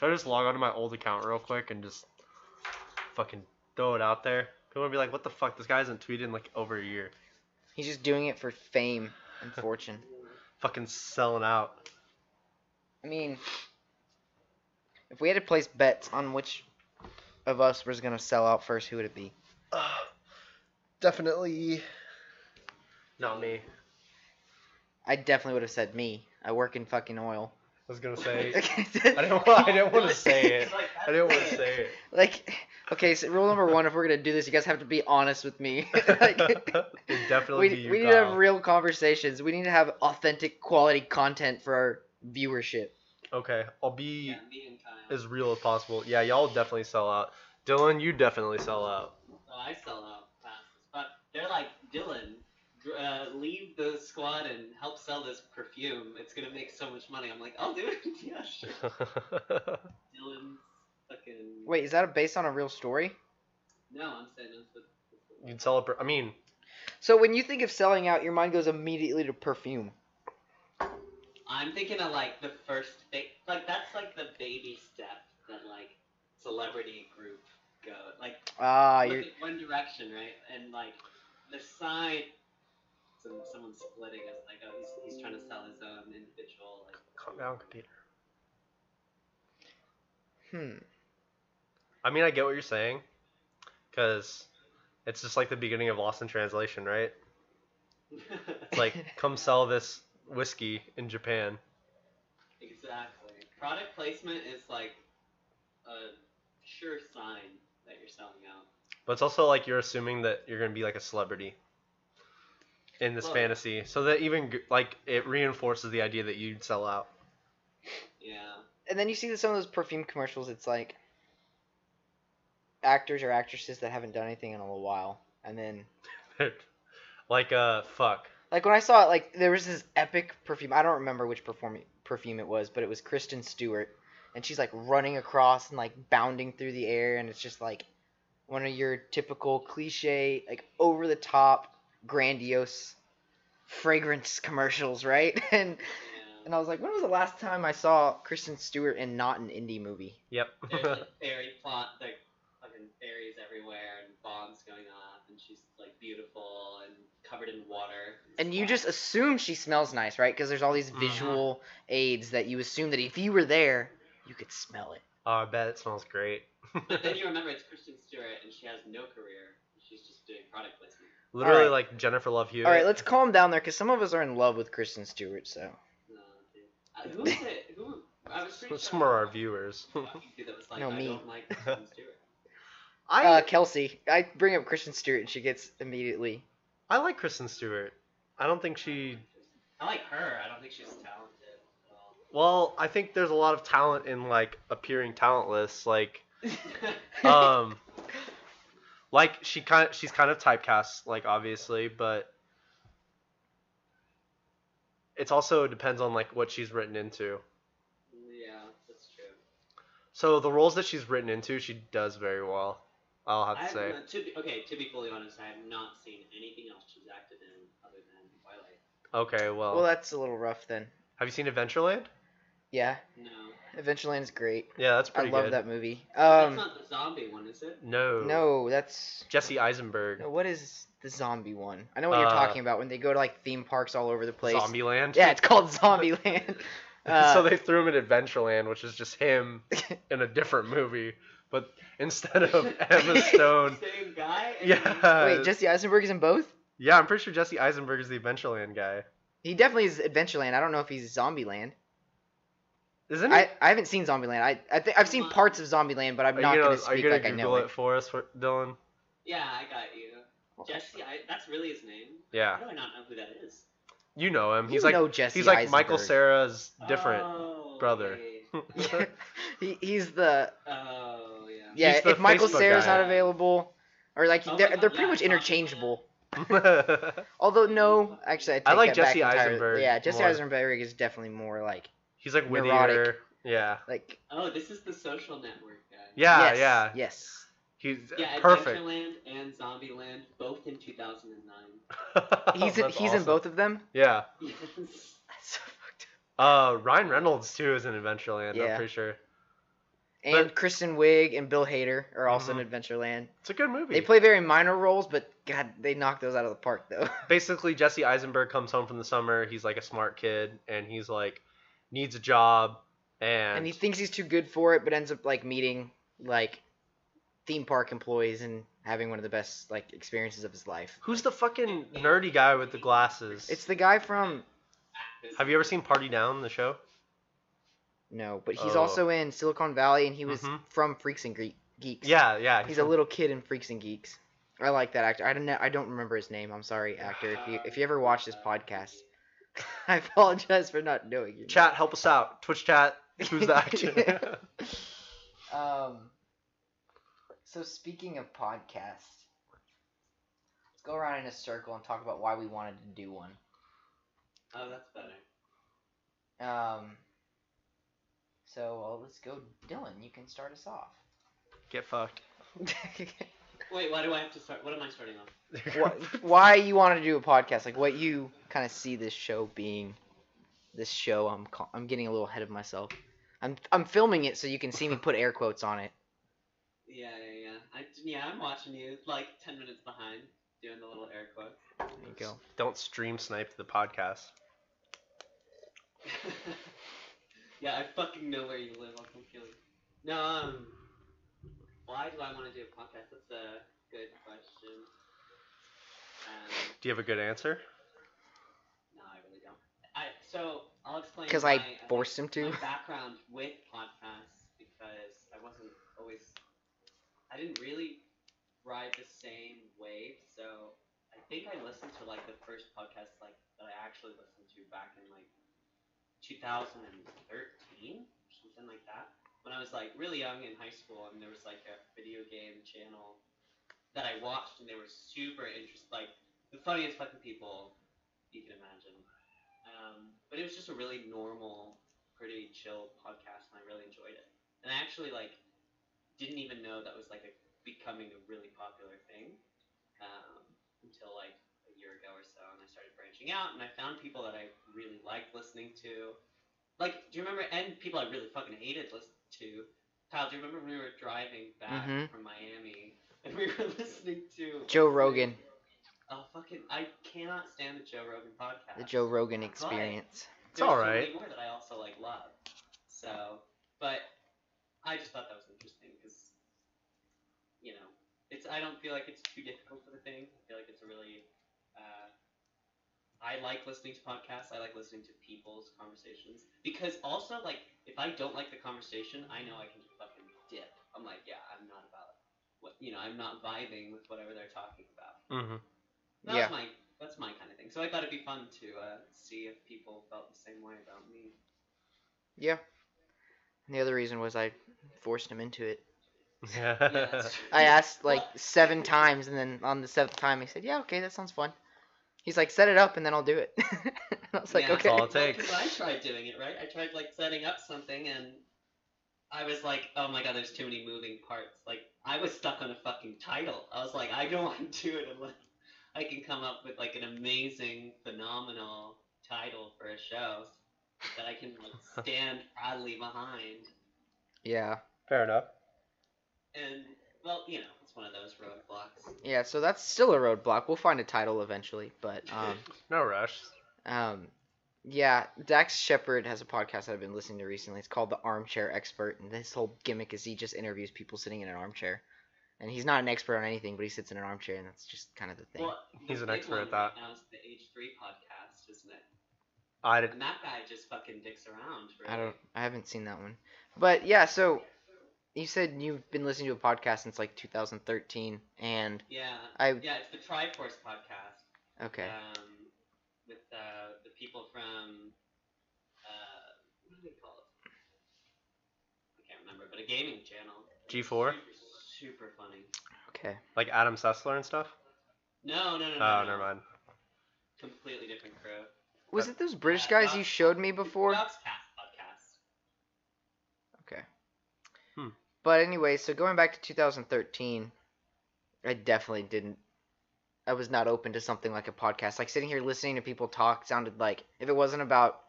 Should I just log onto my old account real quick and just fucking throw it out there? People will be like, what the fuck? This guy hasn't tweeted in like over a year. He's just doing it for fame and fortune. Fucking selling out. I mean, if we had to place bets on which of us was going to sell out first, who would it be? Definitely not me. I definitely would have said me. I work in fucking oil. I was gonna say I didn't want to say it. I didn't want to say it. Like, okay, so rule number one, if we're gonna do this, you guys have to be honest with me. Like, It'd definitely be you, we need to have real conversations. We need to have authentic, quality content for our viewership. Okay, I'll be as real as possible. Yeah, y'all definitely sell out. Dylan, you definitely sell out. Oh, I sell out fast. But they're like, Dylan, leave the squad and help sell this perfume. It's gonna make so much money. I'm like, I'll do it. Yeah, sure. Dylan's fucking. Wait, is that based on a real story? No, I'm saying that's what. You'd sell it. I mean. So when you think of selling out, your mind goes immediately to perfume. I'm thinking of like the first thing, like that's like the baby step that like celebrity group go. Like look at One Direction, right? And like the side. Someone's splitting us, like, oh, he's trying to sell his own individual, like... Calm down, computer. I mean, I get what you're saying, because it's just like the beginning of Lost in Translation, right? It's like, come sell this whiskey in Japan. Exactly. Product placement is like a sure sign that you're selling out. But it's also like you're assuming that you're going to be like a celebrity in this fantasy, so that even like it reinforces the idea that you'd sell out. Yeah. And then you see some of those perfume commercials. It's like actors or actresses that haven't done anything in a little while, and then like fuck. Like when I saw it, like there was this epic perfume. I don't remember which perfume it was, but it was Kristen Stewart, and she's like running across and like bounding through the air, and it's just like one of your typical cliche, like over the top, grandiose fragrance commercials, right? And I was like, when was the last time I saw Kristen Stewart in not an indie movie? Yep. There's like fairy plot, like fucking fairies everywhere and bombs going off, and she's like beautiful and covered in water. And you just assume she smells nice, right? Because there's all these visual aids that you assume that if you were there, you could smell it. Oh, I bet it smells great. But then you remember it's Kristen Stewart and she has no career. She's just doing product placement. Literally like Jennifer Love Hewitt. All right, let's calm down there because some of us are in love with Kristen Stewart, so. No, dude. Who is it? Who? I was pretty Some of our viewers. That was like, No, I me. don't like Kristen Stewart. Kelsey. I bring up Kristen Stewart and she gets immediately. I like Kristen Stewart. I don't think she... I like her. I don't think she's talented at all. Well, I think there's a lot of talent in like appearing talentless. Like, like she's kind of typecast, like obviously, but it's also depends on like what she's written into. Yeah, that's true. So the roles that she's written into, she does very well. I'll have to say. To be fully honest, I have not seen anything else she's acted in other than Twilight. Okay, well. Well, that's a little rough then. Have you seen Adventureland? Yeah. No. Adventureland's great. Yeah, that's pretty good. I love that movie. That's not the zombie one, is it? No. No, that's Jesse Eisenberg. No, what is the zombie one? I know what you're talking about when they go to like theme parks all over the place. Zombieland? Yeah, it's called Zombieland. So they threw him in Adventureland, which is just him in a different movie. But instead of Emma Stone... Same guy? Yeah. Wait, Jesse Eisenberg is in both? Yeah, I'm pretty sure Jesse Eisenberg is the Adventureland guy. He definitely is Adventureland. I don't know if he's Zombieland. Isn't he? I haven't seen Zombieland. I've seen parts of Zombieland, but I'm not going to speak like I know it. Are you going to Google it for us, Dylan? Yeah, I got you. Jesse, that's really his name? Yeah. How do I not know who that is? You know him. He's like Jesse he's like Eisenberg. Michael Cera's different brother. Okay. He's the... Oh, yeah. Yeah, He's the if Michael Facebook Cera's guy. not available... Or like, Oh they're my God, pretty much yeah, interchangeable. Although, no, actually, I take I like that back Jesse entirely. Eisenberg Yeah, Jesse more. Eisenberg is definitely more like... He's like wittier. Neurotic. Yeah. Like... Oh, this is the Social Network guy. Yeah, yes, yeah. Yes. He's Yeah, perfect. Adventureland and Zombieland, both in 2009. He's in awesome. both of them? Yes. Yeah. That's so fucked up. Ryan Reynolds too is in Adventureland. Yeah. I'm pretty sure. And Kristen Wiig and Bill Hader are also in Adventureland. It's a good movie. They play very minor roles, but God, they knock those out of the park, though. Basically, Jesse Eisenberg comes home from the summer. He's like a smart kid, and he's like needs a job, and he thinks he's too good for it, but ends up like meeting like theme park employees and having one of the best like experiences of his life. Who's the fucking nerdy guy with the glasses? It's the guy from. Have you ever seen Party Down, the show? No, but he's also in Silicon Valley, and he was from Freaks and Geeks. Yeah. He's a little kid in Freaks and Geeks. I like that actor. I don't remember his name. I'm sorry, actor. If you ever watch this podcast, I apologize for not knowing you. Chat, help us out. Twitch chat. Who's the actor? So speaking of podcasts, let's go around in a circle and talk about why we wanted to do one. Oh, that's better. So let's go, Dylan. You can start us off. Get fucked. Wait, why do I have to start? What am I starting off? Why you want to do a podcast? Like what you kind of see this show being? This show, I'm getting a little ahead of myself. I'm filming it so you can see me put air quotes on it. Yeah. I'm watching you like 10 minutes behind doing the little air quotes. There you go. Don't stream snipe the podcast. Yeah, I fucking know where you live. I'll come kill you. No, why do I want to do a podcast? That's a good question. Do you have a good answer? No, I really don't. So I'll explain. Because I forced him to. My background with podcasts, because I didn't really ride the same wave. So I think I listened to like the first podcast like that I actually listened to back in like 2013, something like that. When I was like really young in high school, and there was like a video game channel that I watched, and they were super interesting, like the funniest fucking people you can imagine. But it was just a really normal, pretty chill podcast, and I really enjoyed it. And I actually like didn't even know that was like becoming a really popular thing until like a year ago or so, and I started branching out, and I found people that I really liked listening to. Like, do you remember? And people I really fucking hated listening to. Kyle, do you remember when we were driving back from Miami and we were listening to Joe Rogan? Oh, fucking! I cannot stand the Joe Rogan podcast. The Joe Rogan Experience. It's all right. There's so many more that I also like love. So, but I just thought that was interesting because, you know, I don't feel like it's too difficult of a thing. I feel like it's a really I like listening to podcasts. I like listening to people's conversations. Because also, like, if I don't like the conversation, I know I can just fucking dip. I'm like, yeah, I'm not about I'm not vibing with whatever they're talking about. Mm-hmm. That's my kind of thing. So I thought it'd be fun to see if people felt the same way about me. Yeah. And the other reason was I forced him into it. Yeah. I asked like 7 times, and then on the 7th time he said, yeah, okay, that sounds fun. He's like, set it up and then I'll do it. And I was like, okay. That's all it takes. Because I tried doing it, right? I tried like setting up something, and I was like, oh my god, there's too many moving parts. Like, I was stuck on a fucking title. I was like, I don't want to do it unless I can come up with like an amazing, phenomenal title for a show that I can like stand proudly behind. Yeah. Fair enough. And, well, it's one of those roadblocks. Yeah, so that's still a roadblock. We'll find a title eventually, but no rush. Yeah, Dax Shepard has a podcast that I've been listening to recently. It's called The Armchair Expert, and his whole gimmick is he just interviews people sitting in an armchair. And he's not an expert on anything, but he sits in an armchair, and that's just kind of the thing. Well, he's an expert at that. Now it's the H3 podcast, isn't it? And that guy just fucking dicks around. Really. I haven't seen that one. But yeah, so you said you've been listening to a podcast since like 2013, and yeah, it's the Triforce podcast. Okay. With the people from what do they call it? I can't remember, but a gaming channel. G4. Super funny. Okay. Like Adam Sessler and stuff? No. Oh, never mind. Completely different crew. Was it those British guys you showed me before? Podcast. Okay. But anyway, so going back to 2013, I definitely didn't. I was not open to something like a podcast. Like sitting here listening to people talk sounded like, if it wasn't about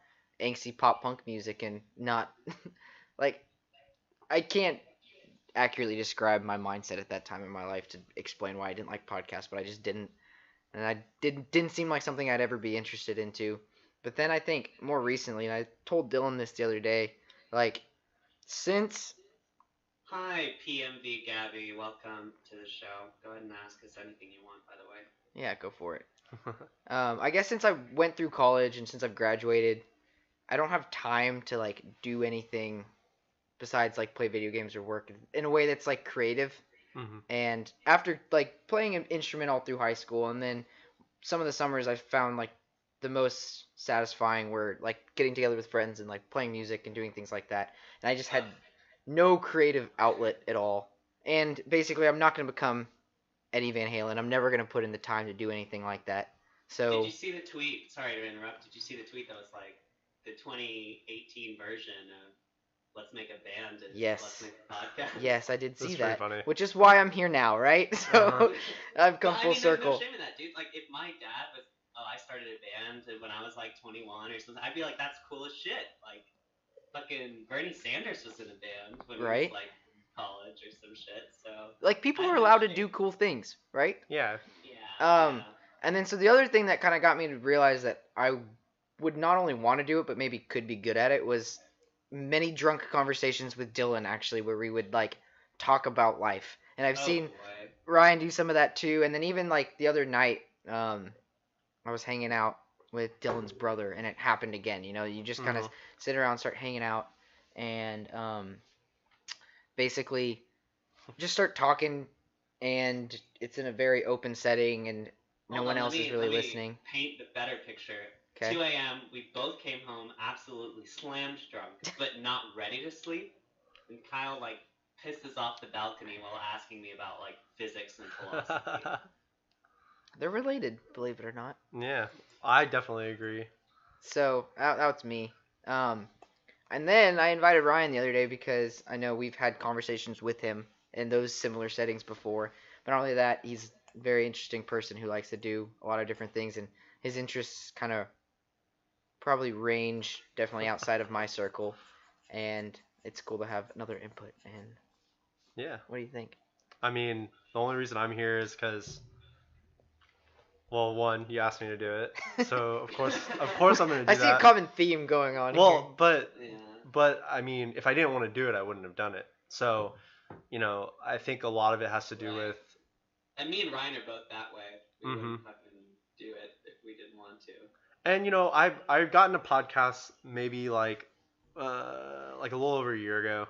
angsty pop punk music and not like, I can't accurately describe my mindset at that time in my life to explain why I didn't like podcasts, but I just didn't, and I didn't seem like something I'd ever be interested into. But then I think more recently, and I told Dylan this the other day, like since. Hi, PMV Gabby. Welcome to the show. Go ahead and ask us anything you want, by the way. Yeah, go for it. I guess since I went through college and since I've graduated, I don't have time to like do anything besides like play video games or work in a way that's like creative. Mm-hmm. And after like playing an instrument all through high school, and then some of the summers I found like the most satisfying were like getting together with friends and like playing music and doing things like that. And I just had no creative outlet at all. And basically, I'm not going to become Eddie Van Halen. I'm never going to put in the time to do anything like that. So. Did you see the tweet? Sorry to interrupt. Did you see the tweet that was like the 2018 version of Let's Make a Band and Yes. Let's Make a Podcast? Yes, I did see that. Funny. Which is why I'm here now, right? So I've come full circle. There's no shame in that, dude. Like, if my dad was, I started a band when I was like 21 or something, I'd be like, that's cool as shit. Like, fucking Bernie Sanders was in a band when he was like college or some shit. So like people are allowed to do cool things, right? Yeah. Yeah. And then so the other thing that kind of got me to realize that I would not only want to do it but maybe could be good at it was many drunk conversations with Dylan, actually, where we would like talk about life. And I've seen Ryan do some of that too. And then even like the other night, I was hanging out with Dylan's brother, and it happened again. You know, you just kind of sit around, start hanging out, and basically just start talking, and it's in a very open setting, and no one else is really listening. Paint the better picture. Okay. 2 a.m. We both came home absolutely slammed drunk, but not ready to sleep. And Kyle like pisses off the balcony while asking me about like physics and philosophy. They're related, believe it or not. Yeah, I definitely agree. So that's me. And then I invited Ryan the other day because I know we've had conversations with him in those similar settings before. But not only that, he's a very interesting person who likes to do a lot of different things, and his interests kind of probably range definitely outside of my circle. And it's cool to have another input. And yeah, what do you think? I mean, the only reason I'm here is because, well, one, you asked me to do it, so of course I'm gonna do that. I see a common theme going on here. Well, but I mean, if I didn't want to do it, I wouldn't have done it. So, you know, I think a lot of it has to do with. And me and Ryan are both that way. We wouldn't fucking do it if we didn't want to. And you know, I've gotten a podcast maybe like a little over a year ago,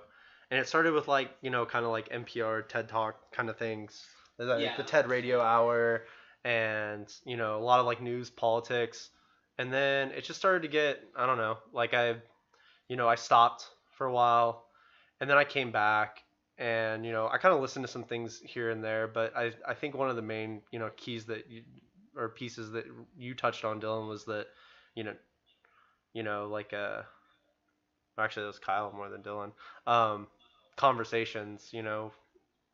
and it started with like, you know, kind of like NPR, TED Talk kind of things, like the TED Radio Hour, and you know, a lot of like news, politics, and then it just started to get, I don't know, like I stopped for a while, and then I came back, and you know, I kind of listened to some things here and there, but I think one of the main, you know, keys that or pieces that you touched on, Dylan, was that, you know, like actually, it was Kyle more than Dylan. Conversations, you know,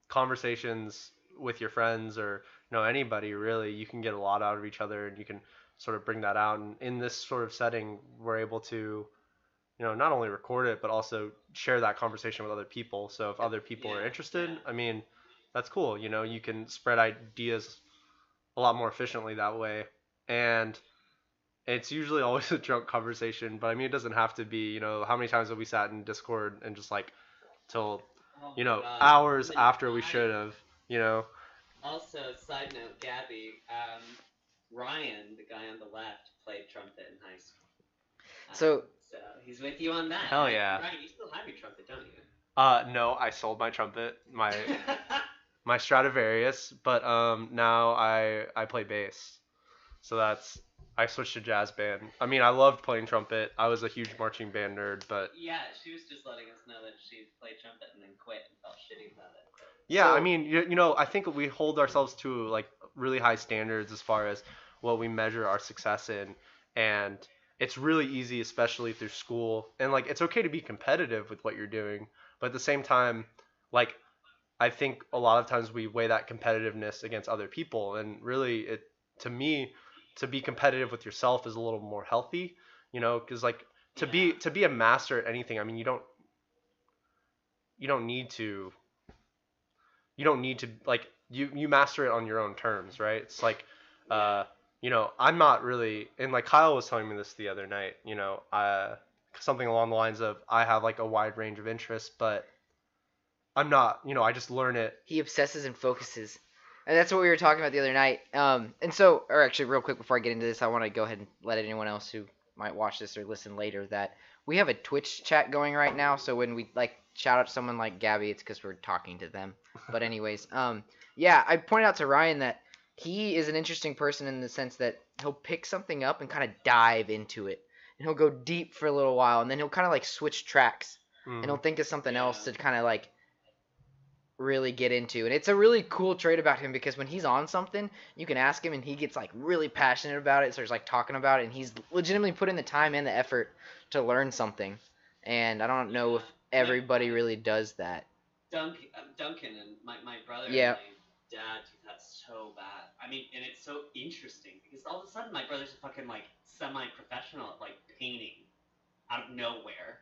conversations with your friends or, you know, anybody really, you can get a lot out of each other, and you can sort of bring that out. And in this sort of setting, we're able to, you know, not only record it, but also share that conversation with other people. So if other people are interested, I mean, that's cool. You know, you can spread ideas a lot more efficiently that way. And it's usually always a drunk conversation, but I mean, it doesn't have to be. You know, how many times have we sat in Discord and just like till, you know, hours after we should have, you know. Also, side note, Gabby, Ryan, the guy on the left, played trumpet in high school. So he's with you on that. Hell yeah. Ryan, you still have your trumpet, don't you? No, I sold my trumpet, my Stradivarius, but now I play bass. So I switched to jazz band. I mean, I loved playing trumpet. I was a huge marching band nerd, but yeah, she was just letting us know that she played trumpet and then quit and felt shitty about it. Yeah, so, I mean, you know, I think we hold ourselves to like really high standards as far as what we measure our success in, and it's really easy, especially through school. And like, it's okay to be competitive with what you're doing, but at the same time, like, I think a lot of times we weigh that competitiveness against other people, and really, to me, to be competitive with yourself is a little more healthy, you know, because like to be a master at anything, I mean, you don't need to you don't need to like you master it on your own terms, right? It's like I'm not really, and like Kyle was telling me this the other night, something along the lines of I have like a wide range of interests, but I'm not, I just learn it. He obsesses and focuses. And that's what we were talking about the other night. And so, or actually real quick before I get into this, I want to go ahead and let anyone else who might watch this or listen later that we have a Twitch chat going right now. So when we like shout out to someone like Gabby, it's because we're talking to them. But anyways, I pointed out to Ryan that he is an interesting person in the sense that he'll pick something up and kind of dive into it. And he'll go deep for a little while, and then he'll kind of like switch tracks. And he'll think of something else to kind of like really get into. And it's a really cool trait about him because when he's on something, you can ask him and he gets like really passionate about it, starts like talking about it, and he's legitimately put in the time and the effort to learn something. And I don't know if everybody really does that. Duncan and my brother and my dad do that so bad. I mean, and it's so interesting because all of a sudden my brother's a fucking like semi-professional at like painting out of nowhere,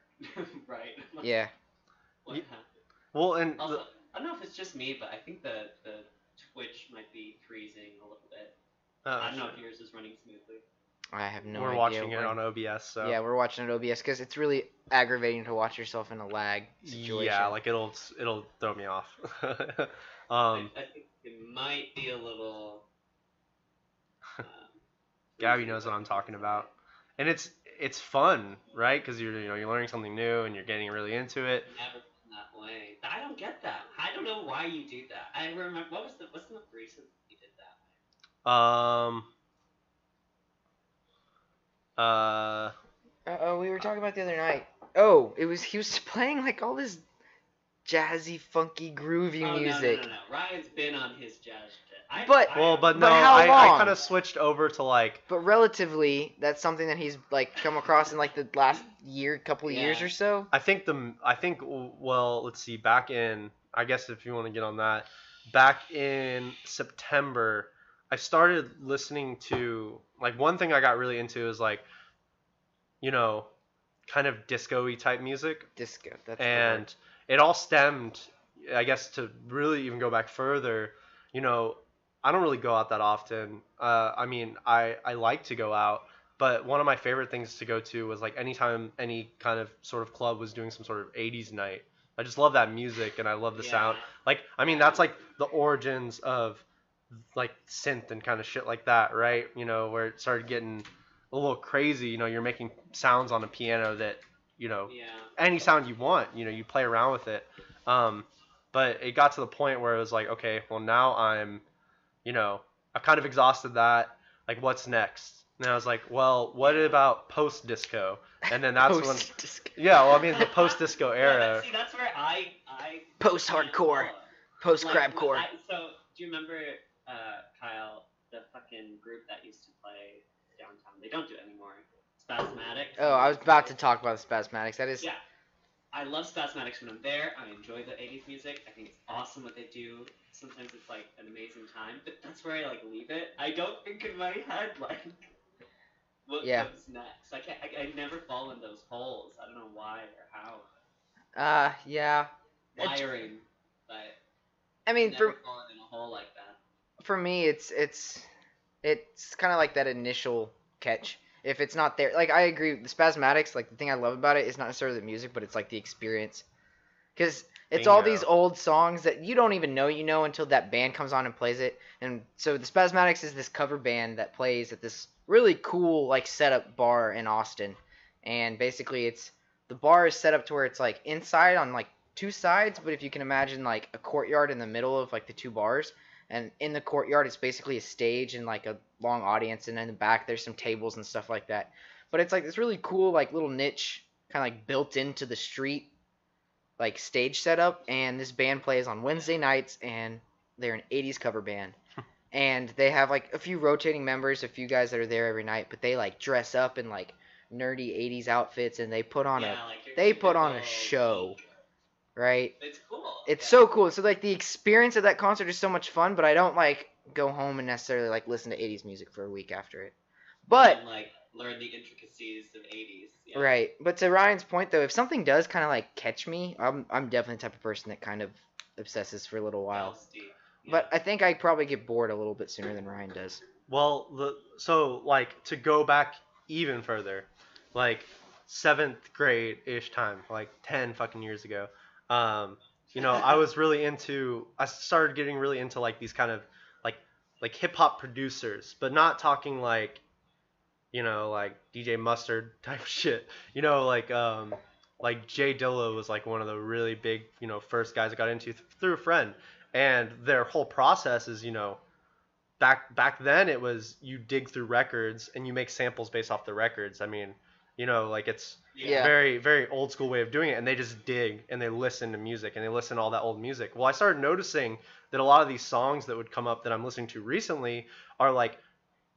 right? Like, yeah. What happened? Well, and also, I don't know if it's just me, but I think the Twitch might be freezing a little bit. I don't know if yours is running smoothly. I have no idea. We're watching it on OBS, so. Yeah, we're watching it on OBS because it's really aggravating to watch yourself in a lag situation. Yeah, like it'll throw me off. I think it might be a little. Gabby knows what I'm talking about, and it's fun, right? Because you're learning something new and you're getting really into it. Never been that way. I don't get that. I don't know why you do that. I remember what's the reason you did that? We were talking about the other night. Oh, he was playing like all this jazzy, funky, groovy music. No. Ryan's been on his jazz shit. I how kind of switched over to like. But relatively, that's something that he's like come across in like the last couple of years or so. Well, let's see. Back in, I guess if you want to get on that, back in September, I started listening to like one thing I got really into is like, kind of disco-y type music. Disco. That's and it all stemmed, I guess, to really even go back further. I don't really go out that often. I mean, I like to go out, but one of my favorite things to go to was like anytime any kind of sort of club was doing some sort of 80s night. I just love that music and I love the sound. Like, I mean, that's like the origins of like synth and kind of shit like that, right? Where it started getting a little crazy. You're making sounds on a piano that, any sound you want, you play around with it. But it got to the point where it was like, okay, well now I've kind of exhausted that. Like, what's next? And I was like, well, what about post-disco? And then that's when... Yeah, well, I mean, the post-disco era. See, that's where I post-hardcore. Post-crabcore. So, do you remember, Kyle, the fucking group that used to play downtown? They don't do it anymore. Spasmatics. Oh, I was about to talk about the Spasmatics. That is... Yeah. I love Spasmatics when I'm there. I enjoy the 80s music. I think it's awesome what they do. Sometimes it's like an amazing time, but that's where I like leave it. I don't think in my head like what comes next. I never fall in those holes. I don't know why or how. Yeah. Wiring, but I mean, never fallen in a hole like that. For me, it's kind of like that initial catch. If it's not there, like I agree, the Spasmatics, like the thing I love about it is not necessarily the music, but it's like the experience. Because it's all these old songs that you don't even know until that band comes on and plays it. And so the Spasmatics is this cover band that plays at this really cool like setup bar in Austin. And basically the bar is set up to where it's like inside on like two sides, but if you can imagine like a courtyard in the middle of like the two bars. And in the courtyard, it's basically a stage and like a long audience, and in the back there's some tables and stuff like that. But it's like this really cool like little niche, kind of like built into the street, like stage setup. And this band plays on Wednesday nights, and they're an 80s cover band. And they have like a few rotating members, a few guys that are there every night, but they like dress up in like nerdy 80s outfits, and they put on a show. Right? It's cool. It's so cool. So like the experience of that concert is so much fun, but I don't like go home and necessarily like listen to 80s music for a week after it. But and, like learn the intricacies of 80s. Yeah. Right. But to Ryan's point though, if something does kind of like catch me, I'm definitely the type of person that kind of obsesses for a little while. LSD. Yeah. But I think I probably get bored a little bit sooner than Ryan does. Well, so like to go back even further, like 7th grade ish time, like 10 fucking years ago. I started getting really into like these kind of like hip hop producers, but not talking like like DJ Mustard type shit. Like Jay Dilla was like one of the really big, first guys I got into through a friend, and their whole process is, back then it was you dig through records and you make samples based off the records. I mean, like it's very, very old school way of doing it, and they just dig and they listen to music and they listen to all that old music. Well, I started noticing that a lot of these songs that would come up that I'm listening to recently are like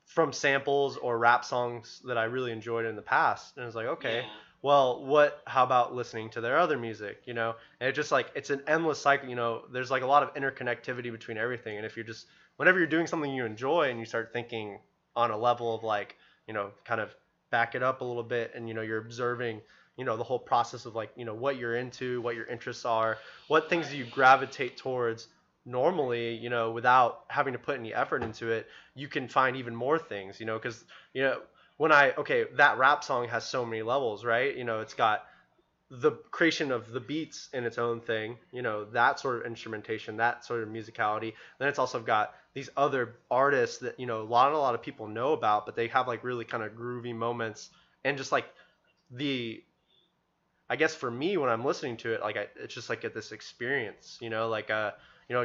from samples or rap songs that I really enjoyed in the past. And I was like, okay, well, how about listening to their other music, And it's just like, it's an endless cycle, there's like a lot of interconnectivity between everything. And if you're just, whenever you're doing something you enjoy and you start thinking on a level of like, kind of back it up a little bit and, you're observing, the whole process of like, what you're into, what your interests are, what things do you gravitate towards normally, without having to put any effort into it, you can find even more things, because, that rap song has so many levels, right? It's got the creation of the beats in its own thing, that sort of instrumentation, that sort of musicality. Then it's also got these other artists that, a lot of people know about, but they have like really kind of groovy moments, and just like I guess for me, when I'm listening to it, like it's just like get this experience, you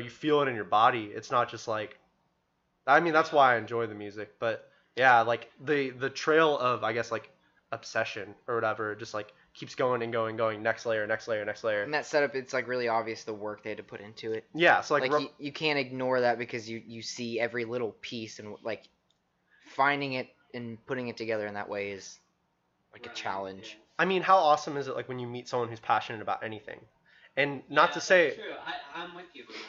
feel it in your body. It's not just like, I mean, that's why I enjoy the music, but yeah, like the trail of, I guess, like obsession or whatever, just like keeps going and going, next layer, next layer, next layer. And that setup, it's like really obvious the work they had to put into it. Yeah, so like you can't ignore that, because you see every little piece, and like finding it and putting it together in that way is like a challenge. Yeah. I mean, how awesome is it like when you meet someone who's passionate about anything? And not to say, that's true. I'm with you on that.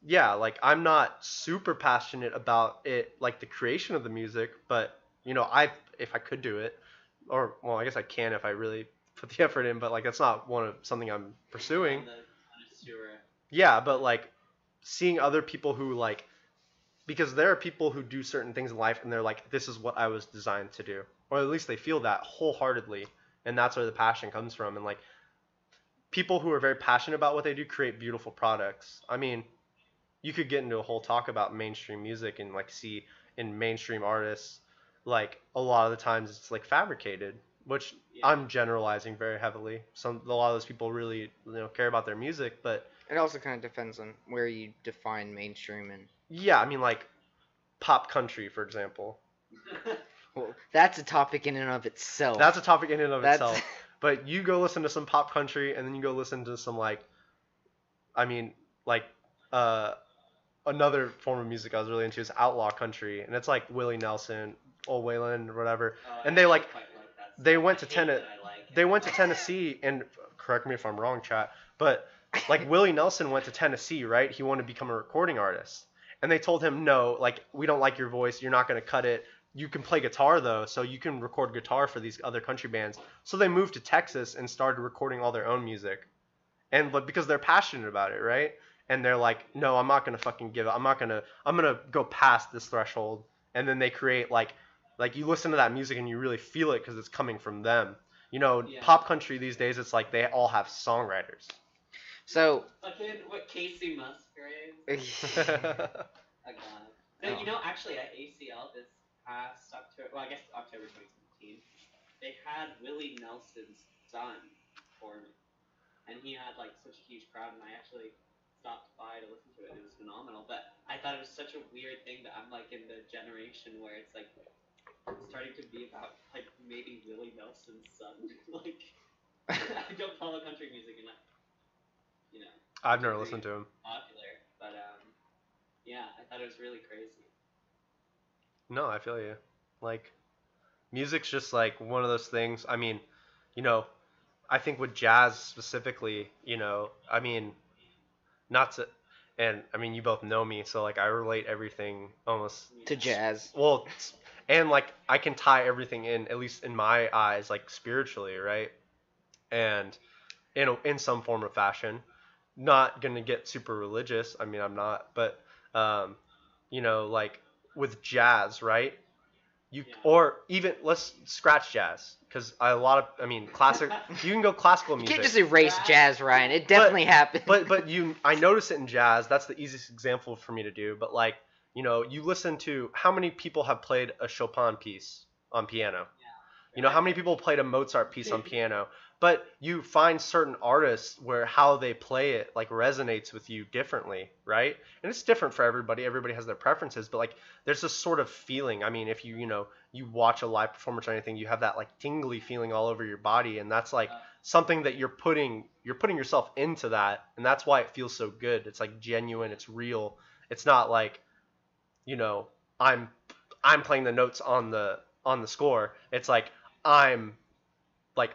Yeah, like I'm not super passionate about it, like the creation of the music, but if I could do it, or well, I guess I can if I really put the effort in, but like that's not something I'm pursuing. Yeah, but like seeing other people who like, because there are people who do certain things in life and they're like, this is what I was designed to do, or at least they feel that wholeheartedly, and that's where the passion comes from. And like people who are very passionate about what they do create beautiful products. I mean, you could get into a whole talk about mainstream music and like see in mainstream artists, like a lot of the times it's like fabricated, which I'm generalizing very heavily. A lot of those people really care about their music, but it also kind of depends on where you define mainstream. And yeah, I mean like pop country, for example. Well, that's a topic in and of itself. That's a topic in and of itself. But you go listen to some pop country, and then you go listen to some another form of music I was really into is outlaw country, and it's like Willie Nelson, Old Waylon, or whatever. And they went to Tennessee, and correct me if I'm wrong, chat, but like Willie Nelson went to Tennessee, right? He wanted to become a recording artist, and they told him, no, like we don't like your voice, you're not going to cut it. You can play guitar though, so you can record guitar for these other country bands. So they moved to Texas and started recording all their own music, and because they're passionate about it, right? And they're like, no, I'm not gonna fucking give up. I'm gonna go past this threshold. And then they create like you listen to that music and you really feel it because it's coming from them. Pop country these days, it's like they all have songwriters. So. Fucking what Casey Musgraves. Actually at ACL this past October, well I guess October 2017, they had Willie Nelson's son perform, and he had like such a huge crowd, and I actually stopped by to listen to it. It was phenomenal, but I thought it was such a weird thing that I'm like in the generation where it's like starting to be about like maybe Willie Nelson's son. Like I don't follow country music and I've never listened to him. Popular, but yeah, I thought it was really crazy. No, I feel you. Like music's just like one of those things. I mean, I think with jazz specifically, I mean. Not to, and I mean you both know me, so like I relate everything almost to jazz. Well, and like I can tie everything in, at least in my eyes, like spiritually, right? And in some form of fashion. not gonna get super religious. I mean, I'm not, but like with jazz, right? Or even let's scratch jazz because classic. You can go classical music. You can't just erase jazz, Ryan. It definitely happened. But I notice it in jazz. That's the easiest example for me to do. But like you listen to how many people have played a Chopin piece on piano. How many people played a Mozart piece on piano? But you find certain artists where how they play it like resonates with you differently, right? And it's different for everybody. Everybody has their preferences, but like there's this sort of feeling. I mean, if you watch a live performance or anything, you have that like tingly feeling all over your body, and that's like something that you're putting yourself into that, and that's why it feels so good. It's like genuine, it's real. It's not like, I'm playing the notes on the score. It's like I'm like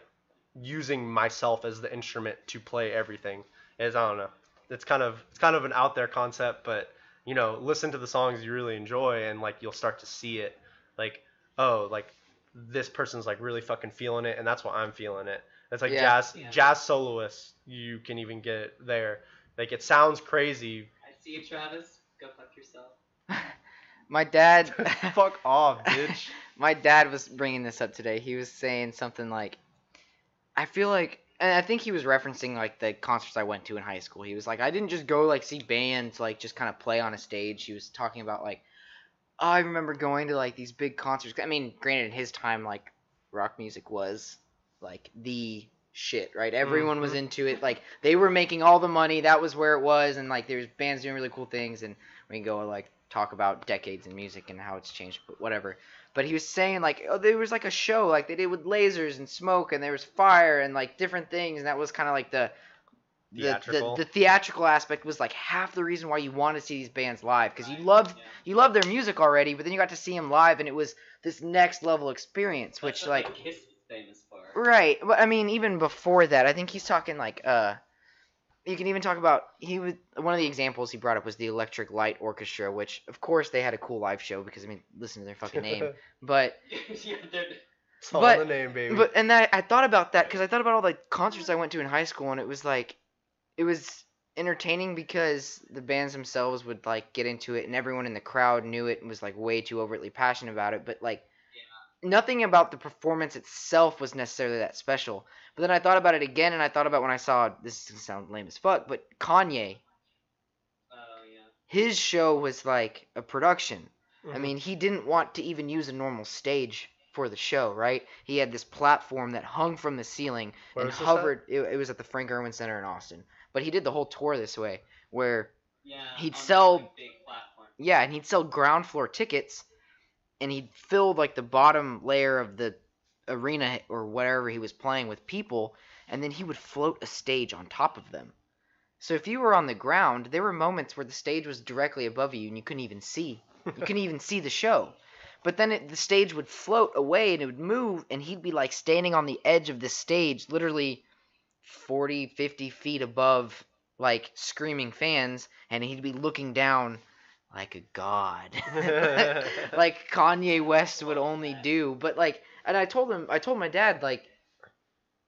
using myself as the instrument to play everything. I don't know. It's kind of an out there concept, but listen to the songs you really enjoy, and like you'll start to see it. Like, oh, like this person's like really fucking feeling it, and that's why I'm feeling it. It's like jazz soloists. You can even get it there. Like it sounds crazy. I see you, Travis. Go fuck yourself. My dad. Fuck off, bitch. My dad was bringing this up today. He was saying something like, I feel like, and I think he was referencing like the concerts I went to in high school. He was like, I didn't just go like see bands like just kind of play on a stage. He was talking about like, oh, I remember going to like these big concerts. I mean, granted, in his time, like rock music was like the shit, right? Everyone was into it. Like they were making all the money. That was where it was, and like there's bands doing really cool things, and we can go like talk about decades in music and how it's changed, but whatever. But he was saying like, oh, there was like a show like they did with lasers and smoke, and there was fire and like different things, and that was kind of like the theatrical aspect was like half the reason why you want to see these bands live, because you loved their music already, but then you got to see them live, and it was this next level experience, which that's like Kiss is famous for. Right. But I mean, even before that, I think he's talking like you can even talk about one of the examples he brought up was the Electric Light Orchestra, which of course they had a cool live show because I mean, listen to their fucking name. But it's all in the name, baby. But and I thought about that because I thought about all the concerts I went to in high school, and it was like it was entertaining because the bands themselves would like get into it, and everyone in the crowd knew it and was like way too overtly passionate about it. But like nothing about the performance itself was necessarily that special. But then I thought about it again, and I thought about when I saw, this is going to sound lame as fuck, but Kanye. Oh, yeah. His show was like a production. Mm-hmm. I mean, he didn't want to even use a normal stage for the show, right? He had this platform that hung from the ceiling and hovered. It was at the Frank Erwin Center in Austin. But he did the whole tour this way, where he'd sell... big platform. Yeah, and he'd sell ground floor tickets, and he'd fill like the bottom layer of the arena or whatever he was playing with people, and then he would float a stage on top of them. So if you were on the ground, there were moments where the stage was directly above you and you couldn't even see. You couldn't even see the show. But then the stage would float away and it would move, and he'd be like standing on the edge of the stage, literally 40, 50 feet above like screaming fans, and he'd be looking down like a god. Like Kanye West would only do. But like, and I told my dad, like,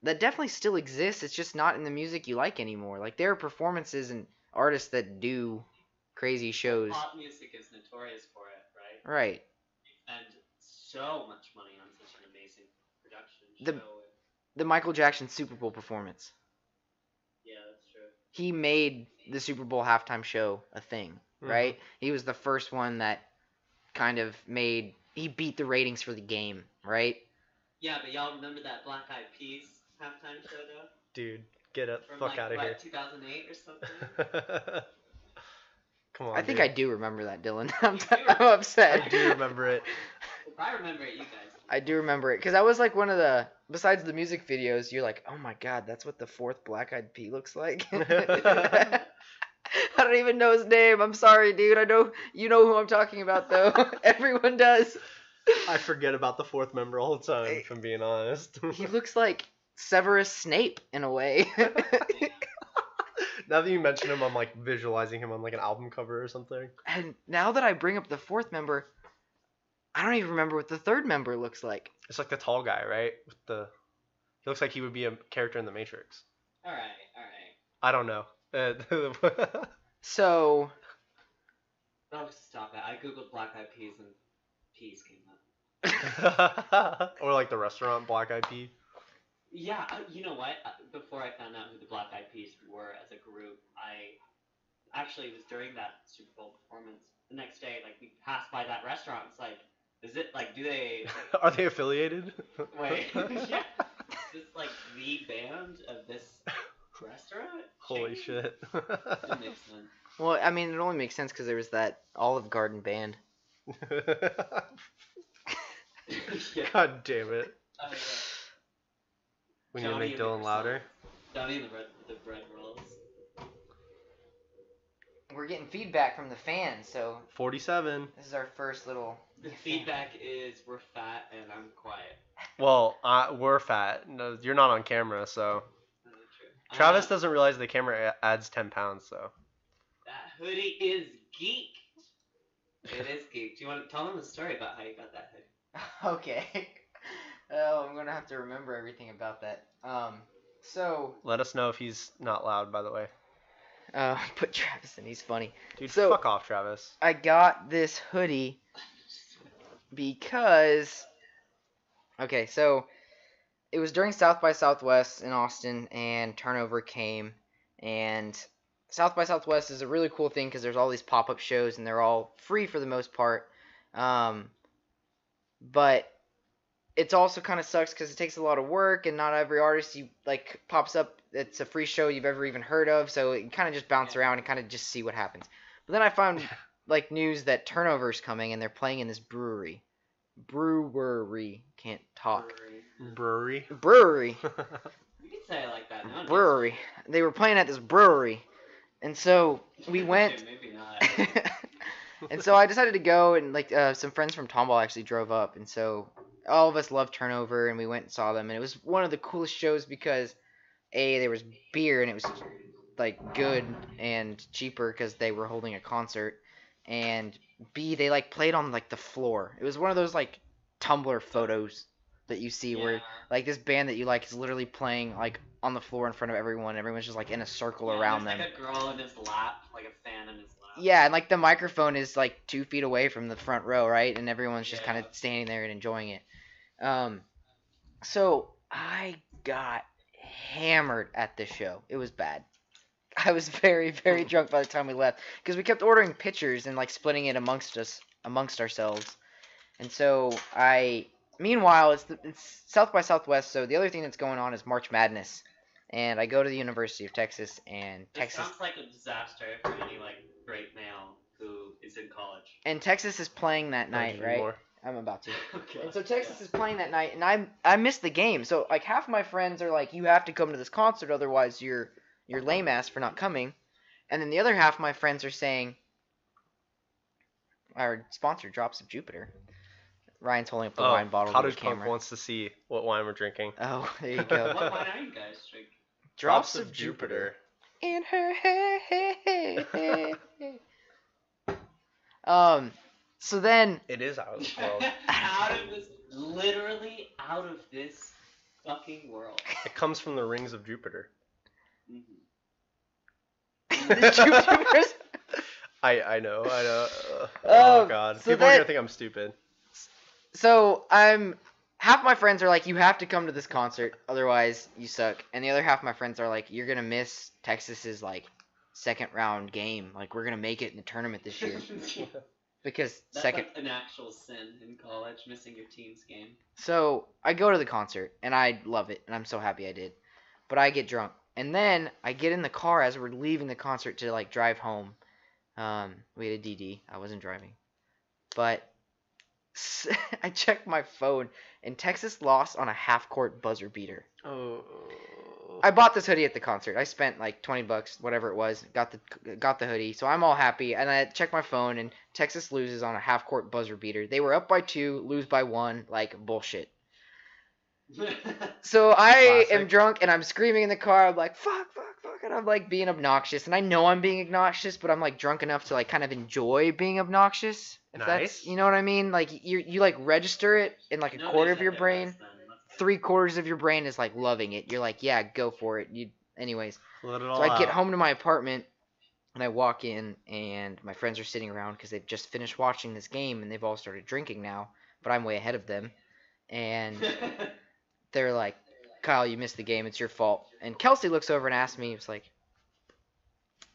that definitely still exists. It's just not in the music you like anymore. Like, there are performances and artists that do crazy shows. Pop music is notorious for it, right? Right. And so much money on such an amazing production show. The Michael Jackson Super Bowl performance. Yeah, that's true. He made the Super Bowl halftime show a thing, right? He was the first one that kind of he beat the ratings for the game, right? Yeah, but y'all remember that Black Eyed Peas halftime show, though? Dude, get the fuck out of here. From 2008 or something? Come on, I think dude. I do remember that, Dylan. I'm upset. I do remember it. If I remember it, you guys. I do remember it, because that was like one of the, besides the music videos, you're like, oh my god, that's what the fourth Black Eyed Pea looks like? I don't even know his name. I'm sorry, dude. I know you know who I'm talking about, though. Everyone does. I forget about the fourth member all the time, if I'm being honest. He looks like Severus Snape in a way. Now that you mention him, I'm like visualizing him on like an album cover or something. And now that I bring up the fourth member, I don't even remember what the third member looks like. It's like the tall guy, right? He looks like he would be a character in The Matrix. All right. I don't know. So. Oh, stop it! I googled Black Eyed Peas and peas came up. Or like the restaurant Black Eyed Pea. Yeah, you know what? Before I found out who the Black Eyed Peas were as a group, it was during that Super Bowl performance. The next day, like, we passed by that restaurant. It's like, is it, like, do they... Are they affiliated? Wait, yeah. Is this, like, the band of this restaurant? Holy shit. It makes sense. Well, I mean, it only makes sense because there was that Olive Garden band. Yeah. God damn it. Yeah. We need to make Dylan louder. Johnny and the bread rolls. We're getting feedback from the fans, so 47. this is our first little... The feedback is we're fat and I'm quiet. Well, we're fat. No, you're not on camera, so... True. Travis doesn't realize the camera adds 10 pounds, so... That hoodie is geek. It is geek. Do you want to tell them the story about how you got that hoodie? Okay. Oh, I'm gonna have to remember everything about that. So... Let us know if he's not loud, by the way. Put Travis in. He's funny. Dude, so, fuck off, Travis. I got this hoodie because... Okay, so... It was during South by Southwest in Austin, and Turnover came, and... South by Southwest is a really cool thing because there's all these pop-up shows, and they're all free for the most part. But it also kind of sucks because it takes a lot of work, and not every artist pops up that's a free show you've ever even heard of, so it kind of just bounce around and kind of just see what happens. But then I found news that Turnover's coming, and they're playing in this brewery. Can't talk. Brewery. You can say it like that. No, brewery. They were playing at this brewery. And so we went. Maybe not. And so I decided to go, and some friends from Tomball actually drove up, and so all of us loved Turnover, and we went and saw them, and it was one of the coolest shows because A, there was beer, and it was good and cheaper because they were holding a concert, and B, they played on the floor. It was one of those Tumblr photos that you see where this band that you like is literally playing on the floor in front of everyone. Everyone's just in a circle around them. A girl in his lap, a fan in his lap. Yeah, and the microphone is 2 feet away from the front row, right? And everyone's just kind of standing there and enjoying it. So I got hammered at this show. It was bad. I was very, very drunk by the time we left because we kept ordering pitchers and splitting it amongst ourselves. And so meanwhile, it's South by Southwest, so the other thing that's going on is March Madness. And I go to the University of Texas, and Texas... It sounds like a disaster for any, great male who is in college. And Texas is playing that night, right? More. I'm about to. Okay. And so Texas is playing that night, and I missed the game. So, half my friends are you have to come to this concert, otherwise you're lame ass for not coming. And then the other half of my friends are saying, our sponsor, Drops of Jupiter. Ryan's holding up the wine bottle to the camera. Punk wants to see what wine we're drinking. Oh, there you go. What wine are you guys drinking? Drops of Jupiter. In her head. So then... It is out of this world. Literally out of this fucking world. It comes from the rings of Jupiter. Jupiter's... I know. Oh god. So People are gonna think I'm stupid. So half my friends are you have to come to this concert, otherwise you suck. And the other half of my friends are you're gonna miss Texas's second round game. We're gonna make it in the tournament this year. Because that's an actual sin in college, missing your team's game. So I go to the concert, and I love it, and I'm so happy I did. But I get drunk. And then I get in the car as we're leaving the concert to drive home. We had a DD. I wasn't driving. But I checked my phone, and Texas lost on a half-court buzzer beater. Oh. I bought this hoodie at the concert. I spent $20, whatever it was. Got the hoodie, so I'm all happy. And I check my phone, and Texas loses on a half-court buzzer beater. They were up by 2, lose by 1, bullshit. So I am drunk, and I'm screaming in the car. I'm fuck, and I'm being obnoxious. And I know I'm being obnoxious, but I'm drunk enough to kind of enjoy being obnoxious. If that's, you know what I mean? You register it in a quarter of your brain. 3/4 of your brain is loving it. You're yeah, go for it. anyways, Let it so all I get out. home to my apartment, and I walk in, and my friends are sitting around because they've just finished watching this game, and they've all started drinking now, but I'm way ahead of them, and they're like, Kyle, you missed the game, it's your fault. And Kelsey looks over and asks me, it's like,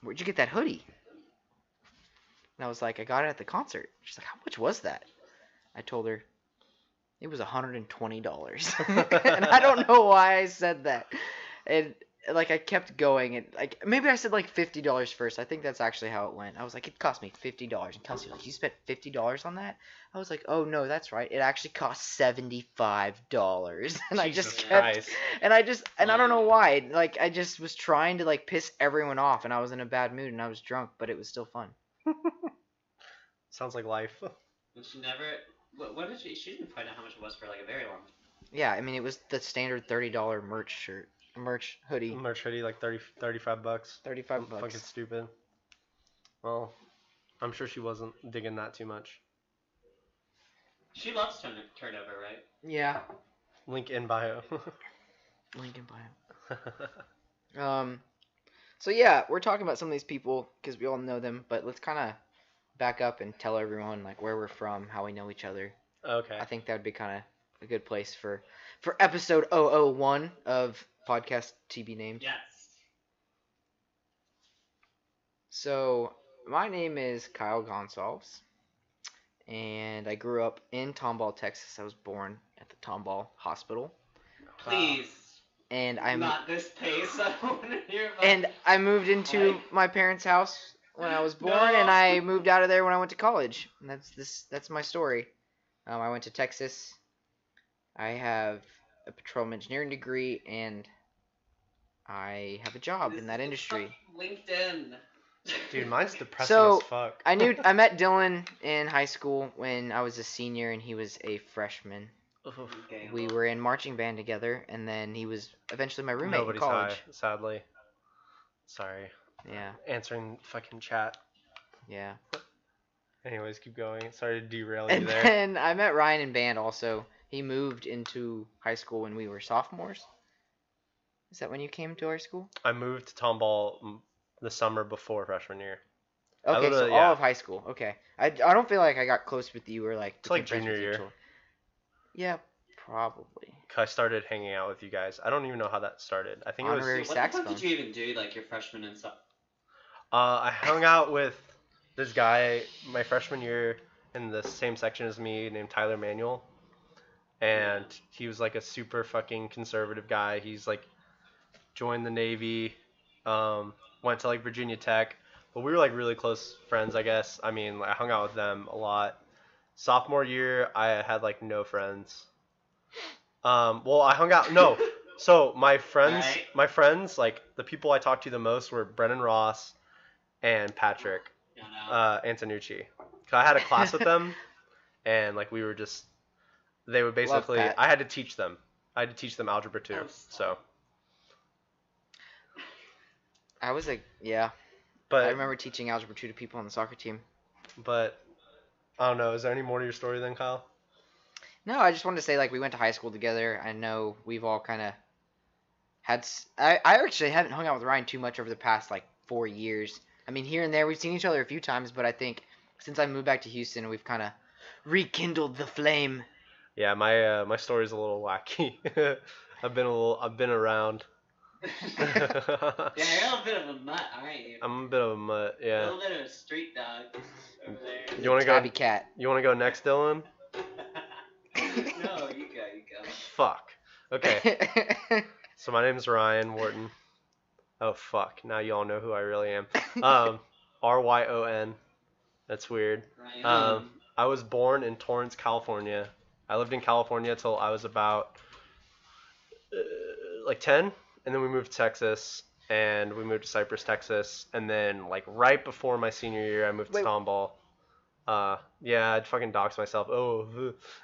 where'd you get that hoodie? And I was like, I got it at the concert. She's like, how much was that? I told her, it was $120. And I don't know why I said that. And like I kept going, and like maybe I said like $50 first. I think that's actually how it went. I was like, it cost me $50. And Kelsey was like, you spent $50 on that? I was like, oh no, that's right. It actually cost $75. And I just kept, and I don't know why. Like I just was trying to like piss everyone off, and I was in a bad mood, and I was drunk, but it was still fun. Sounds like life. She never. What did she? She didn't find out how much it was for like a very long time. Yeah, I mean it was the standard $30 merch hoodie. Merch hoodie, like $35. $35. Fucking stupid. Well, I'm sure she wasn't digging that too much. She loves turnover, right? Yeah. Link in bio. Link in bio. So yeah, we're talking about some of these people because we all know them, but let's kind of back up and tell everyone like where we're from, how we know each other. Okay. I think that would be kind of a good place for episode 001 of podcast TB named. Yes. So my name is Kyle Gonsalves, and I grew up in Tomball, Texas. I was born at the Tomball Hospital. Please. And I'm not this pace. I don't want to hear about. And I moved into my parents' house when I was born, and I moved out of there when I went to college. And that's my story. I went to Texas. I have a petroleum engineering degree, and I have a job in that industry. LinkedIn. Dude, mine's depressing as fuck. I met Dylan in high school when I was a senior and he was a freshman. Okay, we were in marching band together, and then he was eventually my roommate Nobody's in college. high, sadly. Sorry. Yeah. Answering fucking chat. Yeah. Anyways, keep going. Sorry to derail you there. And then I met Ryan in band also. He moved into high school when we were sophomores. Is that when you came to our school? I moved to Tomball the summer before freshman year. Okay, so all of high school. Okay. I don't feel like I got close with you or like... It's like junior year. Yeah, probably. I started hanging out with you guys. I don't even know how that started. I think Honorary it was... What the fuck did you even do, like, your freshman and stuff? I hung out with this guy my freshman year in the same section as me named Tyler Manuel. And he was, like, a super fucking conservative guy. He's, like, joined the Navy, went to, like, Virginia Tech. But we were, like, really close friends, I guess. I mean, I hung out with them a lot. Sophomore year, I had, like, no friends. Well, I hung out... No. So, my friends, like, the people I talked to the most were Brennan Ross and Patrick Antonucci. I had a class with them, and, like, we were just... They would basically... I had to teach them. I had to teach them Algebra 2, so... I was like... Yeah. But I remember teaching Algebra 2 to people on the soccer team. But... I don't know. Is there any more to your story then, Kyle? No, I just wanted to say, like, we went to high school together. I know we've all kind of had... I actually haven't hung out with Ryan too much over the past, like, 4 years. I mean, here and there, we've seen each other a few times, but I think since I moved back to Houston, we've kind of rekindled the flame. Yeah, my story's a little wacky. I've been around. Yeah, you're a bit of a mutt, aren't you? I'm a bit of a mutt, yeah. A little bit of a street dog over there. You want to go? Tabby cat. You want to go next, Dylan? No, you go. Fuck. Okay. So my name's Ryan Wharton. Oh fuck. Now you all know who I really am. Ryon. That's weird. Ryan. I was born in Torrance, California. I lived in California till I was about like 10. And then we moved to Texas, and we moved to Cypress, Texas, and then like right before my senior year, I moved to Tomball. Yeah, I'd fucking dox myself.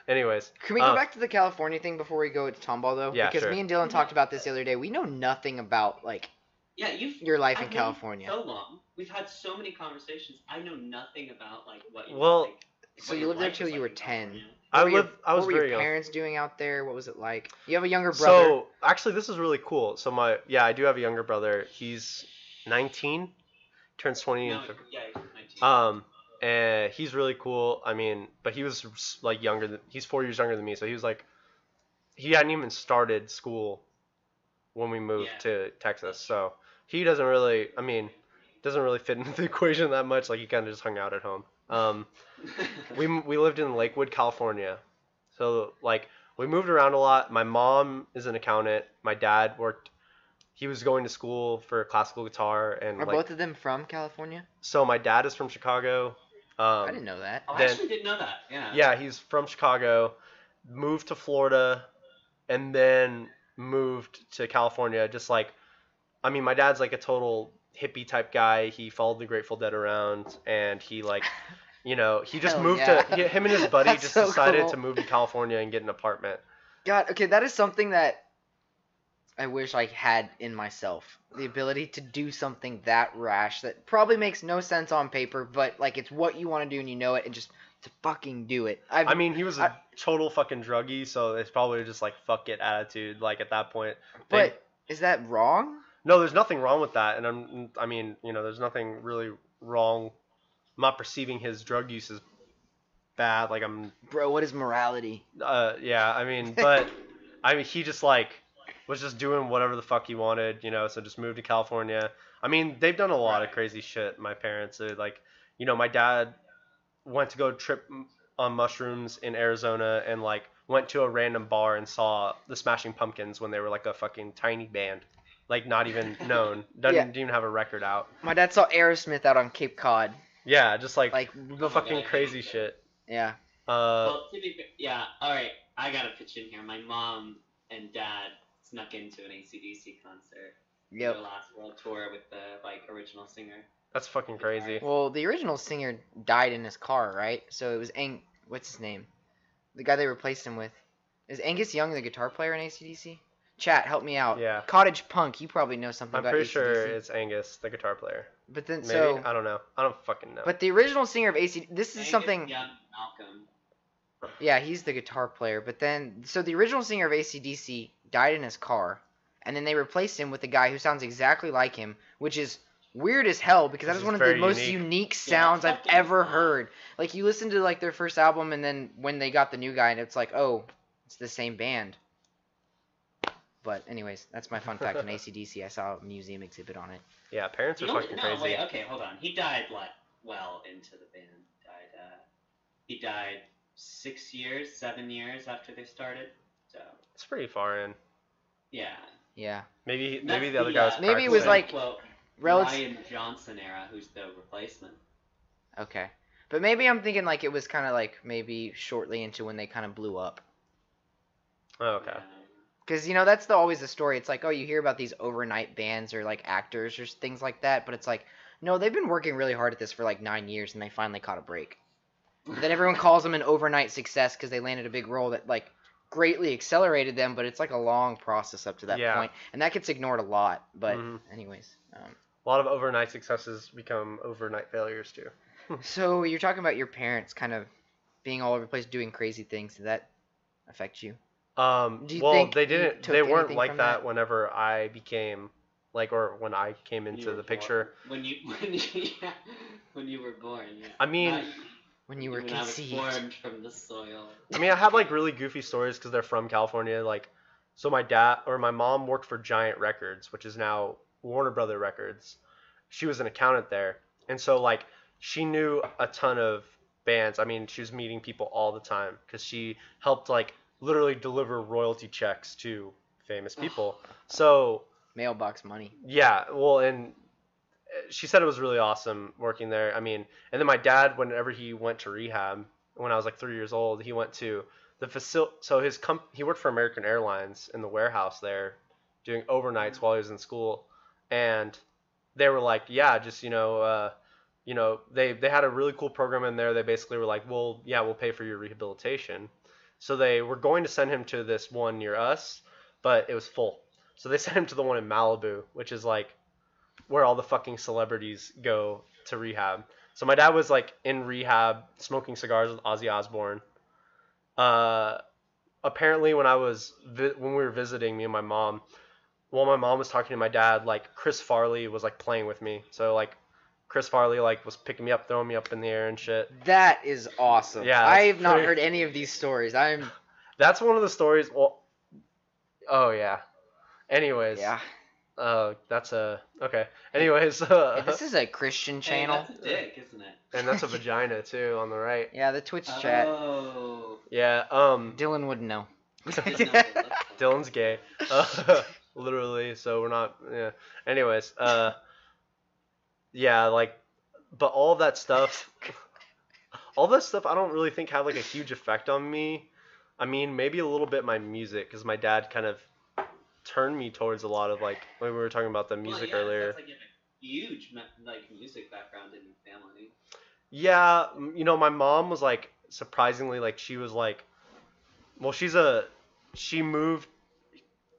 Anyways. Can we go back to the California thing before we go to Tomball though? Yeah, because sure. me and Dylan talked about this the other day. We know nothing about like your life in California. So long. We've had so many conversations. I know nothing about like what you Well, like. So you lived there till you were 10. I was what were very your young. parents doing out there? What was it like? You have a younger brother. So actually, this is really cool. So I do have a younger brother. He's 19, turns 20 in February. Yeah, he's 19. And he's really cool. I mean, but he was like he's 4 years younger than me. So he was like, he hadn't even started school when we moved to Texas. So he doesn't really fit into the equation that much. Like he kind of just hung out at home. We lived in Lakewood, California. So like we moved around a lot. My mom is an accountant. My dad he was going to school for classical guitar and Are both of them from California? So my dad is from Chicago. I didn't know that. I actually didn't know that. Yeah. Yeah, he's from Chicago, moved to Florida, and then moved to California. My dad's like a total hippie type guy. He followed the Grateful Dead around, and he he just moved him and his buddy just decided to move to California and get an apartment. God, okay, that is something that I wish I had in myself. The ability to do something that rash that probably makes no sense on paper, but like it's what you want to do and you know it, and just to fucking do it. He was a total fucking druggie, so it's probably just like fuck it attitude. Like at that point. But is that wrong? No, there's nothing wrong with that, and there's nothing really wrong. I'm not perceiving his drug use as bad. Like Bro, what is morality? He just was just doing whatever the fuck he wanted, so just moved to California. They've done a lot of crazy shit, my parents. My dad went to go trip on mushrooms in Arizona and went to a random bar and saw the Smashing Pumpkins when they were like a fucking tiny band. Not even known. Didn't even have a record out. My dad saw Aerosmith out on Cape Cod. Yeah, just the fucking crazy shit. Yeah. Well, to be fair, yeah, alright, I gotta pitch in here. My mom and dad snuck into an AC/DC concert. Yep. The last world tour with the original singer. That's fucking crazy. Well, the original singer died in his car, right? So it was what's his name? The guy they replaced him with. Is Angus Young the guitar player in AC/DC? Chat, help me out. Yeah. Cottage Punk, you probably know something about AC/DC. I'm pretty sure it's Angus, the guitar player. But then Maybe? I don't know. I don't fucking know. But the original singer of AC, this is Angus something. Young, Malcolm. Yeah, he's the guitar player. But then, so the original singer of AC/DC died in his car, and then they replaced him with a guy who sounds exactly like him, which is weird as hell because that is one of the most unique sounds I've ever heard. Like you listen to their first album, and then when they got the new guy, and it's like, oh, it's the same band. But anyways, that's my fun fact on AC/DC. I saw a museum exhibit on it. Yeah, parents are fucking crazy. Wait, okay, hold on. He died well into the band. He died 7 years after they started. So it's pretty far in. Yeah. Yeah. Maybe the other guy was maybe it was Ryan Johnson era, who's the replacement. Okay. But maybe I'm thinking it was kind of maybe shortly into when they kind of blew up. Oh, okay. Because, that's always the story. It's like, oh, you hear about these overnight bands or, actors or things like that. But it's like, no, they've been working really hard at this for, 9 years, and they finally caught a break. Then everyone calls them an overnight success because they landed a big role that, greatly accelerated them. But it's, a long process up to that point. And that gets ignored a lot. But, anyways. A lot of overnight successes become overnight failures, too. So, you're talking about your parents kind of being all over the place doing crazy things. Did that affect you? They didn't. They weren't like that whenever I became, or when I came into the picture. When you were born. Yeah. When you were conceived. I was formed from the soil. I have really goofy stories because they're from California. So my mom worked for Giant Records, which is now Warner Brother Records. She was an accountant there, and so she knew a ton of bands. She was meeting people all the time because she helped literally deliver royalty checks to famous people. So mailbox money. Yeah, well, and she said it was really awesome working there. And then my dad, whenever he went to rehab, when I was 3 years old, he went to the facility. So he worked for American Airlines in the warehouse there, doing overnights while he was in school, and they were like, yeah, just they had a really cool program in there. They basically were like, well, yeah, we'll pay for your rehabilitation. So they were going to send him to this one near us, but it was full. So they sent him to the one in Malibu, which is where all the fucking celebrities go to rehab. So my dad was like in rehab smoking cigars with Ozzy Osbourne. Apparently when when we were visiting, me and my mom, while my mom was talking to my dad, like Chris Farley was like playing with me. So like Chris Farley like was picking me up, throwing me up in the air and shit. That is awesome. Yeah, I've not heard any of these stories. That's one of the stories. Well, oh yeah. Anyways. Yeah. That's okay. Anyways. Hey, this is a Christian channel. That's a dick, isn't it? And that's a vagina too on the right. Yeah, the Twitch chat. Oh. Yeah. Dylan wouldn't know. Dylan's gay. Literally. So we're not. Yeah. Anyways. Yeah. Like, but all that stuff. All that stuff I don't really think had like a huge effect on me. I mean, maybe a little bit my music, because my dad kind of turned me towards a lot of like when we were talking about the music earlier. That's like a huge like music background in your family. Yeah, you know, my mom was like surprisingly like she was like, well, she moved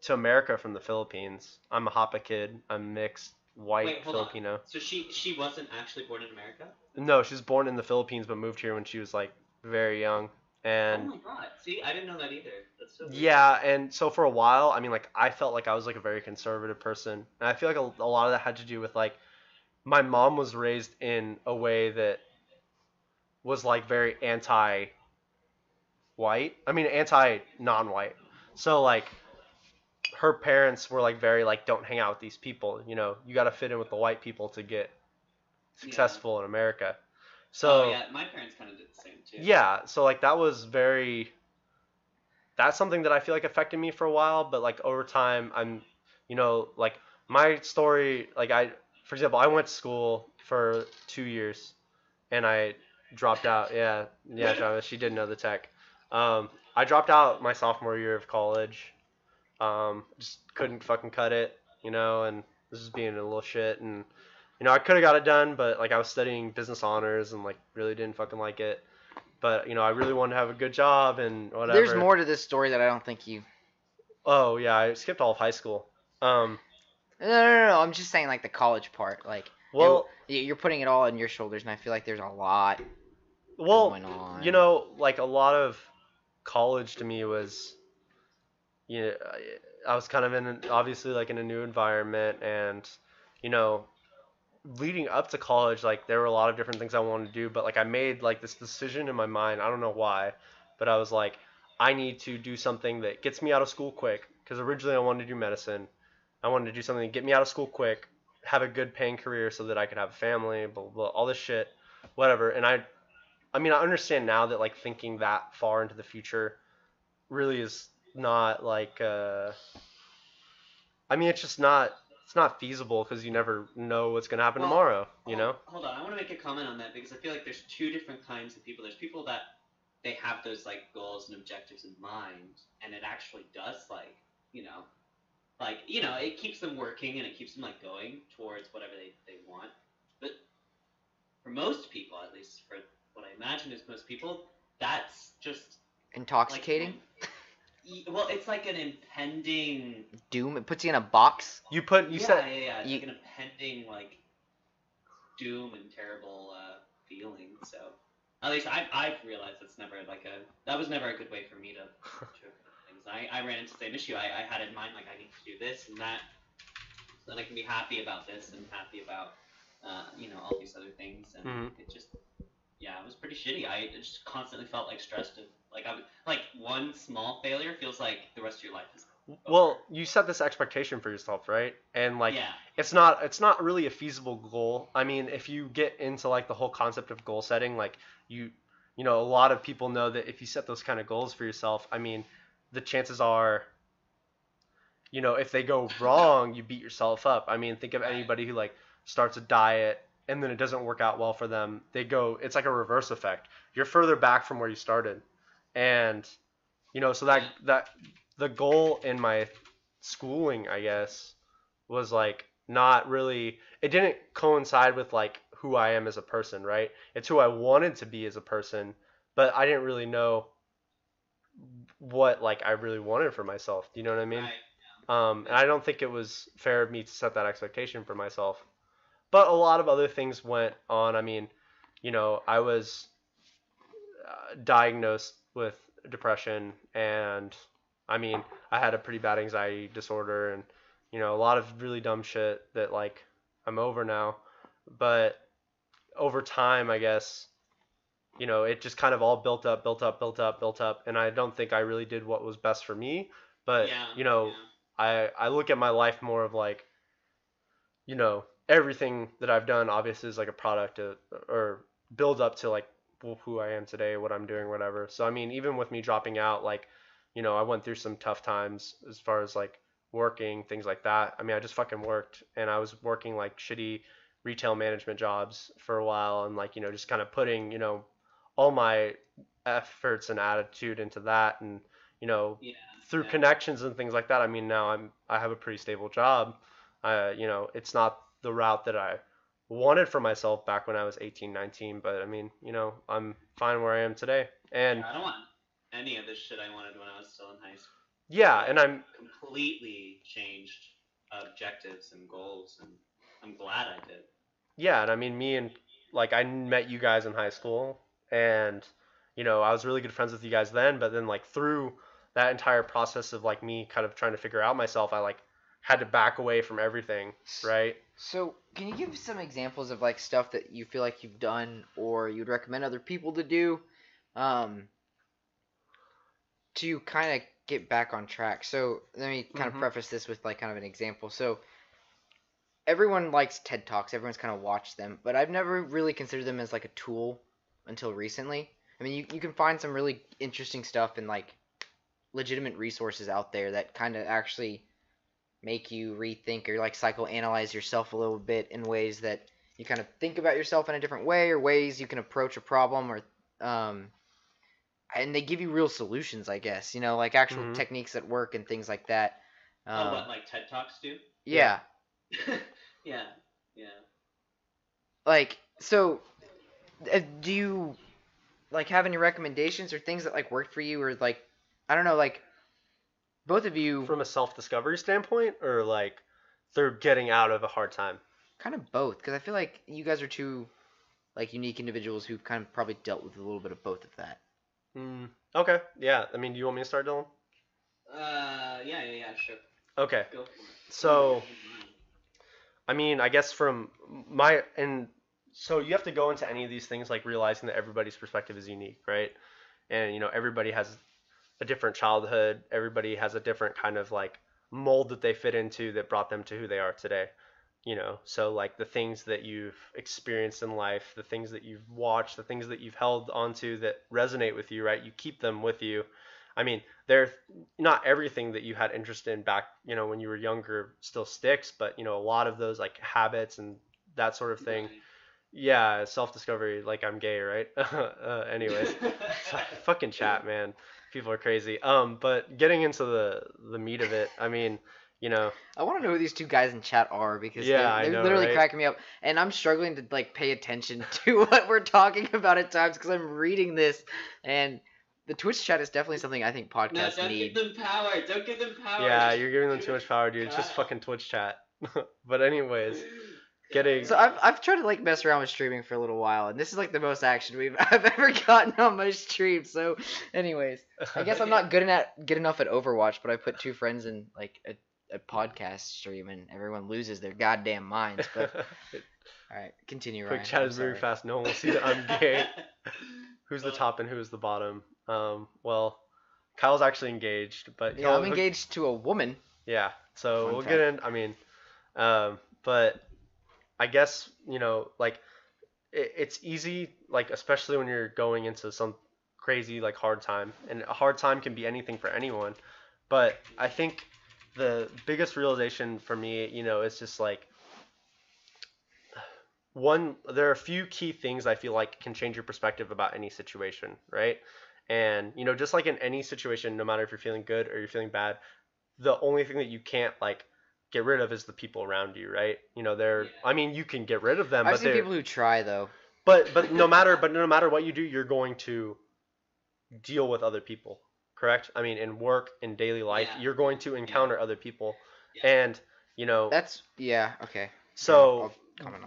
to America from the Philippines. I'm a Hapa kid. I'm mixed white Filipino. So she wasn't actually born in America? No, she was born in the Philippines but moved here when she was like very young. And oh my god! See, I didn't know that either. That's so weird. Yeah, and so for a while, I mean, like I felt like I was like a very conservative person, and I feel like a lot of that had to do with like my mom was raised in a way that was like very anti-white. I mean, anti-non-white. So like her parents were like very like don't hang out with these people. You know, you got to fit in with the white people to get successful in America. So yeah, my parents kind of did the same too. Yeah, so like that's something that I feel like affected me for a while, but like over time I'm, you know, like my story, like for example, I went to school for 2 years and I dropped out. Yeah, Travis, she did know the tech. I dropped out my sophomore year of college. Just couldn't fucking cut it, you know, and this is being a little shit, and you know, I could have got it done, but like I was studying business honors and like really didn't fucking like it. But you know, I really wanted to have a good job and whatever. There's more to this story that I don't think you. Oh yeah, I skipped all of high school. No. I'm just saying like the college part. Like, well, you're putting it all on your shoulders, and I feel like there's a lot going on. You know, like a lot of college to me was, you know, I was kind of obviously like in a new environment, and you know, leading up to college, like there were a lot of different things I wanted to do, but like I made like this decision in my mind. I don't know why, but I was like, I need to do something that gets me out of school quick, because originally I wanted to do medicine. I wanted to do something to get me out of school quick, have a good paying career so that I could have a family, blah, blah, blah, all this shit, whatever. And I mean, I understand now that like thinking that far into the future really is not like, I mean, it's not feasible because you never know what's going to happen tomorrow, you know? Hold on, I want to make a comment on that because I feel like there's two different kinds of people. There's people that they have those like goals and objectives in mind, and it actually does like, it keeps them working and it keeps them like going towards whatever they want. But for most people, at least for what I imagine is most people, that's just intoxicating. Well, it's like an impending doom. It puts you in a box. It's like an impending like doom and terrible feeling. So at least I've realized that was never a good way for me to things. I ran into the same issue. I had in mind like I need to do this and that, so then I can be happy about this and happy about all these other things, and it just it was pretty shitty. I just constantly felt like stressed. One small failure feels like the rest of your life is over. Well, you set this expectation for yourself, right? And it's not really a feasible goal. I mean, if you get into like the whole concept of goal setting, like you know, a lot of people know that if you set those kind of goals for yourself, I mean, the chances are, you know, if they go wrong, you beat yourself up. I mean, think of anybody who like starts a diet and then it doesn't work out well for them. It's like a reverse effect. You're further back from where you started. And, you know, so that the goal in my schooling, I guess, was like not really, it didn't coincide with like who I am as a person, right? It's who I wanted to be as a person, but I didn't really know what like I really wanted for myself. Do you know what I mean? Right. And I don't think it was fair of me to set that expectation for myself. But a lot of other things went on. I mean, I was diagnosed with depression, and I mean, I had a pretty bad anxiety disorder, and a lot of really dumb shit that like I'm over now. But over time, I guess, it just kind of all built up, built up, built up, built up, and I don't think I really did what was best for me. But I look at my life more of like, everything that I've done obviously is like a product of, or build up to like who I am today, what I'm doing, whatever. So I mean, even with me dropping out, like, I went through some tough times as far as like working, things like that. I mean, I just fucking worked, and I was working like shitty retail management jobs for a while, and like, just kind of putting, all my efforts and attitude into that, and through connections and things like that. I mean, now I have a pretty stable job. It's not the route that I wanted for myself back when I was 18, 19, but I mean, I'm fine where I am today. And I don't want any of this shit I wanted when I was still in high school. Yeah, and I'm completely changed objectives and goals, and I'm glad I did. Yeah, and I mean, I met you guys in high school, and I was really good friends with you guys then, but then like through that entire process of like me kind of trying to figure out myself, I like had to back away from everything, right? So, can you give some examples of like stuff that you feel like you've done or you'd recommend other people to do, to kind of get back on track? So, let me kind of preface this with like kind of an example. So, everyone likes TED Talks. Everyone's kind of watched them, but I've never really considered them as like a tool until recently. I mean, you can find some really interesting stuff and like legitimate resources out there that kind of actually make you rethink or like psychoanalyze yourself a little bit in ways that you kind of think about yourself in a different way, or ways you can approach a problem, or and they give you real solutions, I guess, like actual techniques that work and things like that. What, like TED Talks do? Yeah. Yeah. Like, so do you like have any recommendations or things that like worked for you, or like, I don't know, like both of you from a self-discovery standpoint, or like through getting out of a hard time? Kind of both, because I feel like you guys are two like unique individuals who've kind of probably dealt with a little bit of both of that. Okay, yeah. I mean, do you want me to start, Dylan? Yeah, sure. Okay. Go for it. So, I mean, I guess so you have to go into any of these things like realizing that everybody's perspective is unique, right? And everybody has a different childhood. Everybody has a different kind of like mold that they fit into that brought them to who they are today. So like the things that you've experienced in life, the things that you've watched, the things that you've held onto that resonate with you, right? You keep them with you. I mean, they're not everything that you had interest in back, when you were younger still sticks, but a lot of those like habits and that sort of thing. Right. Yeah, self-discovery, like I'm gay, right? Anyways, fucking chat, man. People are crazy. But getting into the meat of it, I mean, I want to know who these two guys in chat are, because they're literally right? cracking me up, and I'm struggling to like pay attention to what we're talking about at times because I'm reading this, and the Twitch chat is definitely something I think podcasts need. Don't give them power. Don't give them power. Yeah, you're giving them too much power, dude. It's just fucking Twitch chat. But anyways, So I've tried to like mess around with streaming for a little while, and this is like the most action I've ever gotten on my stream. So, anyways, I guess I'm not good enough at Overwatch, but I put two friends in like a podcast stream, and everyone loses their goddamn minds. But all right, continue. Quick Ryan. chat is very fast. No one will see that I'm gay. Who's the top and who's the bottom? Well, Kyle's actually engaged, but yeah, I'm engaged to a woman. Yeah, so we'll get in. I mean, but I guess like it's easy, like especially when you're going into some crazy like hard time, and a hard time can be anything for anyone. But I think the biggest realization for me, is just like there are a few key things I feel like can change your perspective about any situation, right? And just like in any situation, no matter if you're feeling good or you're feeling bad, the only thing that you can't like get rid of is the people around you, right? I mean, you can get rid of them. I've seen people who try though. But no matter what you do, you're going to deal with other people, correct? I mean, in work, in daily life, you're going to encounter other people, and that's okay. So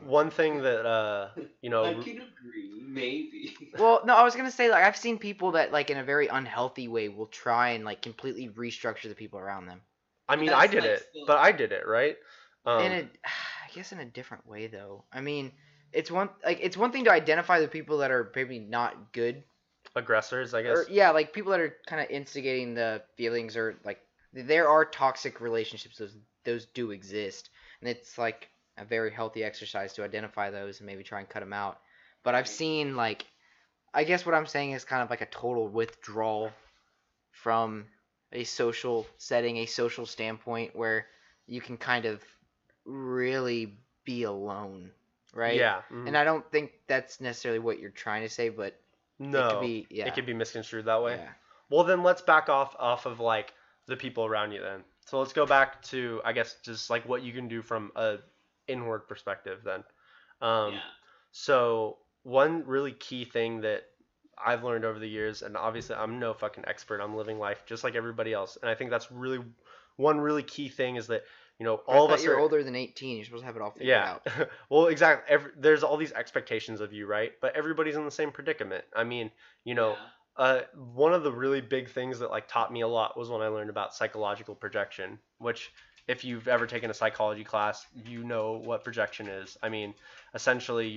one thing that I can agree. Maybe. Well, no, I was gonna say, like, I've seen people that, like, in a very unhealthy way will try and, like, completely restructure the people around them. I mean, I did it, but I did it, right? I guess in a different way, though. I mean, it's one thing to identify the people that are maybe not good aggressors, I guess. Or, yeah, like people that are kind of instigating the feelings, or like there are toxic relationships. Those do exist, and it's like a very healthy exercise to identify those and maybe try and cut them out. But I've seen, like, I guess what I'm saying is kind of like a total withdrawal from a social setting, a social standpoint where you can kind of really be alone, right? Yeah. Mm-hmm. And I don't think that's necessarily what you're trying to say, but no, it could be misconstrued that way. Yeah. Well, then let's back off of like the people around you then. So let's go back to, I guess, just like what you can do from a inward perspective then. So one really key thing that I've learned over the years, and obviously I'm no fucking expert, I'm living life just like everybody else, and I think that's really one really key thing is that, you know, all of us you're older than 18, you're supposed to have it all figured out. Well, exactly. There's all these expectations of you, right? But everybody's in the same predicament. I mean, you know, one of the really big things that like taught me a lot was when I learned about psychological projection, which if you've ever taken a psychology class, you know what projection is. I mean, essentially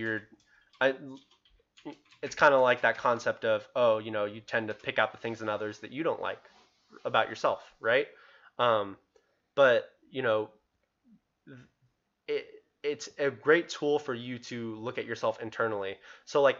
it's kind of like that concept of, oh, you know, you tend to pick out the things in others that you don't like about yourself, right? But you know, it's a great tool for you to look at yourself internally. So like,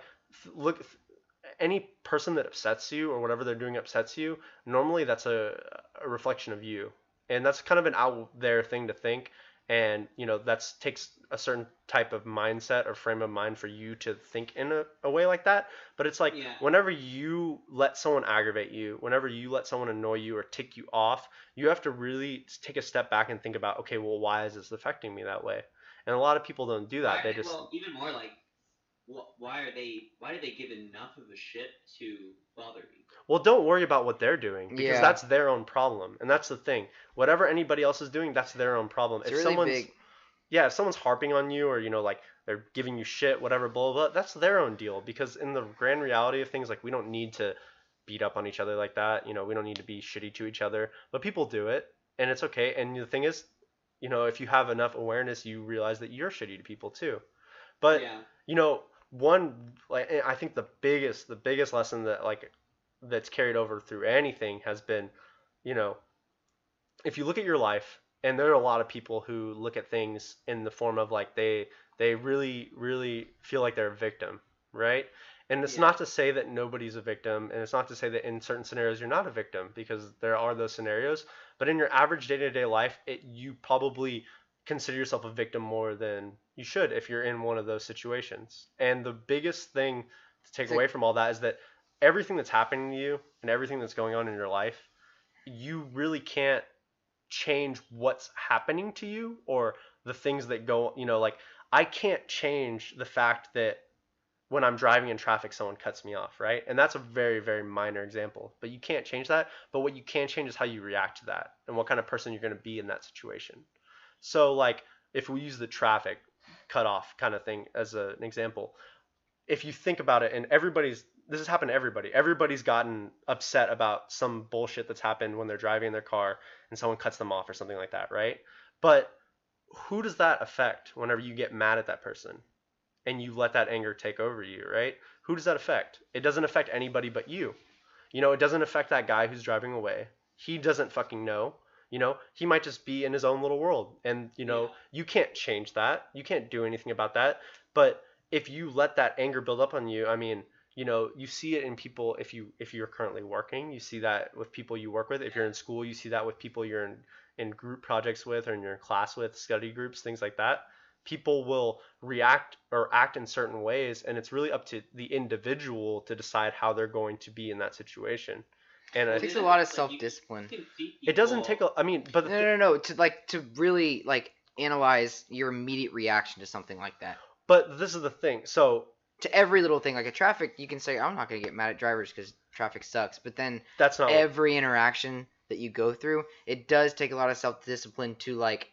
any person that upsets you or whatever they're doing upsets you, normally that's a reflection of you. And that's kind of an out there thing to think. And, you know, that takes a certain type of mindset or frame of mind for you to think in a way like that. But it's like, whenever you let someone aggravate you, whenever you let someone annoy you or tick you off, you have to really take a step back and think about, okay, well, why is this affecting me that way? And a lot of people don't do that. Well, even more like, why do they give enough of a shit to bother me? Well, don't worry about what they're doing, because that's their own problem. And that's the thing. Whatever anybody else is doing, that's their own problem. It's really big. Yeah, if someone's harping on you, or, you know, like they're giving you shit, whatever, blah, blah, blah, that's their own deal. Because in the grand reality of things, like, we don't need to beat up on each other like that. You know, we don't need to be shitty to each other. But people do it, and it's okay. And the thing is, you know, if you have enough awareness, you realize that you're shitty to people too. But, you know, I think the biggest lesson that, like, that's carried over through anything has been, you know, if you look at your life, and there are a lot of people who look at things in the form of like they really, really feel like they're a victim, right? And it's not to say that nobody's a victim, and it's not to say that in certain scenarios you're not a victim, because there are those scenarios. But in your average day-to-day life, you probably consider yourself a victim more than you should if you're in one of those situations. And the biggest thing to take away from all that is that everything that's happening to you and everything that's going on in your life, you really can't change what's happening to you or the things that go, you know, like, I can't change the fact that when I'm driving in traffic, someone cuts me off, right? And that's a very, very minor example, but you can't change that. But what you can change is how you react to that and what kind of person you're going to be in that situation. So, like, if we use the traffic cutoff kind of thing as an example, if you think about it, and this has happened to everybody. Everybody's gotten upset about some bullshit that's happened when they're driving in their car and someone cuts them off or something like that, right? But who does that affect whenever you get mad at that person and you let that anger take over you, right? Who does that affect? It doesn't affect anybody but you. You know, it doesn't affect that guy who's driving away. He doesn't fucking know. You know, he might just be in his own little world. And, you know, you can't change that. You can't do anything about that. But if you let that anger build up on you, I mean, you know, you see it in people. If you're currently working, you see that with people you work with. If you're in school, you see that with people you're in group projects with, or in your class with, study groups, things like that. People will react or act in certain ways, and it's really up to the individual to decide how they're going to be in that situation. And it takes a lot of self-discipline. It doesn't take a, I mean, but no, to really like analyze your immediate reaction to something like that. But this is the thing. So to every little thing, like a traffic, you can say, I'm not going to get mad at drivers because traffic sucks. But then that's not every interaction that you go through, it does take a lot of self-discipline to, like,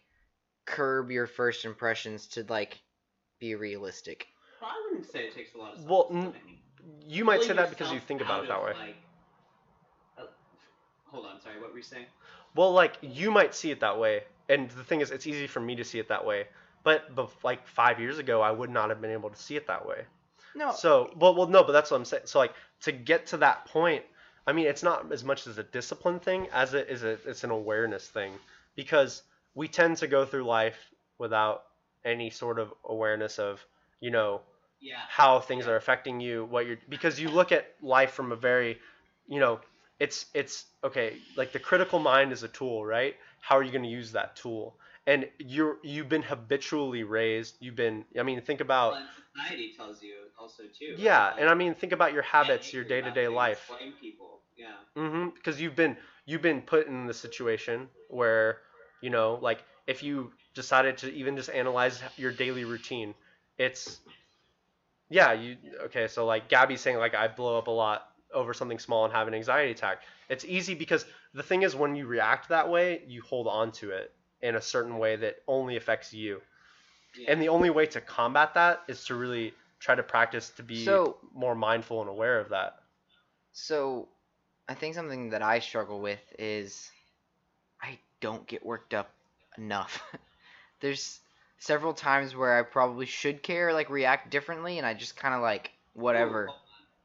curb your first impressions to, like, be realistic. I wouldn't say it takes a lot of Well, you might say that because you think about it that way. Hold on, sorry, what were you saying? Well, like, you might see it that way, and the thing is, it's easy for me to see it that way. But like 5 years ago, I would not have been able to see it that way. No. So, well, no, but that's what I'm saying. So, like, to get to that point, I mean, it's not as much as a discipline thing as it is it's an awareness thing, because we tend to go through life without any sort of awareness of, how things are affecting you, because you look at life from a very, it's okay, like the critical mind is a tool, right? How are you going to use that tool? And you've been habitually raised. Think about. Well, and society tells you also too. Yeah, right? and I mean, think about your habits, your day-to-day life. Blame people. Yeah. Because you've been put in the situation where, like if you decided to even just analyze your daily routine, it's, yeah, okay, so like Gabby's saying, like, I blow up a lot over something small and have an anxiety attack. It's easy because the thing is, when you react that way, you hold on to it in a certain way that only affects you. Yeah. And the only way to combat that is to really try to practice to be more mindful and aware of that. So, I think something that I struggle with is I don't get worked up enough. There's several times where I probably should care, like react differently, and I just kind of like whatever.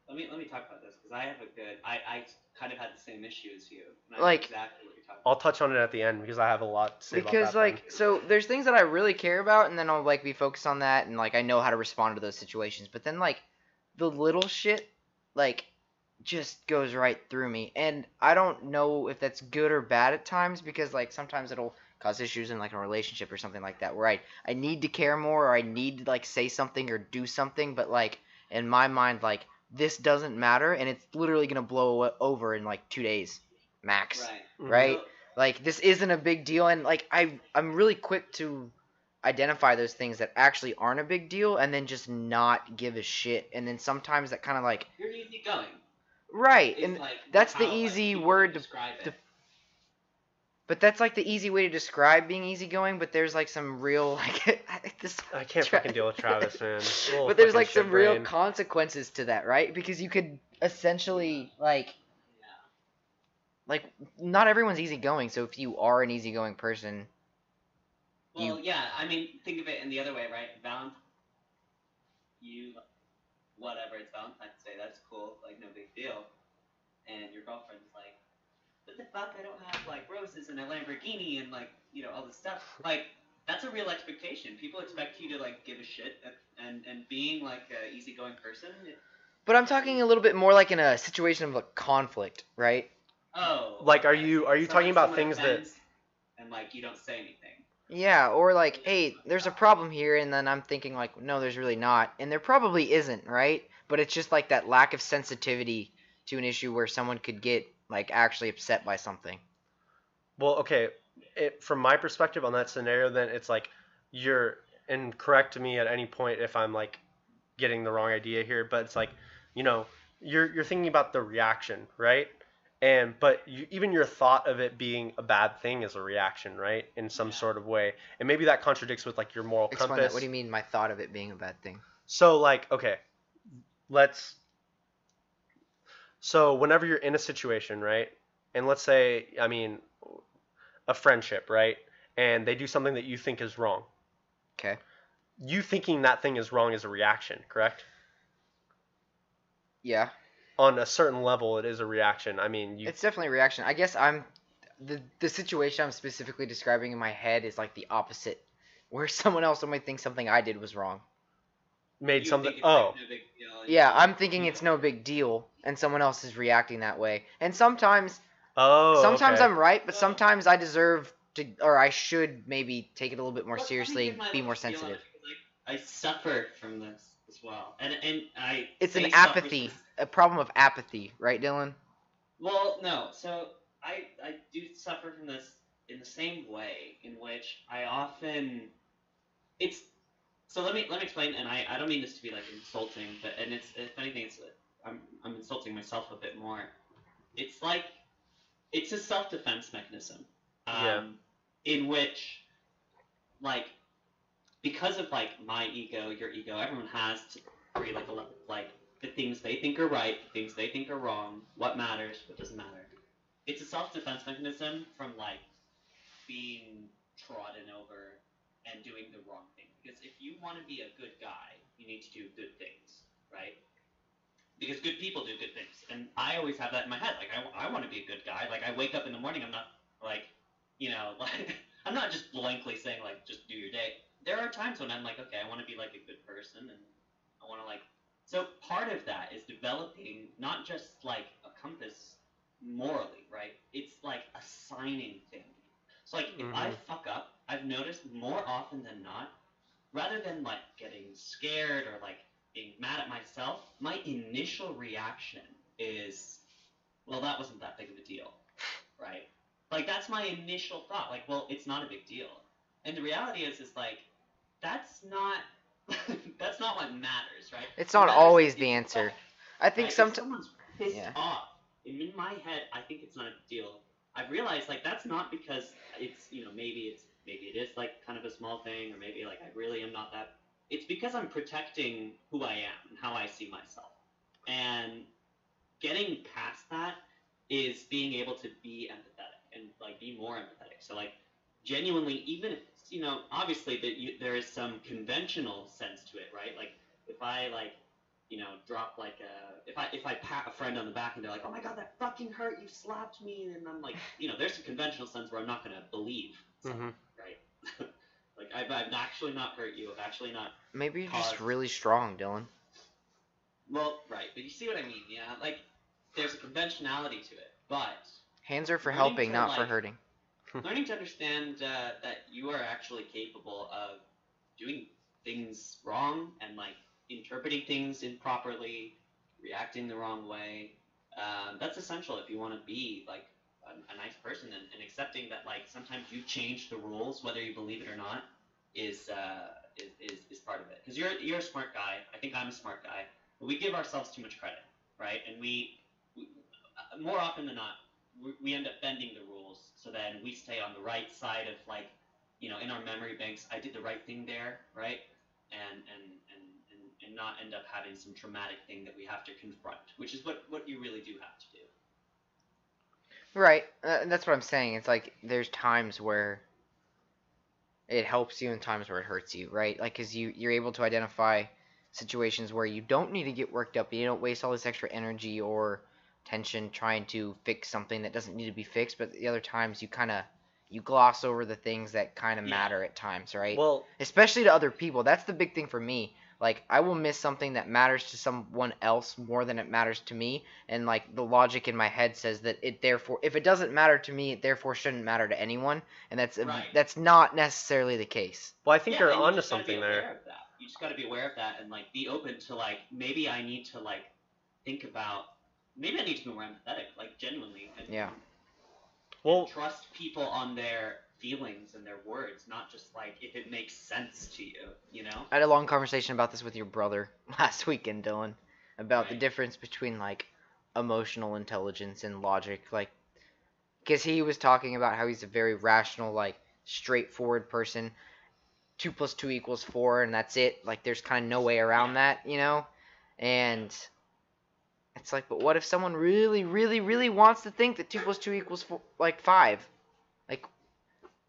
Let me talk about this because I have I kind of had the same issue as you. And I know exactly what you're talking about. I'll touch on it at the end because I have a lot to say about that. Because like so there's things that I really care about, and then I'll like be focused on that, and like I know how to respond to those situations. But then like the little shit like just goes right through me, and I don't know if that's good or bad at times, because like sometimes it'll cause issues in like a relationship or something like that where I need to care more, or I need to like say something or do something, but like in my mind like this doesn't matter, and it's literally gonna blow over in like 2 days max, right? Like this isn't a big deal, and like I'm really quick to identify those things that actually aren't a big deal, and then just not give a shit, and then sometimes that kind of like you're easygoing. Right, and like that's the easy word to but that's like the easy way to describe being easygoing, but there's like some real like I can't fucking deal with Travis, man. But there's like some real consequences to that, right? Because you could essentially like not everyone's easygoing, so if you are an easygoing person, yeah, I mean, think of it in the other way, right? Whatever, it's Valentine's Day, that's cool, like, no big deal. And your girlfriend's like, what the fuck, I don't have, like, roses and a Lamborghini and, like, all this stuff. Like, that's a real expectation. People expect you to, like, give a shit, and being, like, an easygoing person. But I'm talking a little bit more like in a situation of, like, conflict, right? Oh. Like, are you talking about things that... And, like, you don't say anything. Yeah, or like, hey, there's a problem here, and then I'm thinking like, no, there's really not, and there probably isn't, right? But it's just like that lack of sensitivity to an issue where someone could get like actually upset by something. Well, okay, from my perspective on that scenario, then it's like and correct me at any point if I'm like getting the wrong idea here, but it's like, you're thinking about the reaction, right? But even your thought of it being a bad thing is a reaction, right? In some sort of way. And maybe that contradicts with like your moral compass. Explain that. What do you mean my thought of it being a bad thing? So like, okay, so whenever you're in a situation, right? And let's say, I mean, a friendship, right? And they do something that you think is wrong. Okay. You thinking that thing is wrong is a reaction, correct? Yeah. On a certain level, it is a reaction. I mean, it's definitely a reaction. I guess the situation I'm specifically describing in my head is like the opposite, where someone else might think something I did was wrong. Made something. Like no big deal, yeah, I'm thinking it's no big deal, and someone else is reacting that way. And sometimes okay. I'm right, but sometimes I deserve to, or I should maybe take it a little bit more seriously, be more sensitive. I suffer from this as well, and it's an apathy, a problem of apathy, right, Dylan? Well, no. So I do suffer from this in the same way in which I often So let me explain, and I don't mean this to be like insulting, but if anything, I'm insulting myself a bit more. It's like it's a self-defense mechanism, in which like because of like my ego, your ego, everyone has to agree like a level of like the things they think are right, the things they think are wrong, what matters, what doesn't matter. It's a self-defense mechanism from like being trodden over and doing the wrong thing. Because if you want to be a good guy, you need to do good things, right? Because good people do good things, and I always have that in my head. Like I want to be a good guy. Like I wake up in the morning, I'm not like, like I'm not just blankly saying like just do your day. There are times when I'm like, okay, I want to be like a good person, and I want to like. So part of that is developing not just like a compass morally, right? It's like assigning things. So like if I fuck up, I've noticed more often than not, rather than like getting scared or like being mad at myself, my initial reaction is, well, that wasn't that big of a deal, right? Like that's my initial thought. Like, well, it's not a big deal. And the reality is like that's not that's not what matters, right? It's not always the answer. I think right? sometimes If someone's pissed off, in my head, I think it's not a big deal. I've realized like that's not because it's maybe it is like kind of a small thing, or maybe like I really am not that. It's because I'm protecting who I am and how I see myself. And getting past that is being able to be empathetic and like be more empathetic. So like genuinely, even if obviously there is some conventional sense to it, right? Like if I like drop like if I pat a friend on the back and they're like, oh my god, that fucking hurt, you slapped me, and I'm like, there's a conventional sense where I'm not gonna believe something, right? Like I've actually not hurt you. I've actually not. Maybe you're just really strong, Dylan. Well, right, but you see what I mean, yeah? Like there's a conventionality to it, but hands are for helping, not for hurting. Learning to understand that you are actually capable of doing things wrong and like interpreting things improperly, reacting the wrong way. That's essential if you want to be like a nice person, and accepting that like sometimes you change the rules whether you believe it or not is part of it. Because you're a smart guy. I think I'm a smart guy. But we give ourselves too much credit, right? And we more often than not we end up bending the rules so then we stay on the right side of like in our memory banks. I did the right thing there, right? And not end up having some traumatic thing that we have to confront, which is what you really do have to do. Right. That's what I'm saying. It's like there's times where it helps you and times where it hurts you, right? Like, because you're able to identify situations where you don't need to get worked up. You don't waste all this extra energy or tension trying to fix something that doesn't need to be fixed. But the other times you gloss over the things that kind of matter at times, right? Well, especially to other people. That's the big thing for me. Like, I will miss something that matters to someone else more than it matters to me. And, like, the logic in my head says that it therefore, if it doesn't matter to me, it therefore shouldn't matter to anyone. And that's not necessarily the case. Well, I think you're onto something there. You just got to be aware of that and, like, be open to, like, maybe I need to, like, think about, maybe I need to be more empathetic, like, genuinely. And, and trust people on their feelings and their words, not just like if it makes sense to you, I had a long conversation about this with your brother last weekend, Dylan, about the difference between like emotional intelligence and logic, like because he was talking about how he's a very rational, like straightforward person. 2 + 2 = 4, and that's it. Like there's kind of no way around that, and it's like, but what if someone really, really, really wants to think that 2 + 2 = 4, like 5? Like,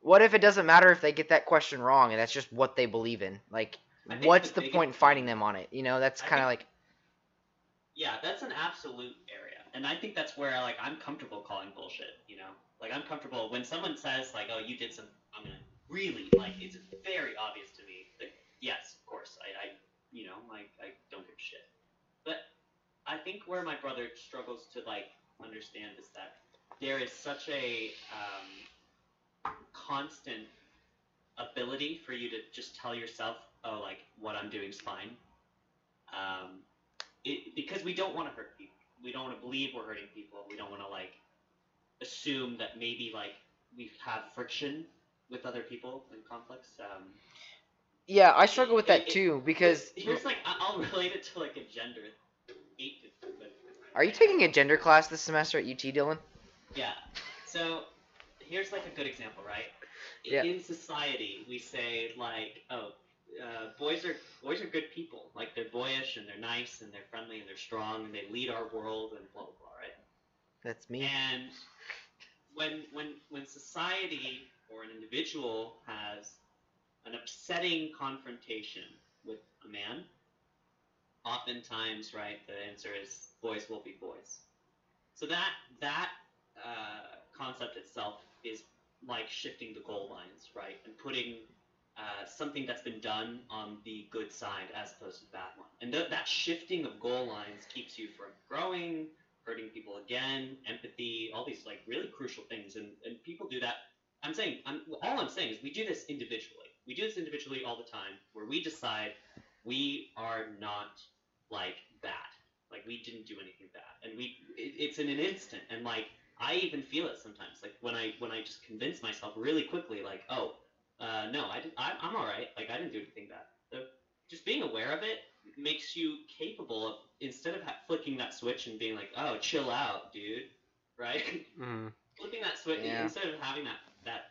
what if it doesn't matter if they get that question wrong and that's just what they believe in? Like, what's the point in fighting them on it? That's kind of like... Yeah, that's an absolute area. And I think that's where, like, I'm comfortable calling bullshit, Like, I'm comfortable when someone says, like, oh, you did some... I'm going to really, like, it's very obvious to me that, yes, of course, I don't give a shit. But I think where my brother struggles to, like, understand is that there is such a... constant ability for you to just tell yourself, oh, like, what I'm doing is fine. Because we don't want to hurt people. We don't want to believe we're hurting people. We don't want to, like, assume that maybe, like, we have friction with other people in conflicts. Yeah, I struggle with that too, because... Here's, like, I'll relate it to, like, a gender. Are you taking a gender class this semester at UT, Dylan? Yeah. So... here's like a good example, right? In society, we say like, oh, boys are good people. Like they're boyish and they're nice and they're friendly and they're strong and they lead our world and blah blah blah, right? That's me. And when society or an individual has an upsetting confrontation with a man, oftentimes, right, the answer is boys will be boys. So that concept itself is like shifting the goal lines, right, and putting something that's been done on the good side as opposed to the bad one. And that shifting of goal lines keeps you from growing, hurting people again, empathy, all these like really crucial things. And people do that. All I'm saying is we do this individually. We do this individually all the time, where we decide we are not like bad. Like we didn't do anything bad, and it's in an instant. And like I even feel it sometimes. Like when I just convince myself really quickly, like no, I'm all right. Like I didn't do anything bad. So just being aware of it makes you capable of, instead of flicking that switch and being like, oh, chill out, dude, right? Mm-hmm. Flipping that switch, instead of having that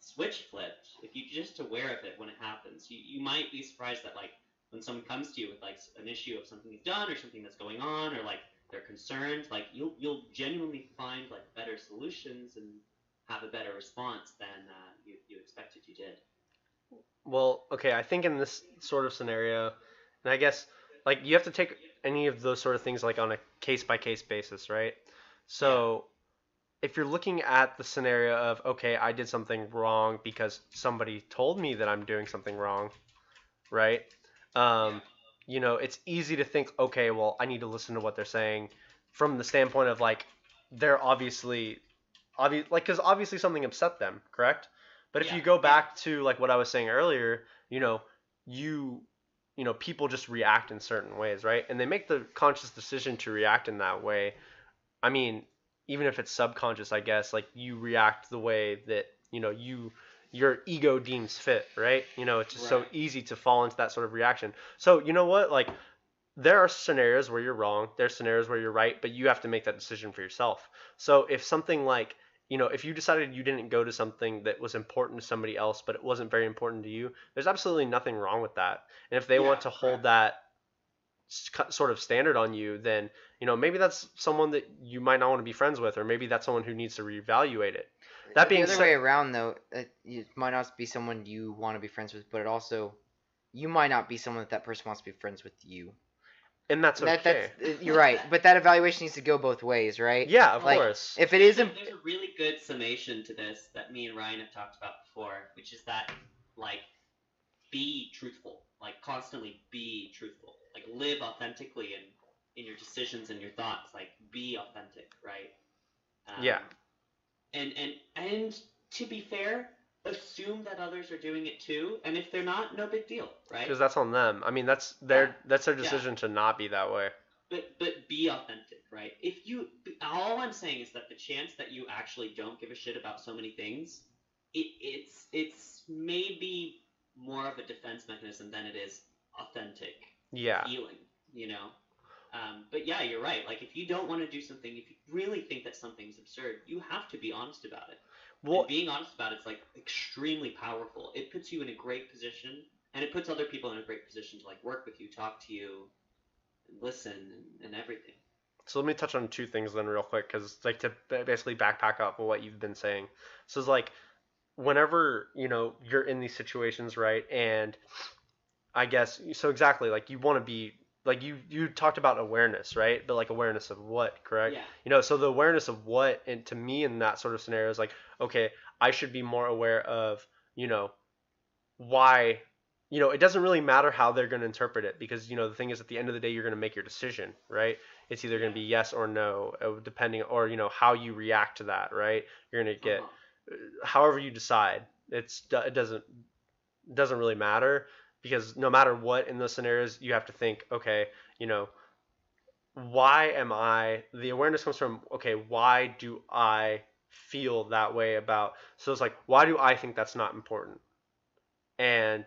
switch flipped, if you're just aware of it when it happens, you might be surprised that like when someone comes to you with like an issue of something you've done or something that's going on, or like they're concerned, like you'll genuinely find like better solutions and have a better response than you expected you did. Well, okay, I think in this sort of scenario, and I guess like you have to take any of those sort of things like on a case by case basis, right? So if you're looking at the scenario of, okay, I did something wrong because somebody told me that I'm doing something wrong, right? You know, it's easy to think, okay, well, I need to listen to what they're saying from the standpoint of like they're obviously like because obviously something upset them, correct? But if you go back to like what I was saying earlier, you know, people just react in certain ways, right? And they make the conscious decision to react in that way. I mean, even if it's subconscious, I guess, like you react the way that, your ego deems fit, right? It's just so easy to fall into that sort of reaction. So, you know what? Like, there are scenarios where you're wrong, there's scenarios where you're right, but you have to make that decision for yourself. So if something like, if you decided you didn't go to something that was important to somebody else, but it wasn't very important to you, there's absolutely nothing wrong with that. And if they want to hold that sort of standard on you, then, maybe that's someone that you might not want to be friends with, or maybe that's someone who needs to reevaluate it. That being the other way around, though, it might not be someone you want to be friends with, but it also, you might not be someone that person wants to be friends with you. And that's okay. You're right, but that evaluation needs to go both ways, right? Yeah, of course. If it isn't, there's a really good summation to this that me and Ryan have talked about before, which is that, like, be truthful, like constantly be truthful, like live authentically in your decisions and your thoughts, like be authentic, right? Yeah. And to be fair, assume that others are doing it too, and if they're not, no big deal, right? Because that's on them. I mean, that's their decision to not be that way. But be authentic, right? All I'm saying is that the chance that you actually don't give a shit about so many things, it's maybe more of a defense mechanism than it is authentic feeling, But yeah, you're right. Like, if you don't want to do something, if you really think that something's absurd, you have to be honest about it. Well, and being honest about it's like extremely powerful. It puts you in a great position, and it puts other people in a great position to like work with you, talk to you, and listen, and everything. So let me touch on two things then real quick, because like to basically backpack up what you've been saying. So it's like, whenever you're in these situations, right? And I guess so exactly, like you want to be like you talked about awareness, right? But like awareness of what, correct? Yeah. So the awareness of what, and to me in that sort of scenario is like, okay, I should be more aware of why. It doesn't really matter how they're going to interpret it, because the thing is, at the end of the day, you're going to make your decision, right? It's either going to be yes or no, depending, or how you react to that, right? You're going to get however you decide. It doesn't really matter, because no matter what in those scenarios, you have to think, okay, why am I? The awareness comes from, okay, why do I feel that way about? So it's like, why do I think that's not important? And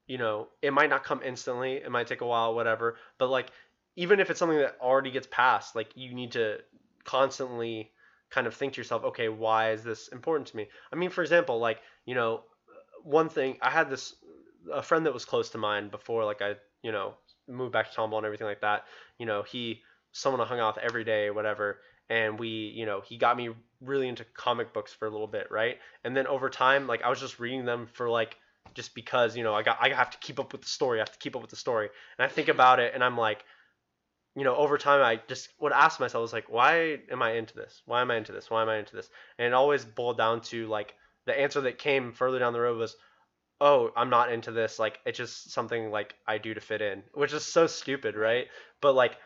it might not come instantly, it might take a while, whatever, but like, even if it's something that already gets passed, like you need to constantly kind of think to yourself, okay, why is this important to me? I mean, for example, like, one thing, I had this a friend that was close to mine before, like I, moved back to Tomball and everything like that. Someone I hung out with every day, whatever, and he got me really into comic books for a little bit, right? And then over time, like I was just reading them for like just because, I have to keep up with the story. I have to keep up with the story. And I think about it and I'm like, over time I just would ask myself, I was like, why am I into this? Why am I into this? Why am I into this? And it always boiled down to like the answer that came further down the road was, oh, I'm not into this. Like it's just something like I do to fit in, which is so stupid, right? But like,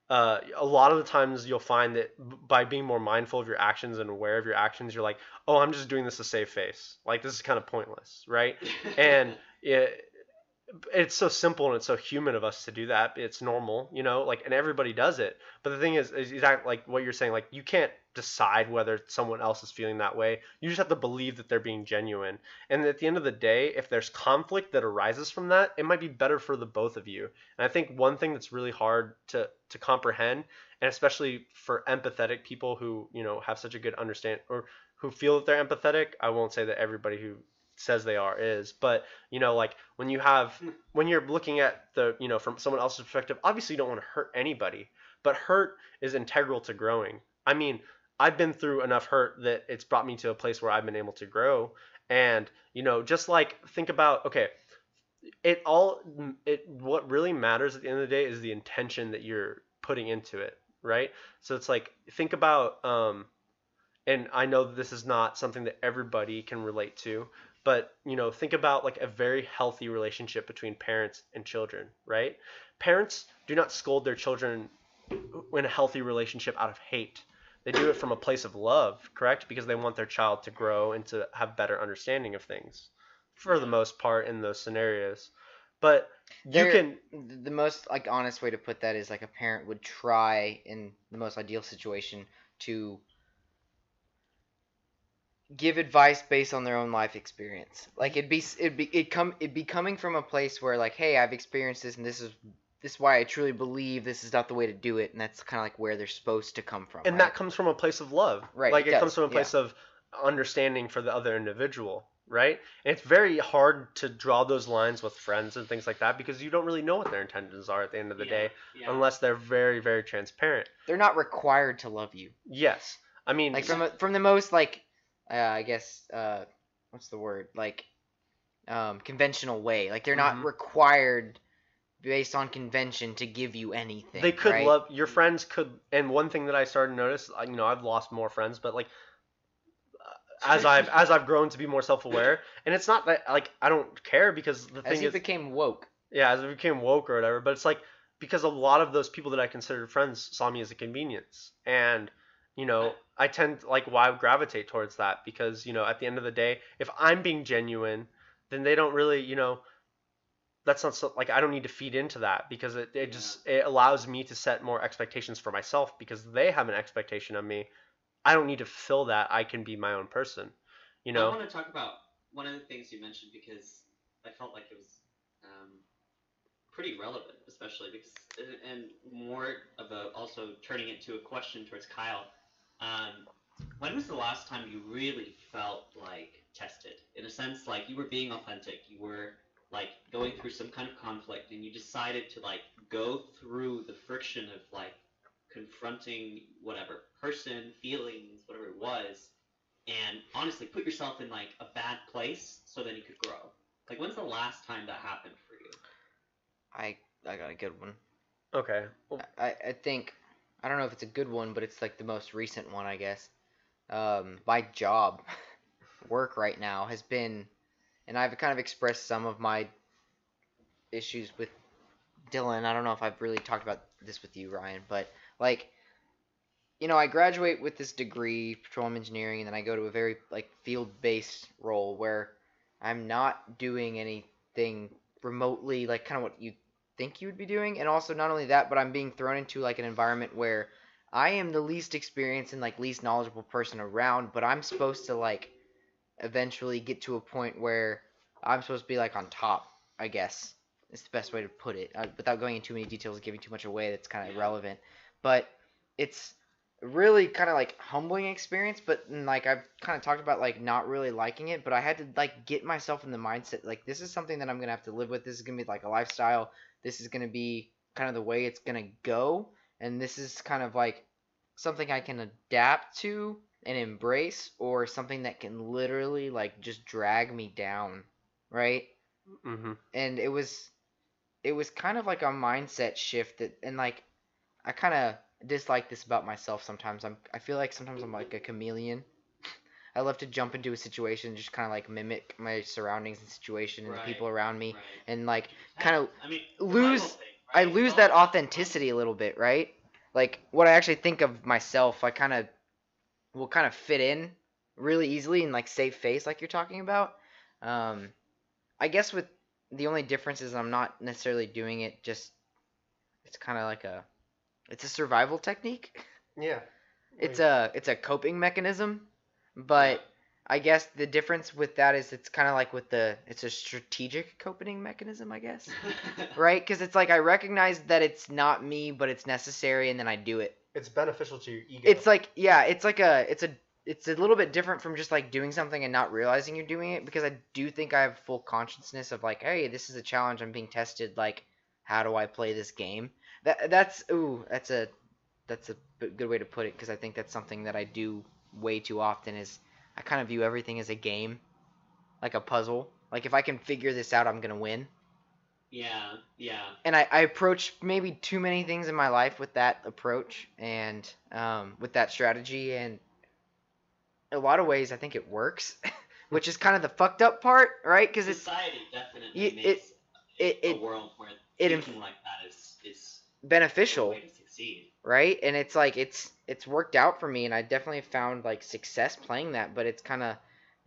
a lot of the times you'll find that by being more mindful of your actions and aware of your actions, you're like, oh, I'm just doing this to save face. Like this is kind of pointless, right? And it's so simple and it's so human of us to do that. It's normal, like, and everybody does it. But the thing is exactly like what you're saying. Like you can't decide whether someone else is feeling that way. You just have to believe that they're being genuine. And at the end of the day, if there's conflict that arises from that, it might be better for the both of you. And I think one thing that's really hard to comprehend, and especially for empathetic people who, have such a good understand or who feel that they're empathetic, I won't say that everybody who says they are is, but like when you're looking at the, from someone else's perspective, obviously you don't want to hurt anybody, but hurt is integral to growing. I mean, I've been through enough hurt that it's brought me to a place where I've been able to grow. And just like think about, okay, what really matters at the end of the day is the intention that you're putting into it, right? So it's like think about and I know that this is not something that everybody can relate to, but think about like a very healthy relationship between parents and children, right? Parents do not scold their children in a healthy relationship out of hate. They do it from a place of love, correct? Because they want their child to grow and to have better understanding of things for the most part in those scenarios. But the most like honest way to put that is like a parent would try in the most ideal situation to give advice based on their own life experience. Like it'd be coming from a place where like, hey, I've experienced this and this is why I truly believe this is not the way to do it, and that's kind of like where they're supposed to come from. And right? That comes from a place of love, right? Like it comes from a place of understanding for the other individual, right? And it's very hard to draw those lines with friends and things like that because you don't really know what their intentions are at the end of the day, unless they're very, very transparent. They're not required to love you. Yes, I mean, like from the most like. I guess what's the word? Like conventional way. Like they're not required based on convention to give you anything. They could right? love your friends could, and one thing that I started to notice, I've lost more friends, but like as I've grown to be more self-aware, and it's not that like I don't care because the thing is, as you became woke. Yeah, as I became woke or whatever, but it's like because a lot of those people that I considered friends saw me as a convenience, and I tend to, like, why gravitate towards that? Because, at the end of the day, if I'm being genuine, then they don't really, that's not so, like, I don't need to feed into that because it allows me to set more expectations for myself because they have an expectation of me. I don't need to fulfill that. I can be my own person, I want to talk about one of the things you mentioned because I felt like it was pretty relevant, especially because, and more of also turning it to a question towards Kyle. When was the last time you really felt like tested? In a sense, like you were being authentic, you were like going through some kind of conflict, and you decided to like go through the friction of like confronting whatever person, feelings, whatever it was, and honestly put yourself in like a bad place so then you could grow. Like when's the last time that happened for you? I got a good one. Okay. Well, I think. I don't know if it's a good one, but it's like the most recent one, I guess. My job, work right now has been, and I've kind of expressed some of my issues with Dylan. I don't know if I've really talked about this with you, Ryan, but like, I graduate with this degree, petroleum engineering, and then I go to a very like field-based role where I'm not doing anything remotely like kind of what you think you would be doing, and also not only that, but I'm being thrown into like an environment where I am the least experienced and like least knowledgeable person around, but I'm supposed to like eventually get to a point where I'm supposed to be like on top, I guess is the best way to put it, without going into too many details, giving too much away that's kind of irrelevant. But it's really kind of like humbling experience, but like I've kind of talked about like not really liking it, but I had to like get myself in the mindset like this is something that I'm gonna have to live with. This is gonna be like a lifestyle. This is gonna be kind of the way it's gonna go, and this is kind of like something I can adapt to and embrace, or something that can literally like just drag me down, right? Mm-hmm. And it was kind of like a mindset shift that, and like I kind of dislike this about myself sometimes. I feel like sometimes I'm like a chameleon. I love to jump into a situation and just kind of like mimic my surroundings and situation and the people around me, and like kind of lose I lose that authenticity a little bit, right? Like what I actually think of myself, I kind of will kind of fit in really easily and like save face like you're talking about. I guess with the only difference is I'm not necessarily doing it just it's kind of like it's a survival technique. Yeah. It's a coping mechanism, but I guess the difference with that is it's kind of like it's a strategic coping mechanism, I guess. Right? Because it's like I recognize that it's not me, but it's necessary, and then I do it. It's beneficial to your ego. It's like it's a little bit different from just like doing something and not realizing you're doing it, because I do think I have full consciousness of like, hey, this is a challenge, I'm being tested, like how do I play this game? That's a good way to put it, because I think that's something that I do way too often is I kind of view everything as a game, like a puzzle. Like if I can figure this out, I'm gonna win. Yeah. And I approach maybe too many things in my life with that approach and with that strategy, and in a lot of ways I think it works, which is kind of the fucked up part, right? Because society definitely makes a world where thinking like that is beneficial. A way to succeed. Right? And it's like it's worked out for me, and I definitely found like success playing that, but it's kind of,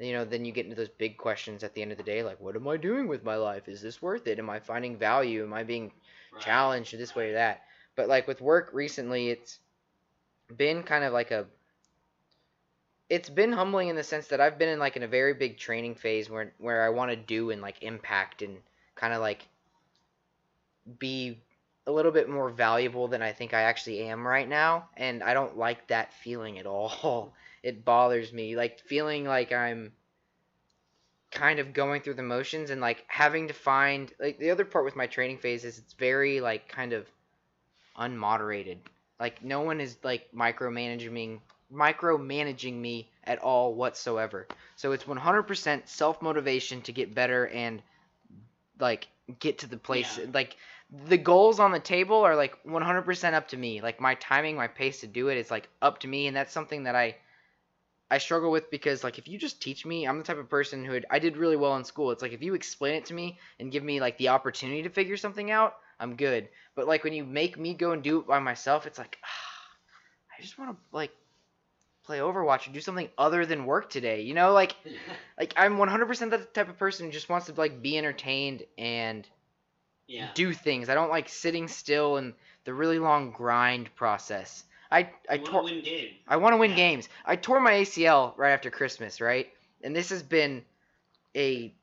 then you get into those big questions at the end of the day, like what am I doing with my life? Is this worth it? Am I finding value? Am I being challenged this way or that? But like with work recently, it's been kind of like it's been humbling in the sense that I've been in like in a very big training phase where I want to do and like impact and kind of like be a little bit more valuable than I think I actually am right now, and I don't like that feeling at all. It bothers me, like feeling like I'm kind of going through the motions and like having to find, like the other part with my training phase is it's very like kind of unmoderated. Like no one is like micromanaging me at all whatsoever. So it's 100% self-motivation to get better and like get to the place. Like the goals on the table are like 100% up to me. Like my timing, my pace to do it is like up to me, and that's something that I struggle with, because like if you just teach me, I'm the type of person who I did really well in school. It's like if you explain it to me and give me like the opportunity to figure something out, I'm good. But like when you make me go and do it by myself, it's like I just want to like play Overwatch or do something other than work today. Like I'm 100% the type of person who just wants to like be entertained and do things. I don't like sitting still and the really long grind process. I want to win games. I tore my ACL right after Christmas, right? And this has been a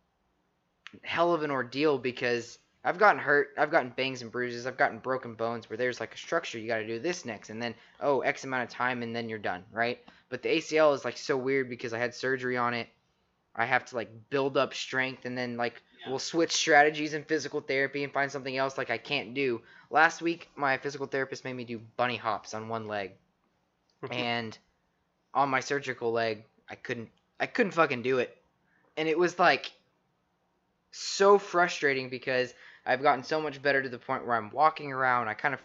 hell of an ordeal because I've gotten hurt, I've gotten bangs and bruises, I've gotten broken bones where there's like a structure, you got to do this next, and then X amount of time and then you're done, right? But the ACL is like so weird because I had surgery on it. I have to like build up strength, and then like we'll switch strategies in physical therapy and find something else like I can't do. Last week my physical therapist made me do bunny hops on one leg. And on my surgical leg, I couldn't fucking do it. And it was like so frustrating because I've gotten so much better to the point where I'm walking around, I kind of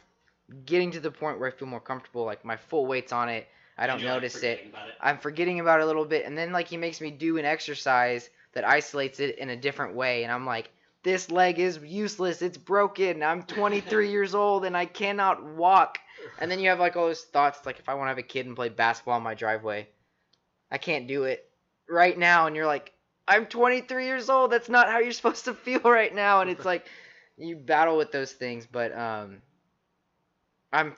getting to the point where I feel more comfortable, like my full weight's on it. I don't notice it. I'm forgetting about it a little bit, and then like he makes me do an exercise that isolates it in a different way, and I'm like, this leg is useless, it's broken, I'm 23 years old and I cannot walk. And then you have like all those thoughts, like if I want to have a kid and play basketball in my driveway, I can't do it right now, and you're like, I'm 23 years old, that's not how you're supposed to feel right now. And it's like you battle with those things. But I'm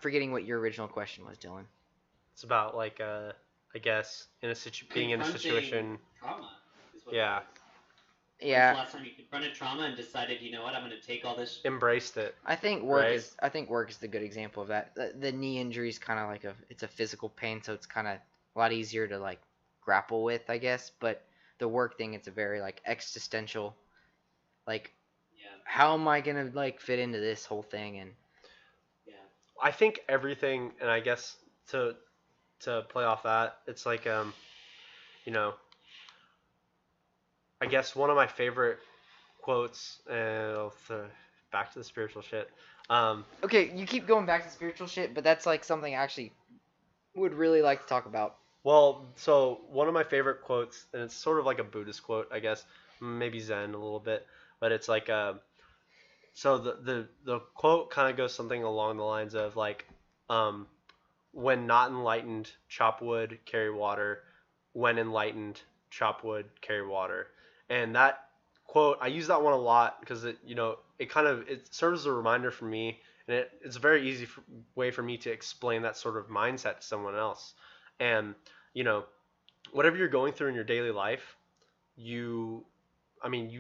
forgetting what your original question was, Dylan. It's about like I guess being in a situation. Trauma. Yeah. Yeah. When's the last time you confronted trauma and decided, you know what, I'm going to take all this... Embraced it. I think work is the good example of that. The knee injury is kind of like it's a physical pain, so it's kind of a lot easier to like grapple with, I guess. But the work thing, it's a very like existential, like, how am I gonna like fit into this whole thing? And I think everything, and I guess to play off that, it's like you know, I guess one of my favorite quotes, and back to the spiritual shit. Okay, you keep going back to spiritual shit, but that's like something I actually would really like to talk about. Well, so one of my favorite quotes, and it's sort of like a Buddhist quote, I guess, maybe Zen a little bit, but it's like so the quote kind of goes something along the lines of like, when not enlightened, chop wood, carry water. When enlightened, chop wood, carry water. And that quote, I use that one a lot because it serves as a reminder for me, and it's a very easy way for me to explain that sort of mindset to someone else. And whatever you're going through in your daily life, you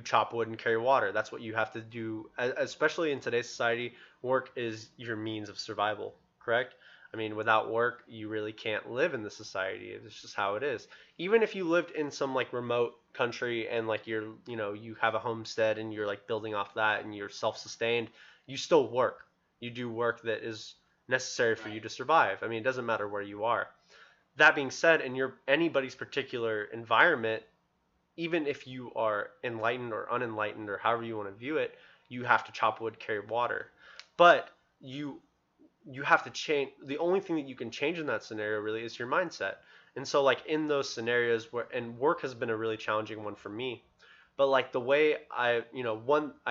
chop wood and carry water. That's what you have to do, especially in today's society. Work is your means of survival, correct? I mean, without work, you really can't live in the society. It's just how it is. Even if you lived in some like remote country and like you have a homestead and you're like building off that and you're self-sustained, you still work. You do work that is necessary for you to survive. I mean, it doesn't matter where you are. That being said, in anybody's particular environment, even if you are enlightened or unenlightened or however you want to view it, you have to chop wood, carry water. But you have to change. The only thing that you can change in that scenario really is your mindset. And so like in those scenarios and work has been a really challenging one for me, but like the way I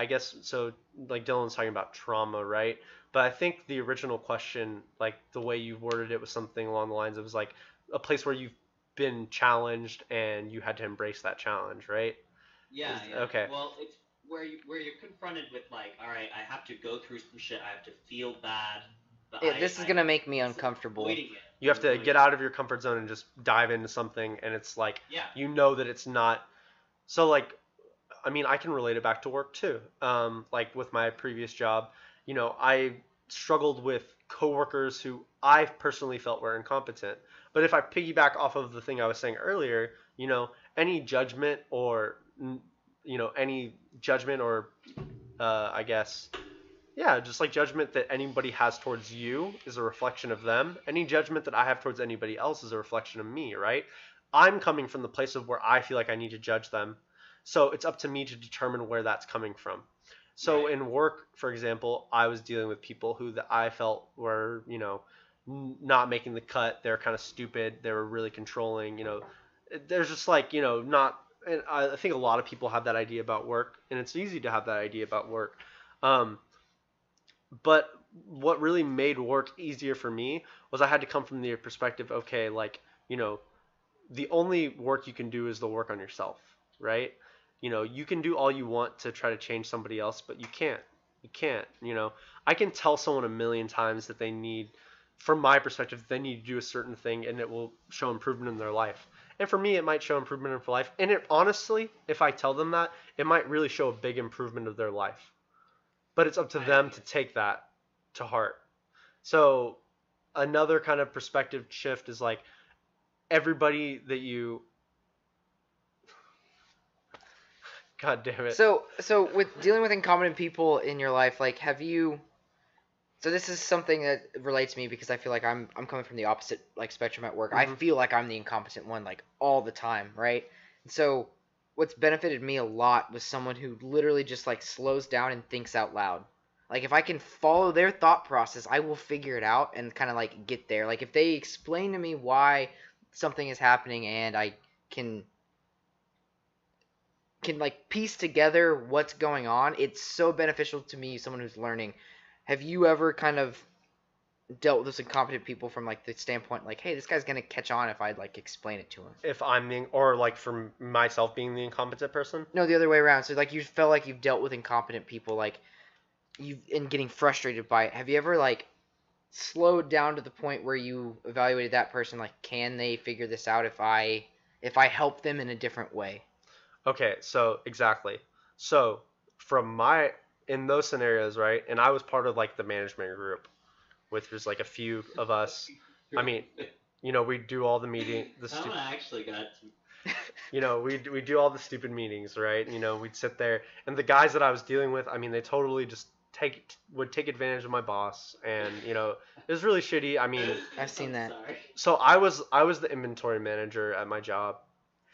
guess, so like Dylan's talking about trauma, right? But I think the original question, like the way you worded it was something along the lines of, was like a place where you've been challenged and you had to embrace that challenge, right? Yeah. Okay. Well, it's where you're confronted with like, all right, I have to go through some shit. I have to feel bad. This is gonna make me uncomfortable. You have to get out of your comfort zone and just dive into something, and it's like, that it's not. So like, I mean, I can relate it back to work too. Like with my previous job, I struggled with coworkers who I personally felt were incompetent. But if I piggyback off of the thing I was saying earlier, any judgment or I guess, yeah, just like judgment that anybody has towards you is a reflection of them. Any judgment that I have towards anybody else is a reflection of me, right? I'm coming from the place of where I feel like I need to judge them. So it's up to me to determine where that's coming from. So in work, for example, I was dealing with people who that I felt were, not making the cut. They're kind of stupid. They were really controlling. There's just like, not. And I think a lot of people have that idea about work, and it's easy to have that idea about work. But what really made work easier for me was I had to come from the perspective, okay, like, the only work you can do is the work on yourself, right? You can do all you want to try to change somebody else, but you can't. You can't, I can tell someone a million times that they need, from my perspective, they need to do a certain thing and it will show improvement in their life. And for me, it might show improvement in their life. And honestly, if I tell them that, it might really show a big improvement of their life. But it's up to them to take that to heart. So another kind of perspective shift is like, everybody that you... God damn it. So with dealing with incompetent people in your life, like, have you... So this is something that relates to me because I feel like I'm coming from the opposite like spectrum at work. Mm-hmm. I feel like I'm the incompetent one like all the time, right? And so what's benefited me a lot was someone who literally just like slows down and thinks out loud. Like if I can follow their thought process, I will figure it out and kind of like get there. Like if they explain to me why something is happening and I can like piece together what's going on, it's so beneficial to me, someone who's learning. Have you ever kind of dealt with those incompetent people from like the standpoint like, hey, this guy's gonna catch on if I like explain it to him? If I'm or like for myself being the incompetent person? No, the other way around. So like you felt like you've dealt with incompetent people, like and getting frustrated by it. Have you ever like slowed down to the point where you evaluated that person, like, can they figure this out if I help them in a different way? Okay, so exactly. So in those scenarios, right? And I was part of like the management group, which was like a few of us. I mean, we do all the meeting. Someone actually got we do all the stupid meetings, right? We'd sit there, and the guys that I was dealing with, I mean, they totally just would take advantage of my boss, and it was really shitty. I mean, I've seen that. Sorry. so I was the inventory manager at my job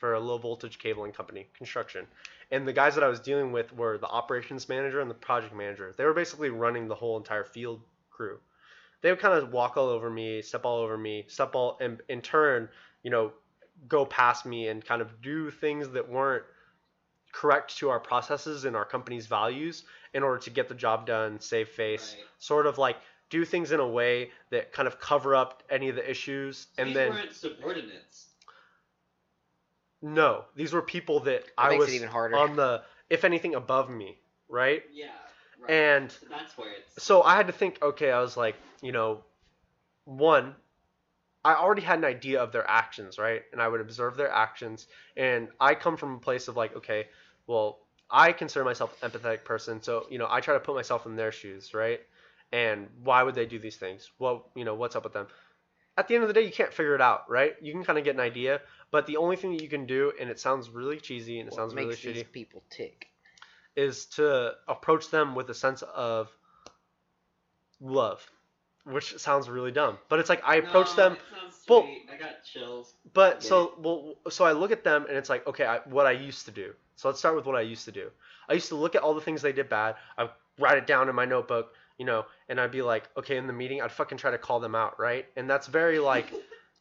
for a low voltage cabling company, construction. And the guys that I was dealing with were the operations manager and the project manager. They were basically running the whole entire field crew. They would kind of walk all over me, step all over me, and in turn, go past me and kind of do things that weren't correct to our processes and our company's values in order to get the job done, save face, Right. sort of like do things in a way that kind of cover up any of the issues. And These then weren't subordinates. no, these were people that I makes was it even harder. on the, if anything, above me, right? Yeah. Right. And So that's where it's. so I had to think, okay, I was like, one, I already had an idea of their actions, right? And I would observe their actions. And I come from a place of like, okay, well, I consider myself an empathetic person. So, I try to put myself in their shoes, right? And why would they do these things? Well, what's up with them? At the end of the day, you can't figure it out, right? You can kind of get an idea, but the only thing that you can do, and it sounds really cheesy and it sounds really makes these shitty, people tick. is to approach them with a sense of love, which sounds really dumb. But it's like I approach them. It sounds well, sweet. I got chills. But so I look at them and it's like, okay, what I used to do. So let's start with what I used to do. I used to look at all the things they did bad. I write it down in my notebook, and I'd be like, okay, in the meeting, I'd fucking try to call them out, right? And that's very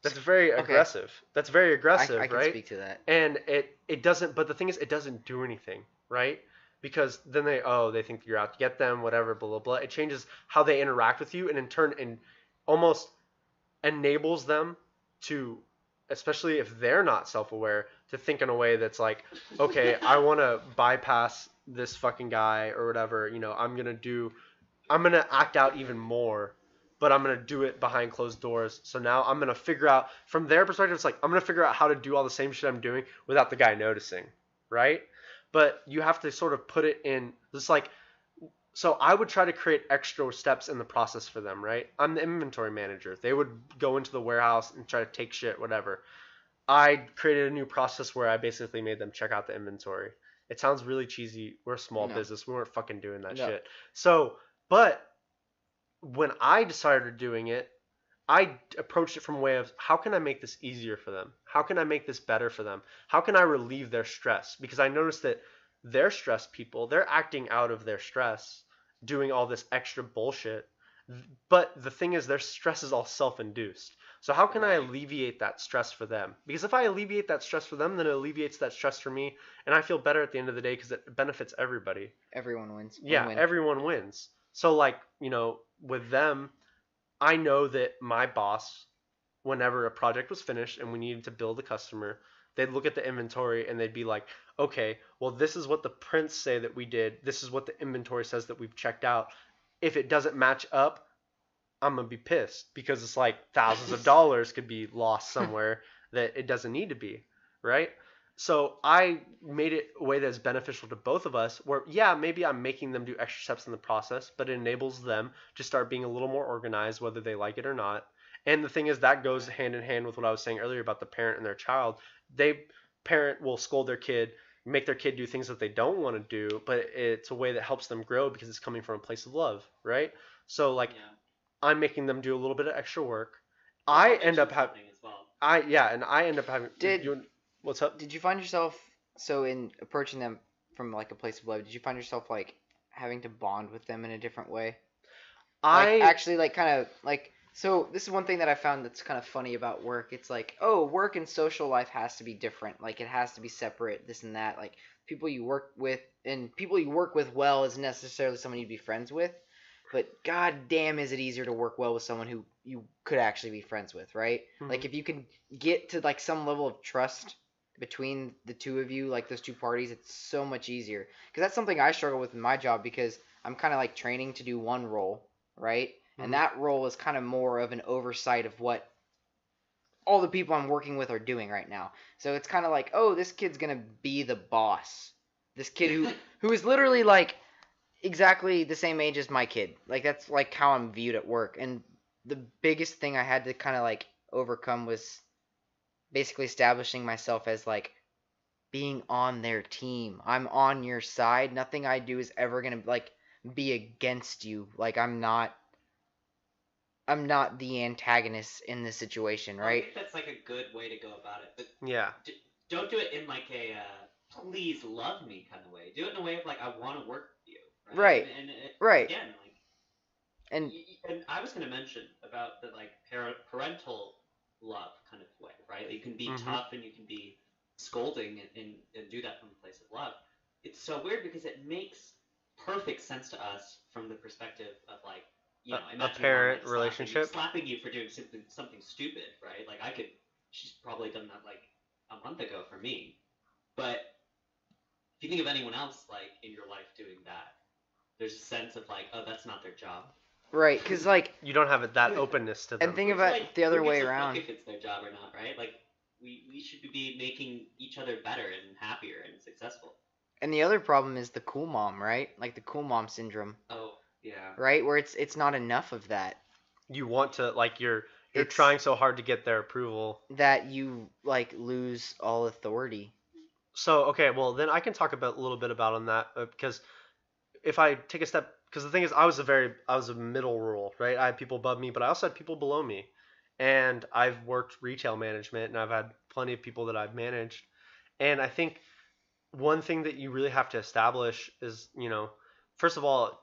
that's very aggressive. That's very aggressive, I can right? speak to that. And it doesn't. But the thing is, it doesn't do anything, right? Because then they think you're out to get them, whatever, blah blah blah. It changes how they interact with you, and in turn, almost enables them to, especially if they're not self-aware, to think in a way that's like, okay, I want to bypass this fucking guy or whatever. I'm gonna act out even more, but I'm gonna do it behind closed doors. So now I'm gonna figure out, from their perspective, it's like I'm gonna figure out how to do all the same shit I'm doing without the guy noticing, right? But you have to sort of put it in this like. So I would try to create extra steps in the process for them, right? I'm the inventory manager. They would go into the warehouse and try to take shit, whatever. I created a new process where I basically made them check out the inventory. It sounds really cheesy. We're a small business. We weren't fucking doing that shit. So, but when I started doing it, I approached it from a way of, how can I make this easier for them? How can I make this better for them? How can I relieve their stress? Because I noticed that they're stressed people. They're acting out of their stress, doing all this extra bullshit. But the thing is, their stress is all self-induced. So how can I alleviate that stress for them? Because if I alleviate that stress for them, then it alleviates that stress for me, and I feel better at the end of the day because it benefits everybody. Everyone wins. Yeah, everyone wins. So like, with them, I know that my boss, whenever a project was finished and we needed to bill the customer, they'd look at the inventory and they'd be like, okay, well, this is what the prints say that we did. This is what the inventory says that we've checked out. If it doesn't match up, I'm going to be pissed because it's like thousands of dollars could be lost somewhere that it doesn't need to be, right? So I made it a way that's beneficial to both of us where, yeah, maybe I'm making them do extra steps in the process, but it enables them to start being a little more organized, whether they like it or not. And the thing is, that goes hand in hand with what I was saying earlier about the parent and their child. Parent will scold their kid, make their kid do things that they don't want to do, but it's a way that helps them grow because it's coming from a place of love, right? So like, I'm making them do a little bit of extra work. I end up having what's up? Did you find yourself, so in approaching them from like a place of love, did you find yourself like having to bond with them in a different way? So this is one thing that I found that's kind of funny about work. It's like, oh, work and social life has to be different. Like, it has to be separate, this and that. Like, people you work with well isn't necessarily someone you'd be friends with. But god damn, is it easier to work well with someone who you could actually be friends with, right? Mm-hmm. Like, if you can get to like some level of trust between the two of you, like those two parties, it's so much easier. Because that's something I struggle with in my job because I'm kind of like training to do one role, right? And that role is kind of more of an oversight of what all the people I'm working with are doing right now. So it's kind of like, oh, this kid's gonna be the boss. This kid who is literally like exactly the same age as my kid. Like that's like how I'm viewed at work. And the biggest thing I had to kind of like overcome was basically establishing myself as like being on their team. I'm on your side. Nothing I do is ever gonna like be against you. Like I'm not the antagonist in this situation, right? I think that's like a good way to go about it. But yeah. Don't do it in like a please love me kind of way. Do it in a way of like I want to work with you. Right. And right. Again, like. And I was gonna mention about the like parental love kind of way, right? You can be tough and you can be scolding and do that from a place of love. It's so weird because it makes perfect sense to us from the perspective of like, you know, a parent mom, like, relationship slapping you for doing something stupid, right? Like she's probably done that like a month ago for me. But if you think of anyone else like in your life doing that, there's a sense of like, oh, that's not their job. Right, because like you don't have that openness to them. And think about like, the other way fuck around. If it's their job or not, right? Like we should be making each other better and happier and successful. And the other problem is the cool mom, right? Like the cool mom syndrome. Oh, yeah. Right, where it's not enough of that. You want to like you're trying so hard to get their approval that you like lose all authority. So okay, well then I can talk about a little bit about on that because if I take a step, because the thing is I was a middle role, right? I had people above me, but I also had people below me, and I've worked retail management and I've had plenty of people that I've managed, and I think one thing that you really have to establish is, you know, first of all,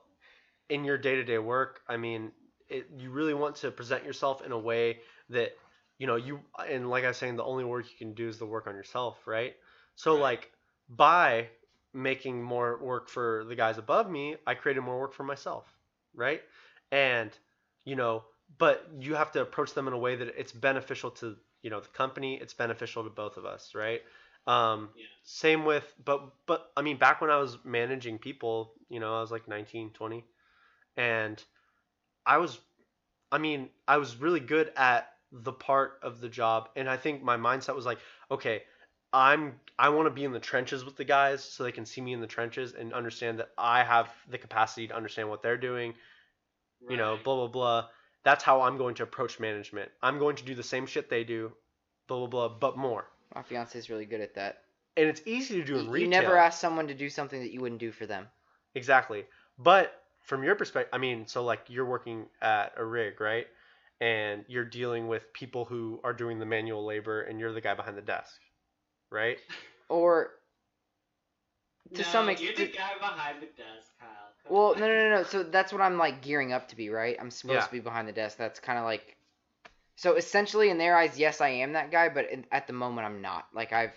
in your day-to-day work, I mean, you really want to present yourself in a way that, you know, and like I was saying, the only work you can do is the work on yourself, right? So like by making more work for the guys above me, I created more work for myself, right? And, you know, but you have to approach them in a way that it's beneficial to, you know, the company, it's beneficial to both of us, right? Same with, but I mean, back when I was managing people, you know, I was like 19, 20, and I was really good at the part of the job, and I think my mindset was like, okay, I want to be in the trenches with the guys so they can see me in the trenches and understand that I have the capacity to understand what they're doing, you know, blah, blah, blah. That's how I'm going to approach management. I'm going to do the same shit they do, blah, blah, blah, but more. My fiance is really good at that. And it's easy to do in retail. You never ask someone to do something that you wouldn't do for them. Exactly. But from your perspective, I mean, so like you're working at a rig, right? And you're dealing with people who are doing the manual labor and you're the guy behind the desk, right? Or to some extent. You're the guy behind the desk, Kyle. Well, no. So that's what I'm like gearing up to be, right? I'm supposed to be behind the desk. That's kind of like. So essentially, in their eyes, yes, I am that guy, but at the moment, I'm not. Like Right.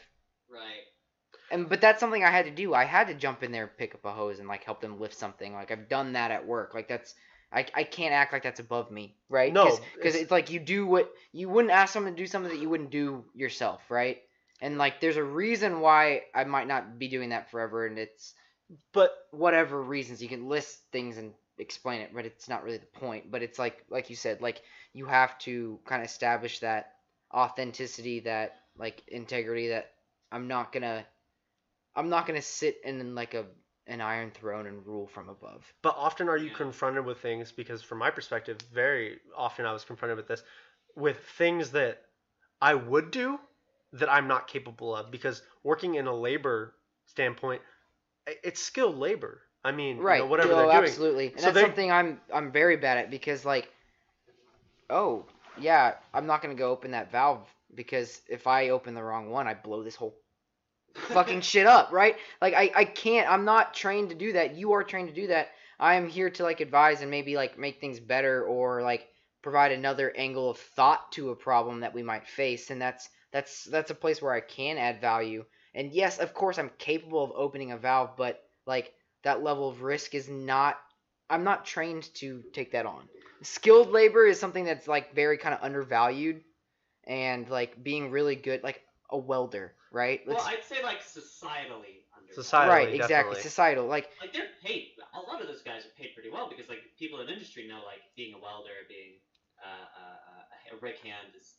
But that's something I had to do. I had to jump in there, pick up a hose, and like help them lift something. Like I've done that at work. Like that's. I can't act like that's above me, right? No, because it's like you do what you wouldn't ask someone to do something that you wouldn't do yourself, right? And like there's a reason why I might not be doing that forever, and it's whatever reasons you can list things and explain it, but it's not really the point. But it's like you said, like you have to kind of establish that authenticity, that like integrity, that I'm not gonna sit in like an iron throne and rule from above. But often are you confronted with things, because from my perspective, very often I was confronted with things that I would do that I'm not capable of, because working in a labor standpoint, it's skilled labor. I mean, right. You know, whatever they're doing. Absolutely. And so that's something I'm very bad at, because like, oh yeah, I'm not gonna go open that valve, because if I open the wrong one, I blow this whole fucking shit up, right? Like I can't. I'm not trained to do that. You are trained to do that. I am here to like advise and maybe like make things better, or like provide another angle of thought to a problem that we might face, and that's a place where I can add value. And yes, of course, I'm capable of opening a valve, but like that level of risk is not. I'm not trained to take that on. Skilled labor is something that's like very kind of undervalued, and like being really good, like a welder, right? Well, I'd say like societally undervalued. Societally, right, exactly. Definitely. Societal, like they're paid. A lot of those guys are paid pretty well, because like people in industry know like being a welder, being a a rig hand is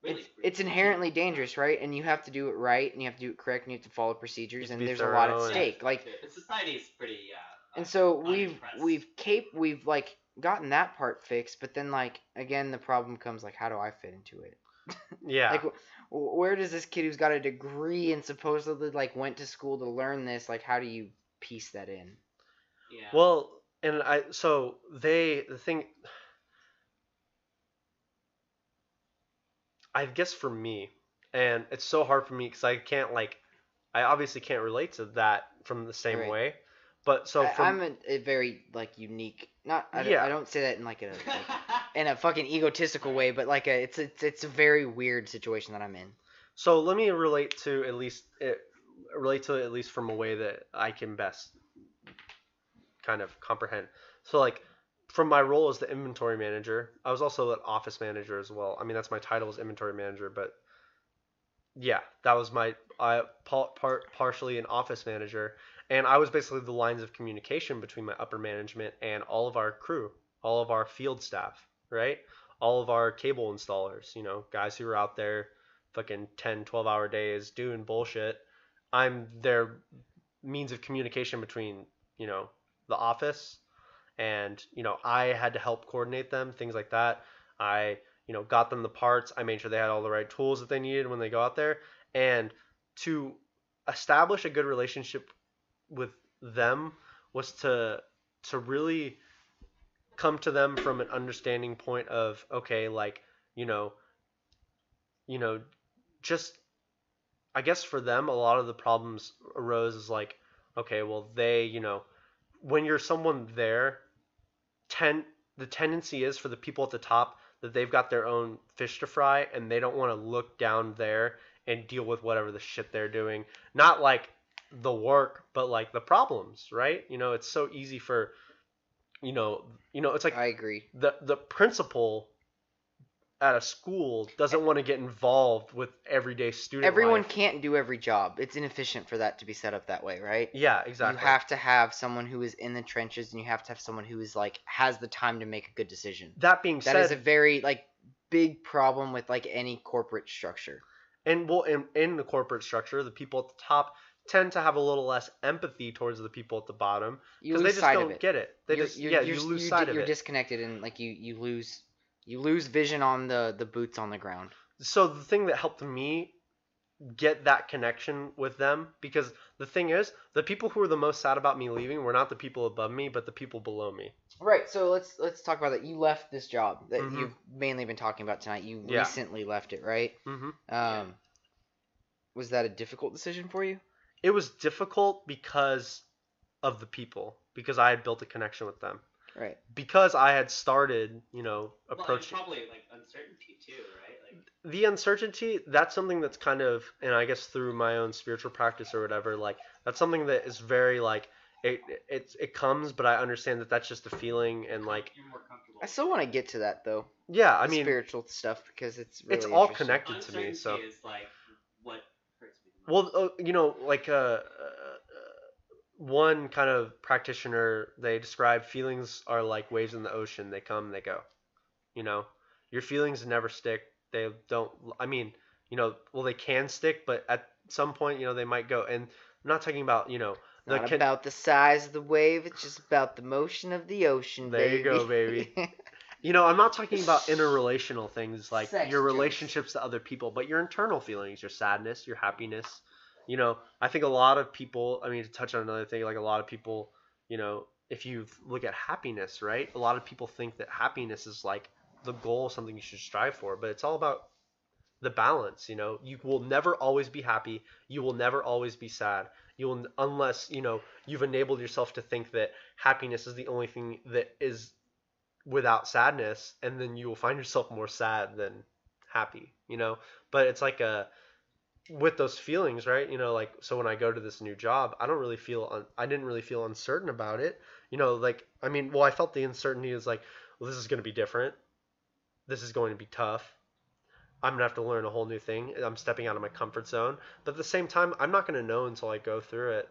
really it's inherently dangerous, right? And you have to do it right, and you have to do it correct, and you have to follow procedures, and there's a lot at stake. Like society's pretty and so we've like gotten that part fixed, but then like again the problem comes like how do I fit into it? Yeah. Like where does this kid who's got a degree and supposedly like went to school to learn this, like how do you piece that in? Yeah. Well, and I guess for me, and it's so hard for me because I obviously can't relate to that from the same way. But so I'm a very like unique. I don't say that in like in a fucking egotistical way, but like it's a very weird situation that I'm in. So let me relate to at least from a way that I can best kind of comprehend. So like from my role as the inventory manager, I was also an office manager as well. I mean that's my title was inventory manager, but yeah, that was my partially an office manager, and I was basically the lines of communication between my upper management and all of our crew, all of our field staff, right? All of our cable installers, guys who are out there fucking 10, 12-hour days doing bullshit. I'm their means of communication between, the office and, I had to help coordinate them, things like that. I got them the parts. I made sure they had all the right tools that they needed when they go out there. And to establish a good relationship with them was to really come to them from an understanding point of, okay, like, just, I guess for them, a lot of the problems arose as like, okay, well, they, when you're someone there, the tendency is for the people at the top that they've got their own fish to fry and they don't want to look down there and deal with whatever the shit they're doing. Not like the work, but like the problems, right? It's so easy for, it's like I agree. The principal at a school doesn't want to get involved with everyone life. Can't do every job. It's inefficient for that to be set up that way, right? Yeah, exactly. You have to have someone who is in the trenches, and you have to have someone who is like has the time to make a good decision. That being said, that is a very like big problem with like any corporate structure. And well, in the corporate structure, the people at the top tend to have a little less empathy towards the people at the bottom because they just don't get it. You lose sight of it. You're disconnected, and like you lose vision on the boots on the ground. So the thing that helped me get that connection with them, because the thing is, the people who were the most sad about me leaving were not the people above me, but the people below me. Right. So let's talk about that. You left this job that you've mainly been talking about tonight. You recently left it, right? Mm-hmm. Was that a difficult decision for you? It was difficult because of the people, because I had built a connection with them. Right. Because I had started, approaching. Well, probably like uncertainty too, right? Like the uncertainty, that's something that's kind of, and I guess through my own spiritual practice or whatever, like that's something that is very like it comes, but I understand that that's just a feeling and like. You're more comfortable. I still want to get to that though. Yeah, I mean spiritual stuff because it's really all connected to me. So. Is like what hurts me. Well, like one kind of practitioner, they describe feelings are like waves in the ocean. They come, they go. Your feelings never stick. They don't. I mean, they can stick, but at some point, they might go. And I'm not talking about, not about the size of the wave. It's just about the motion of the ocean. There you go, baby. I'm not talking about interrelational things like sex your jokes. Relationships to other people, but your internal feelings, your sadness, your happiness. I think a lot of people, I mean, to touch on another thing, like a lot of people, if you look at happiness, right? A lot of people think that happiness is like the goal, something you should strive for, but it's all about the balance. You will never always be happy. You will never always be sad. You will, unless, you've enabled yourself to think that happiness is the only thing that is without sadness, and then you will find yourself more sad than happy, but it's like with those feelings, right? Like, so when I go to this new job, I didn't really feel uncertain about it. I felt the uncertainty is like, well, this is going to be different. This is going to be tough. I'm going to have to learn a whole new thing. I'm stepping out of my comfort zone. But at the same time, I'm not going to know until I go through it.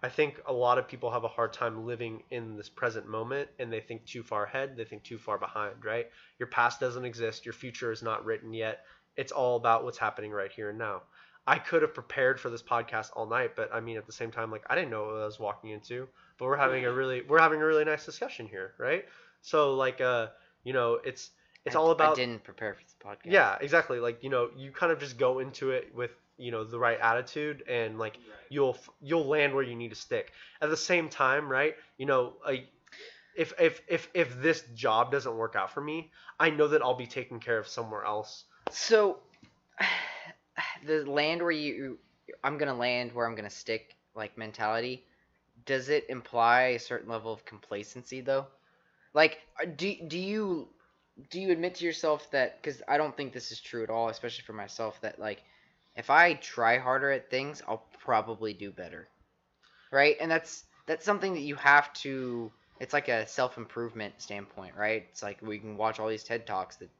I think a lot of people have a hard time living in this present moment, and they think too far ahead, they think too far behind, right? Your past doesn't exist, your future is not written yet. It's all about what's happening right here and now. I could have prepared for this podcast all night, but I mean at the same time, like I didn't know what I was walking into. But we're having a really nice discussion here, right? So like it's all about. I didn't prepare for this podcast. Yeah, exactly. Like you kind of just go into it with the right attitude, and like you'll land where you need to stick. At the same time, right? Like if this job doesn't work out for me, I know that I'll be taken care of somewhere else. So the land where I'm gonna land where I'm gonna stick, like mentality, does it imply a certain level of complacency though? Like, do you admit to yourself that, because I don't think this is true at all, especially for myself, that like if I try harder at things, I'll probably do better, right? And that's something that you have to. It's like a self-improvement standpoint, right? It's like we can watch all these TED Talks that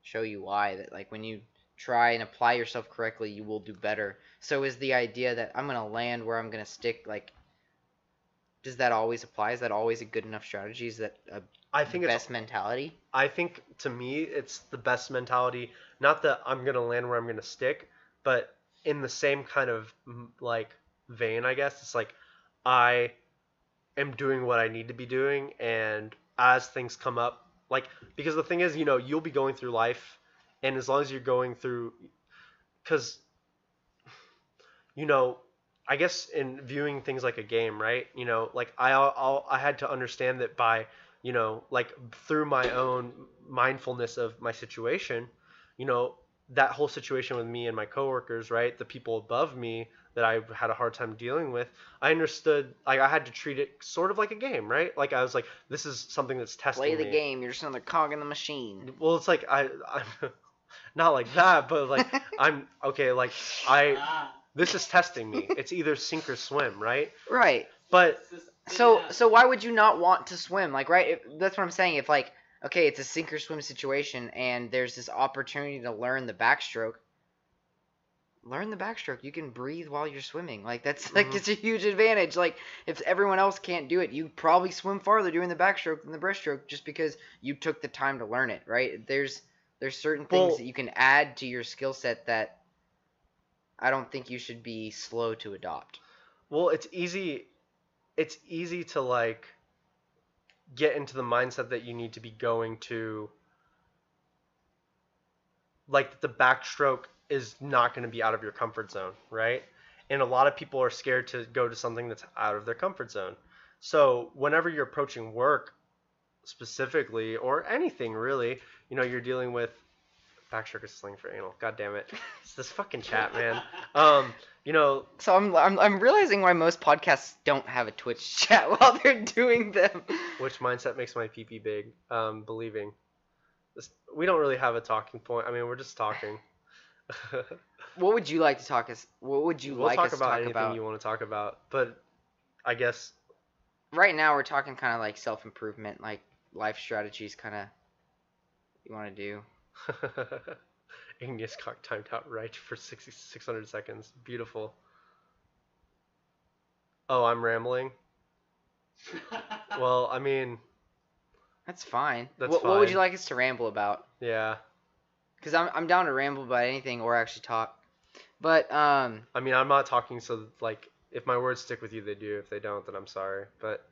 show you why, that like when you try and apply yourself correctly, you will do better. So is the idea that I'm gonna land where I'm gonna stick, like, does that always apply? Is that always a good enough strategy? Is that I think best mentality? I think to me it's the best mentality. Not that I'm gonna land where I'm gonna stick, but in the same kind of like vein, I guess. It's like I am doing what I need to be doing, and as things come up, like, because the thing is, you'll be going through life, and as long as you're going through, because I guess in viewing things like a game, right? Like I had to understand that by, like through my own mindfulness of my situation, that whole situation with me and my coworkers, right? The people above me that I had a hard time dealing with, I understood, like I had to treat it sort of like a game, right? Like I was like, this is something that's testing me. Play the game. You're just another cog in the machine. Well, it's like I'm not like that, but like I'm okay. Like this is testing me. It's either sink or swim, right? Right. But so why would you not want to swim? Like, right? That's what I'm saying. If like, okay, it's a sink or swim situation, and there's this opportunity to learn the backstroke. Learn the backstroke. You can breathe while you're swimming. Like that's like it's a huge advantage. Like if everyone else can't do it, you probably swim farther doing the backstroke than the breaststroke just because you took the time to learn it, right? There's certain things that you can add to your skill set that I don't think you should be slow to adopt. Well, it's easy to like get into the mindset that you need to be going to, like, the backstroke is not going to be out of your comfort zone, right? And a lot of people are scared to go to something that's out of their comfort zone. So whenever you're approaching work specifically, or anything really, you're dealing with backstroke is slang for anal. God damn it. It's this fucking chat, man. So I'm realizing why most podcasts don't have a Twitch chat while they're doing them. Which mindset makes my pee-pee big? Believing. We don't really have a talking point. I mean, we're just talking. What would you like to talk us? What would you like us to talk about? Anything you want to talk about, but I guess right now we're talking kind of like self-improvement, like life strategies, kind of you want to do. Igneous cock timed out right for 600 seconds. Beautiful. Oh, I'm rambling. Well, I mean, that's fine. That's fine. What would you like us to ramble about? Yeah. Because I'm down to ramble about anything or actually talk. But I mean, I'm not talking, so like if my words stick with you, they do. If they don't, then I'm sorry. But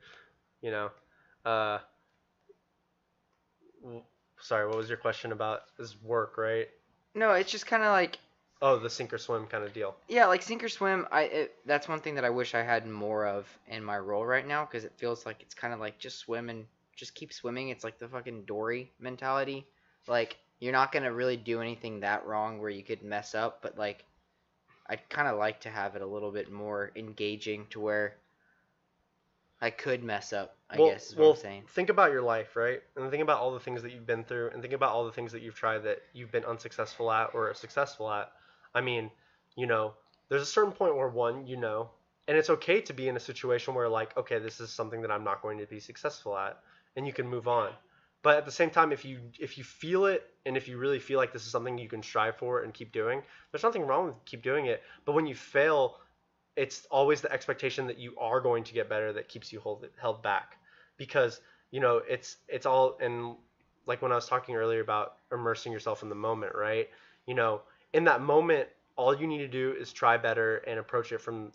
sorry, what was your question about? Is work, right? No, it's just kind of like. Oh, the sink or swim kind of deal. Yeah, like sink or swim. That's one thing that I wish I had more of in my role right now, because it feels like it's kind of like just swim and just keep swimming. It's like the fucking Dory mentality. Like you're not gonna really do anything that wrong where you could mess up, but like I'd kind of like to have it a little bit more engaging to where I could mess up, I guess is what I'm saying. Think about your life, right? And think about all the things that you've been through, and think about all the things that you've tried that you've been unsuccessful at or successful at. I mean, there's a certain point where and it's okay to be in a situation where like, okay, this is something that I'm not going to be successful at, and you can move on. But at the same time, if you feel it, and if you really feel like this is something you can strive for and keep doing, there's nothing wrong with keep doing it. But when you fail, it's always the expectation that you are going to get better that keeps you held back, because it's all in, like when I was talking earlier about immersing yourself in the moment, right? In that moment, all you need to do is try better and approach it from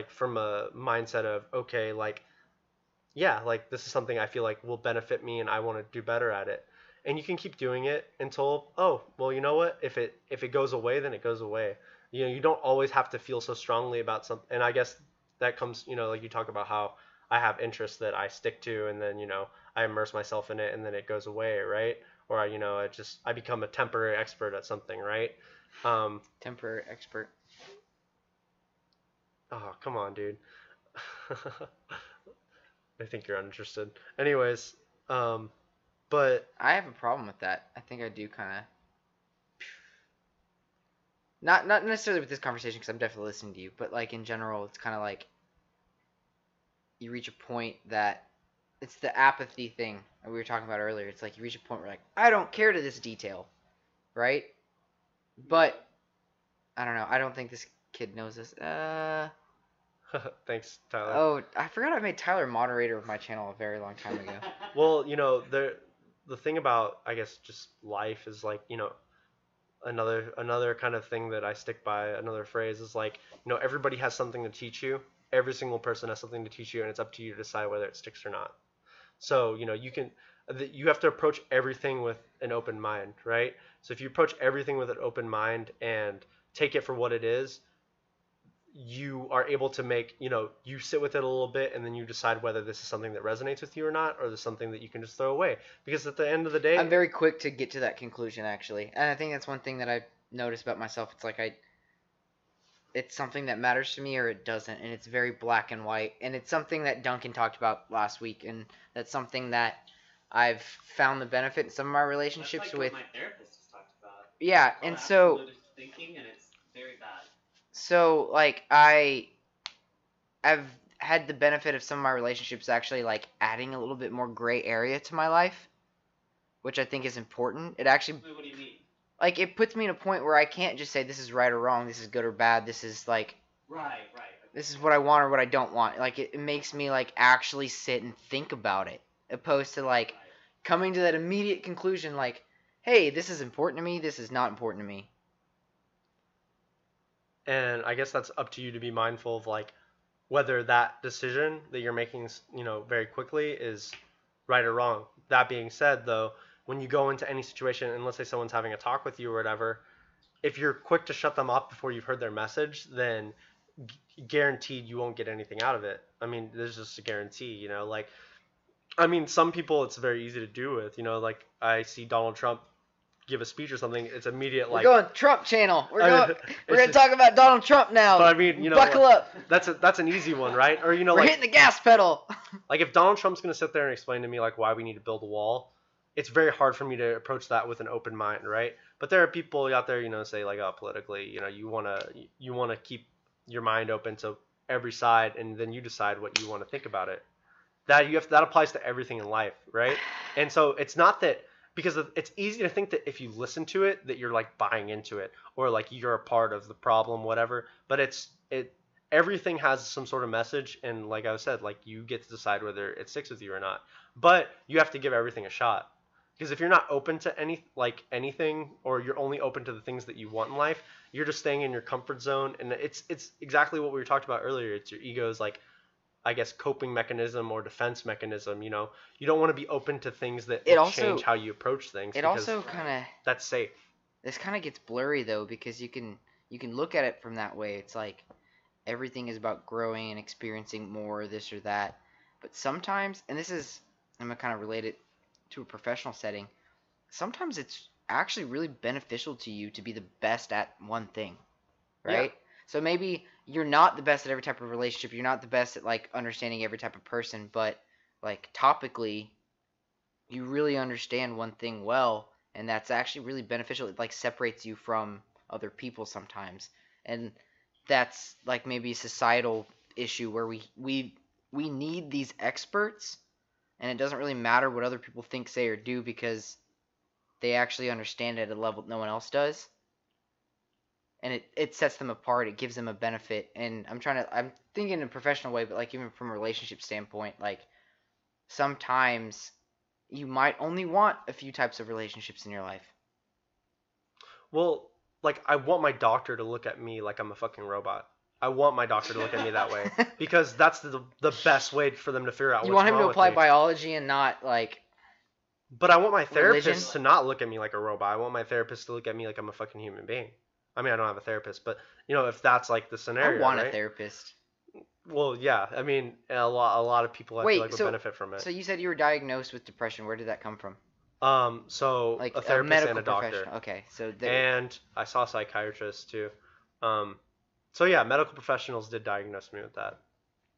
from a mindset of, okay, like, yeah, like this is something I feel like will benefit me and I want to do better at it. And you can keep doing it until, oh, well, you know what? If it goes away, then it goes away. You don't always have to feel so strongly about something. And I guess that comes, like you talk about how I have interests that I stick to, and then, I immerse myself in it and then it goes away, right? Or I become a temporary expert at something, right? Temporary expert. Oh, come on, dude. I think you're uninterested. Anyways, but I have a problem with that. I think I do kind of. Not necessarily with this conversation, because I'm definitely listening to you, but like in general, it's kind of like you reach a point that it's the apathy thing that we were talking about earlier. It's like you reach a point where like, I don't care to this detail, right? But I don't know. I don't think this kid knows this. Thanks, Tyler. Oh, I forgot I made Tyler moderator of my channel a very long time ago. Well, the thing about, I guess, just life is like, another kind of thing that I stick by, another phrase is like, everybody has something to teach you. Every single person has something to teach you, and it's up to you to decide whether it sticks or not. So, you have to approach everything with an open mind, right? So if you approach everything with an open mind and take it for what it is, you are able to make, you sit with it a little bit and then you decide whether this is something that resonates with you or not, or there's something that you can just throw away. Because at the end of the day, I'm very quick to get to that conclusion, actually. And I think that's one thing that I've noticed about myself. It's like it's something that matters to me or it doesn't, and it's very black and white. And it's something that Duncan talked about last week, and that's something that I've found the benefit in some of my relationships that's like with. What my therapist has talked about. Yeah, and so thinking, and it's very bad. So like I've had the benefit of some of my relationships actually like adding a little bit more gray area to my life, which I think is important. It actually. What do you mean? Like, it puts me in a point where I can't just say this is right or wrong, this is good or bad, this is like. Right. This is what I want or what I don't want. Like, it makes me like actually sit and think about it, opposed to like coming to that immediate conclusion like, hey, this is important to me, this is not important to me. And I guess that's up to you to be mindful of like whether that decision that you're making, very quickly is right or wrong. That being said, though, when you go into any situation, and let's say someone's having a talk with you or whatever, if you're quick to shut them off before you've heard their message, then guaranteed you won't get anything out of it. I mean, there's just a guarantee, like, I mean, some people it's very easy to do with, like I see Donald Trump give a speech or something, it's immediate like. We're going Trump channel. We're gonna talk about Donald Trump now. But I mean, buckle up. That's an easy one, right? Or we're hitting the gas pedal. Like if Donald Trump's gonna sit there and explain to me like why we need to build a wall, it's very hard for me to approach that with an open mind, right? But there are people out there, say like, oh, politically, you wanna keep your mind open to every side, and then you decide what you want to think about it. That applies to everything in life, right? And so it's not that. Because it's easy to think that if you listen to it, that you're like buying into it or like you're a part of the problem, whatever. But everything has some sort of message, and like I said, like you get to decide whether it sticks with you or not. But you have to give everything a shot. Because if you're not open to anything, or you're only open to the things that you want in life, you're just staying in your comfort zone, and it's exactly what we talked about earlier. It's your ego's like, I guess, coping mechanism or defense mechanism. You don't want to be open to things that change how you approach things. It also kind of that's safe. This kind of gets blurry though, because you can look at it from that way. It's like everything is about growing and experiencing more, this or that. But sometimes, and I'm gonna kind of relate it to a professional setting. Sometimes it's actually really beneficial to you to be the best at one thing, right? Yeah. So maybe you're not the best at every type of relationship. You're not the best at like understanding every type of person, but like topically, you really understand one thing well, and that's actually really beneficial. It like separates you from other people sometimes, and that's like maybe a societal issue where we need these experts, and it doesn't really matter what other people think, say, or do, because they actually understand it at a level no one else does. and it sets them apart. It gives them a benefit. And I'm thinking in a professional way, but like even from a relationship standpoint, like sometimes you might only want a few types of relationships in your life. Well, like I want my doctor to look at me like I'm a fucking robot. I want my doctor to look at me that way because that's the best way for them to figure out what's wrong with me. You want him to apply biology and not like. But I want my therapist to not look at me like a robot. I want my therapist to look at me like I'm a fucking human being. I mean, I don't have a therapist, but if that's like the scenario, I want right? a therapist. Well, yeah. I mean, a lot of people I feel like would benefit from it. So you said you were diagnosed with depression. Where did that come from? So like a therapist and a doctor. Okay, so and I saw a psychiatrist too. So yeah, medical professionals did diagnose me with that.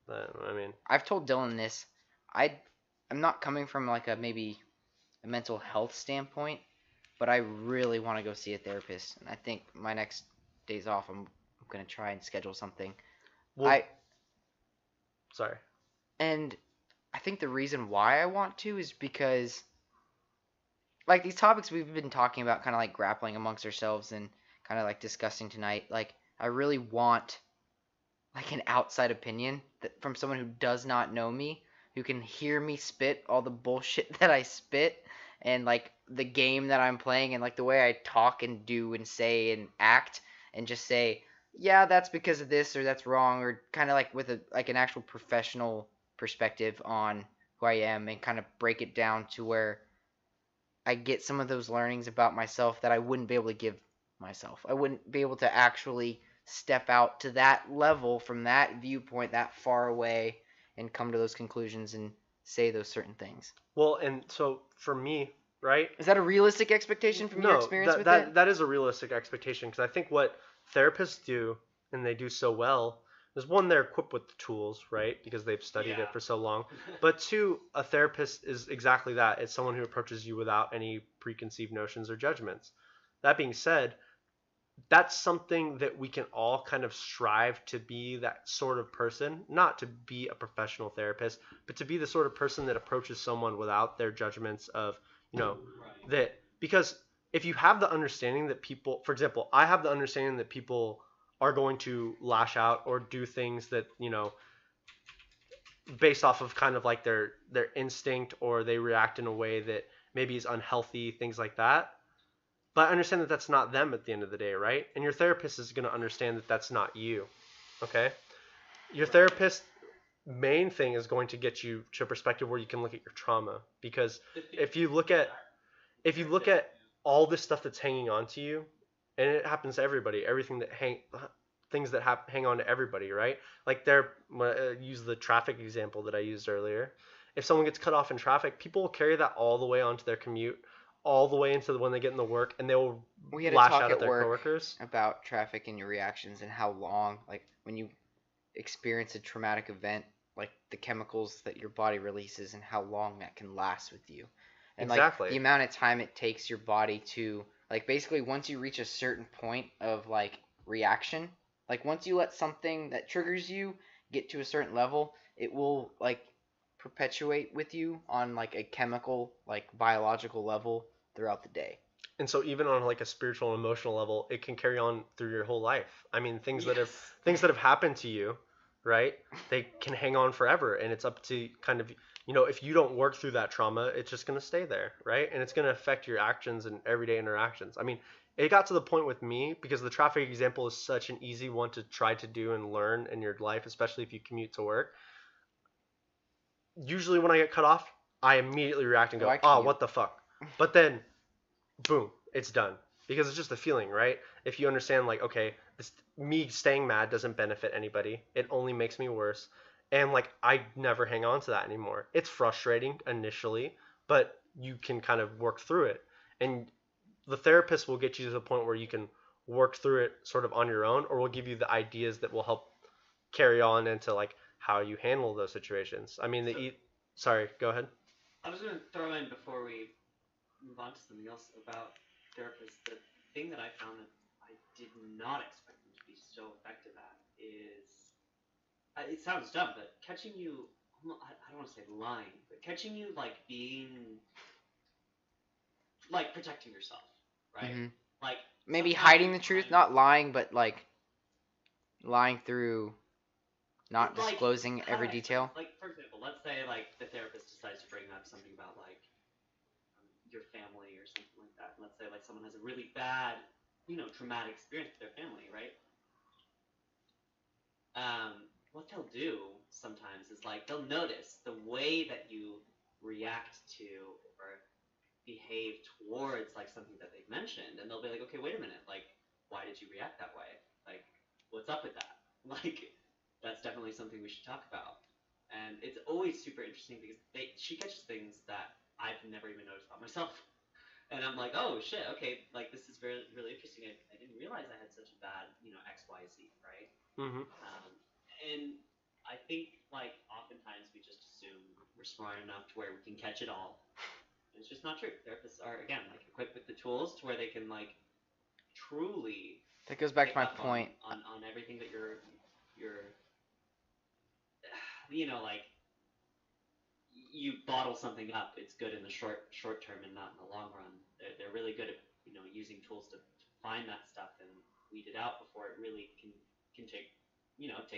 I mean, I've told Dylan this. I'm not coming from like maybe a mental health standpoint, but I really want to go see a therapist, and I think my next days off, I'm gonna try and schedule something. Well, sorry. And I think the reason why I want to is because, like, these topics we've been talking about, kind of like grappling amongst ourselves and kind of like discussing tonight, like, I really want like an outside opinion from someone who does not know me, who can hear me spit all the bullshit that I spit, and like the game that I'm playing, and like the way I talk and do and say and act, and just say, yeah, that's because of this, or that's wrong, or kind of like with an actual professional perspective on who I am, and kind of break it down to where I get some of those learnings about myself that I wouldn't be able to give myself. I wouldn't be able to actually step out to that level from that viewpoint that far away and come to those conclusions and say those certain things. Well, and so for me, right? Is that a realistic expectation from your experience with it? That is a realistic expectation, because I think what therapists do, and they do so well, is one, they're equipped with the tools, right? Because they've studied it for so long. But two, a therapist is exactly that. It's someone who approaches you without any preconceived notions or judgments. That being said, that's something that we can all kind of strive to be, that sort of person, not to be a professional therapist, but to be the sort of person that approaches someone without their judgments of, that, because if you have the understanding that people, for example, I have the understanding that people are going to lash out or do things that, based off of kind of like their instinct, or they react in a way that maybe is unhealthy, things like that. But I understand that that's not them at the end of the day, right? And your therapist is going to understand that that's not you, okay? Your therapist main thing is going to get you to a perspective where you can look at your trauma, because if you look at all this stuff that's hanging on to you, and it happens to everybody, things that hang on to everybody, right? Like use the traffic example that I used earlier. If someone gets cut off in traffic, people will carry that all the way onto their commute, all the way into when they get into work, and they will lash out at their coworkers. About traffic and your reactions, and how long, like when you experience a traumatic event, like the chemicals that your body releases and how long that can last with you. And exactly. Like the amount of time it takes your body to, like, basically once you reach a certain point of like reaction, like once you let something that triggers you get to a certain level, it will like perpetuate with you on like a chemical, like biological level throughout the day. And so even on like a spiritual and emotional level, it can carry on through your whole life. I mean, things that have happened to you, right? They can hang on forever, and it's up to kind of, if you don't work through that trauma, it's just going to stay there, right? And it's going to affect your actions and everyday interactions. I mean, it got to the point with me, because the traffic example is such an easy one to try to do and learn in your life, especially if you commute to work. Usually when I get cut off, I immediately react and go, oh, what the fuck? But then, boom, it's done. Because it's just a feeling, right? If you understand, like, okay, me staying mad doesn't benefit anybody. It only makes me worse. And, like, I never hang on to that anymore. It's frustrating initially, but you can kind of work through it. And the therapist will get you to the point where you can work through it sort of on your own, or will give you the ideas that will help carry on into, like, how you handle those situations. I mean, sorry, go ahead. I was going to throw in, before we move on to something else about therapists, the thing that I found that I did not expect them to be so effective at is, it sounds dumb, but catching you, I don't want to say lying, but catching you like being, like protecting yourself, right? Mm-hmm. like maybe hiding the truth, not lying, but like lying through not disclosing every detail. Like for example, let's say like the therapist decides to bring up something about like your family or something like that. Let's say like someone has a really bad, traumatic experience with their family, right? What they'll do sometimes is like they'll notice the way that you react to or behave towards like something that they've mentioned, and they'll be like, okay, wait a minute, like why did you react that way? Like what's up with that? Like that's definitely something we should talk about. And it's always super interesting because she catches things that I've never even noticed about myself. And I'm like, oh shit, okay, like this is really, really interesting. I didn't realize I had such a bad, X, Y, Z, right? Mm-hmm. And I think like oftentimes we just assume we're smart enough to where we can catch it all. And it's just not true. Therapists are again like equipped with the tools to where they can like truly. That goes back to my point on everything that you're like you bottle something up. It's good in the short term and not in the long run. They're really good at using tools to find that stuff and weed it out before it really can take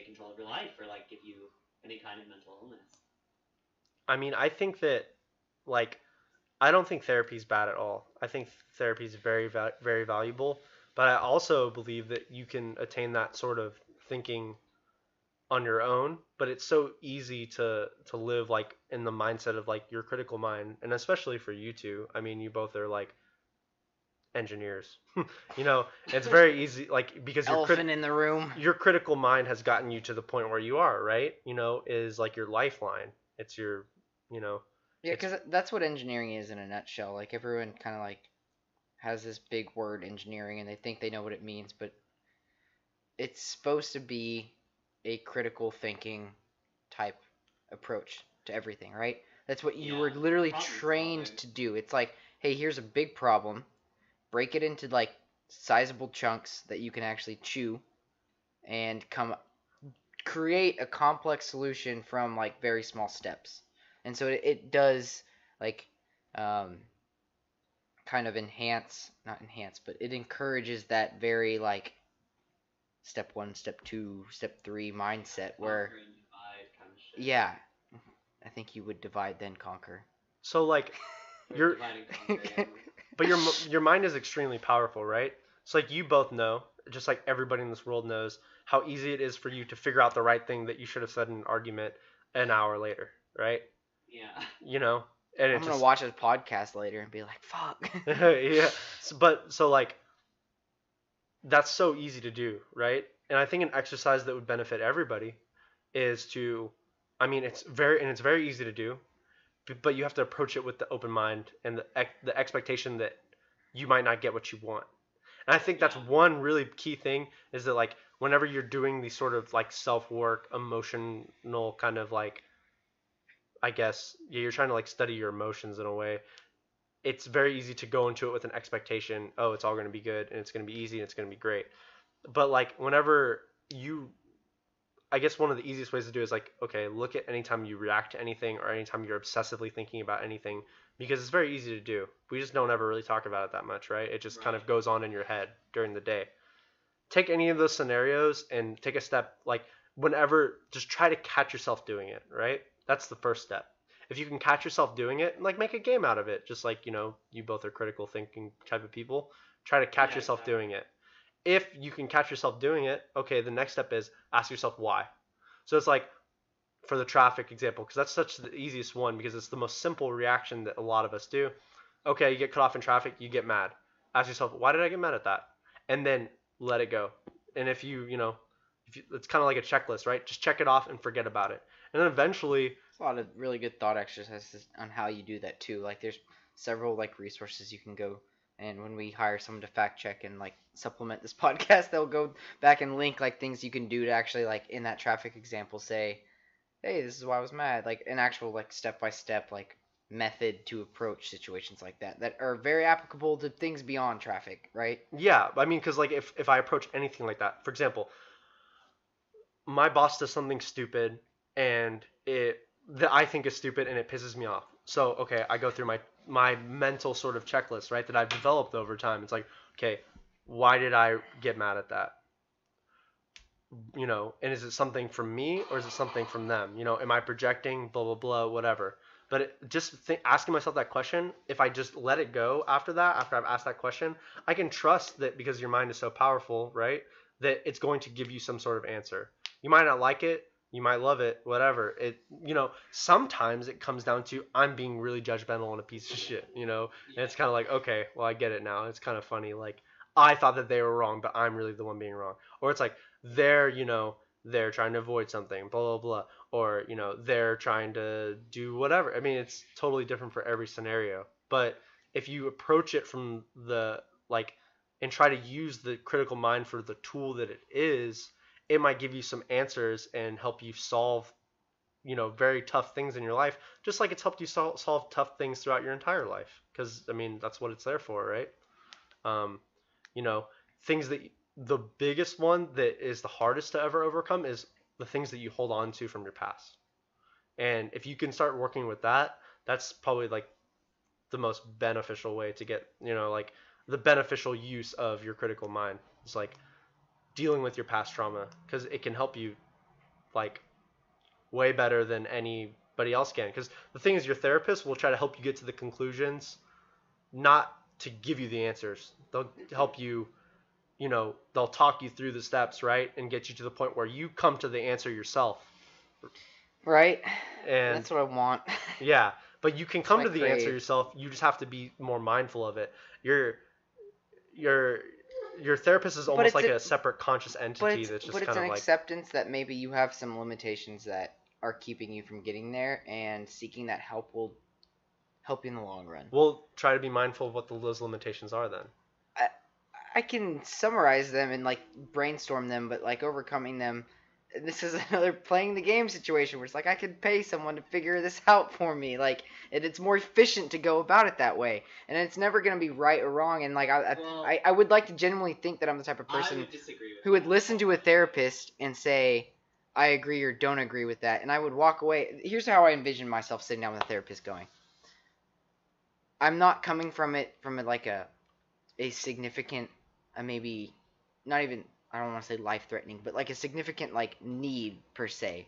control of your life or like give you any kind of mental illness. I mean, I think that like I don't think therapy is bad at all. I think therapy is very very valuable, but I also believe that you can attain that sort of thinking on your own, but it's so easy to live like in the mindset of like your critical mind, and especially for you two. I mean, you both are like engineers. It's very easy like because elephant in the room. Your critical mind has gotten you to the point where you are, right? Is like your lifeline. It's your, Yeah, because that's what engineering is in a nutshell. Like everyone kind of like has this big word engineering and they think they know what it means, but it's supposed to be a critical thinking type approach to everything, right? That's what you were literally trained to do. It's like, hey, here's a big problem. Break it into like sizable chunks that you can actually chew and create a complex solution from like very small steps. And so it does like kind of not enhance, but it encourages that very like step 1, step 2, step 3 mindset where kind of shit. Yeah, I think you would divide then conquer. So like you're but your mind is extremely powerful, right? So like you both know, just like everybody in this world knows, how easy it is for you to figure out the right thing that you should have said in an argument an hour later, right? Yeah. And I'm gonna watch this podcast later and be like, fuck. Yeah. So like that's so easy to do, right? And I think an exercise that would benefit everybody is it's very easy to do, but you have to approach it with the open mind and the expectation that you might not get what you want. And I think that's one really key thing is that like whenever you're doing these sort of like self-work, emotional kind of like, I guess, you're trying to like study your emotions in a way. It's very easy to go into it with an expectation, oh, it's all going to be good and it's going to be easy and it's going to be great. But like whenever I guess one of the easiest ways to do is like, okay, look at anytime you react to anything or anytime you're obsessively thinking about anything, because it's very easy to do. We just don't ever really talk about it that much, right? It just kind of goes on in your head during the day. Take any of those scenarios and take a step, like whenever, just try to catch yourself doing it, right? That's the first step. If you can catch yourself doing it, like make a game out of it. Just like, you both are critical thinking type of people. Try to catch yourself doing it. If you can catch yourself doing it, okay, the next step is ask yourself why. So it's like for the traffic example, because that's such the easiest one because it's the most simple reaction that a lot of us do. Okay, you get cut off in traffic, you get mad. Ask yourself, why did I get mad at that? And then let it go. And if it's kind of like a checklist, right? Just check it off and forget about it. And then eventually, there's a lot of really good thought exercises on how you do that too. Like there's several like resources you can go, and when we hire someone to fact check and like supplement this podcast, they'll go back and link like things you can do to actually like in that traffic example say, hey, this is why I was mad. Like an actual like step-by-step like method to approach situations like that are very applicable to things beyond traffic, right? Yeah, I mean, because like if I approach anything like that, for example, my boss does something stupid and that I think is stupid and it pisses me off. So okay, I go through my mental sort of checklist, right, that I've developed over time. It's like, okay, Why did I get mad at that? You know, and is it something from me or is it something from them? You know, am I projecting, blah, blah, blah, whatever. But asking myself that question, if I just let it go after that, after I've asked that question, I can trust that because your mind is so powerful, right, that it's going to give you some sort of answer. You might not like it, you might love it, whatever. You know, sometimes it comes down to I'm being really judgmental and a piece of shit, you know, and it's kind of like, okay, well, I get it now. It's kind of funny. Like, I thought that they were wrong, but I'm really the one being wrong. Or it's like, you know, they're trying to avoid something, blah, blah, blah. Or, you know, they're trying to do whatever. I mean, it's totally different for every scenario. But if you approach it from and try to use the critical mind for the tool that it is, it might give you some answers and help you solve, you know, very tough things in your life, just like it's helped you solve tough things throughout your entire life. Because, I mean, that's what it's there for, right? You know, things that the biggest one that is the hardest to ever overcome is the things that you hold on to from your past. And if you can start working with that, that's probably like the most beneficial way to get, you know, like the beneficial use of your critical mind. It's like dealing with your past trauma because it can help you like way better than anybody else can. Because the thing is, your therapist will try to help you get to the conclusions, not to give you the answers. They'll help you, you know, they'll talk you through the steps, right, and get you to the point where you come to the answer yourself. Right. And that's what I want. Yeah, but you can come to the answer yourself. You just have to be more mindful of it. Your therapist is almost like a separate conscious entity that's just kind of like. But it's an acceptance that maybe you have some limitations that are keeping you from getting there, and seeking that help will help you in the long run. We'll try to be mindful of what those limitations are then. I can summarize them and like brainstorm them, but like overcoming them, this is another playing the game situation where it's like I could pay someone to figure this out for me. Like it's more efficient to go about it that way, and it's never gonna be right or wrong. And like I would like to genuinely think that I'm the type of person who would listen to a therapist and say I agree or don't agree with that, and I would walk away. Here's how I envision myself sitting down with a therapist going. I'm not coming from it like a significant, maybe not even, I don't want to say life-threatening, but like a significant like need per se.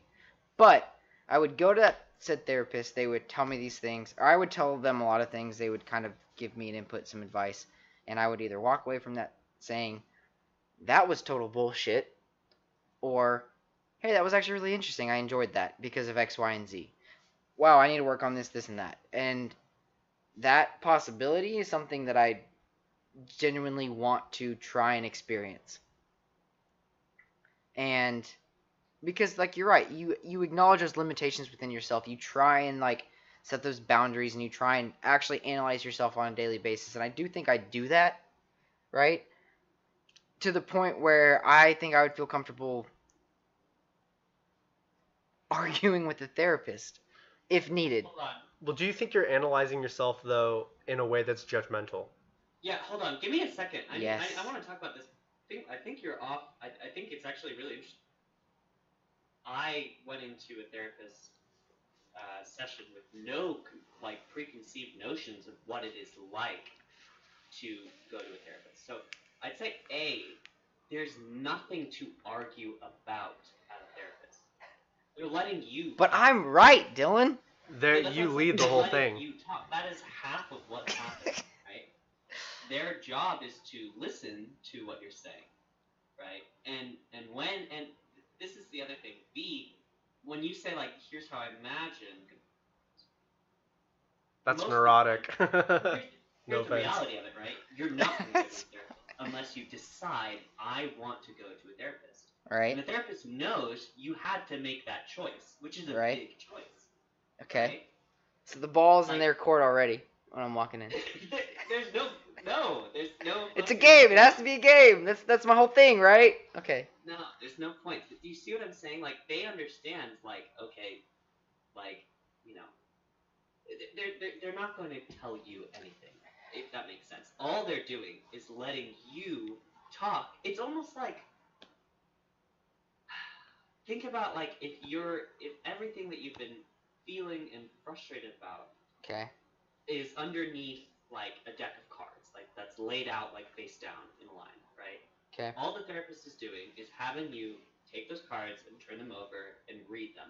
But I would go to that said therapist. They would tell me these things, or I would tell them a lot of things. They would kind of give me an input, some advice, and I would either walk away from that saying that was total bullshit, or hey, that was actually really interesting. I enjoyed that because of X, Y, and Z. Wow, I need to work on this, this, and that. And that possibility is something that I genuinely want to try and experience. And because like you're right, you acknowledge those limitations within yourself. You try and like set those boundaries, and you try and actually analyze yourself on a daily basis. And I do think I do that, right? To the point where I think I would feel comfortable arguing with the therapist if needed. Hold on. Well, do you think you're analyzing yourself though in a way that's judgmental? Yeah, hold on. Give me a second. Yes. I want to talk about this. I think you're off. I think it's actually really interesting. I went into a therapist session with no like preconceived notions of what it is like to go to a therapist. So I'd say there's nothing to argue about at a therapist. They're letting you. But I'm right, Dylan. You lead the whole thing. You talk. That is half of what's happening, right? Their job is to listen to what you're saying, right? And this is the other thing. When you say like, here's how I imagine. That's neurotic. Here's the reality of it, right? You're not going to go to a therapist unless you decide I want to go to a therapist. Right. And the therapist knows you had to make that choice, which is a big choice. Okay. Right? So the ball's in their court already when I'm walking in. There's no. It's a game. It has to be a game. That's my whole thing, right? Okay. No, there's no point. Do you see what I'm saying? Like they understand. Like okay, like you know, they're not going to tell you anything. If that makes sense. All they're doing is letting you talk. It's almost like. Think about like if everything that you've been feeling and frustrated about is underneath like a deck of cards, like that's laid out like face down in a line. Okay. All the therapist is doing is having you take those cards and turn them over and read them.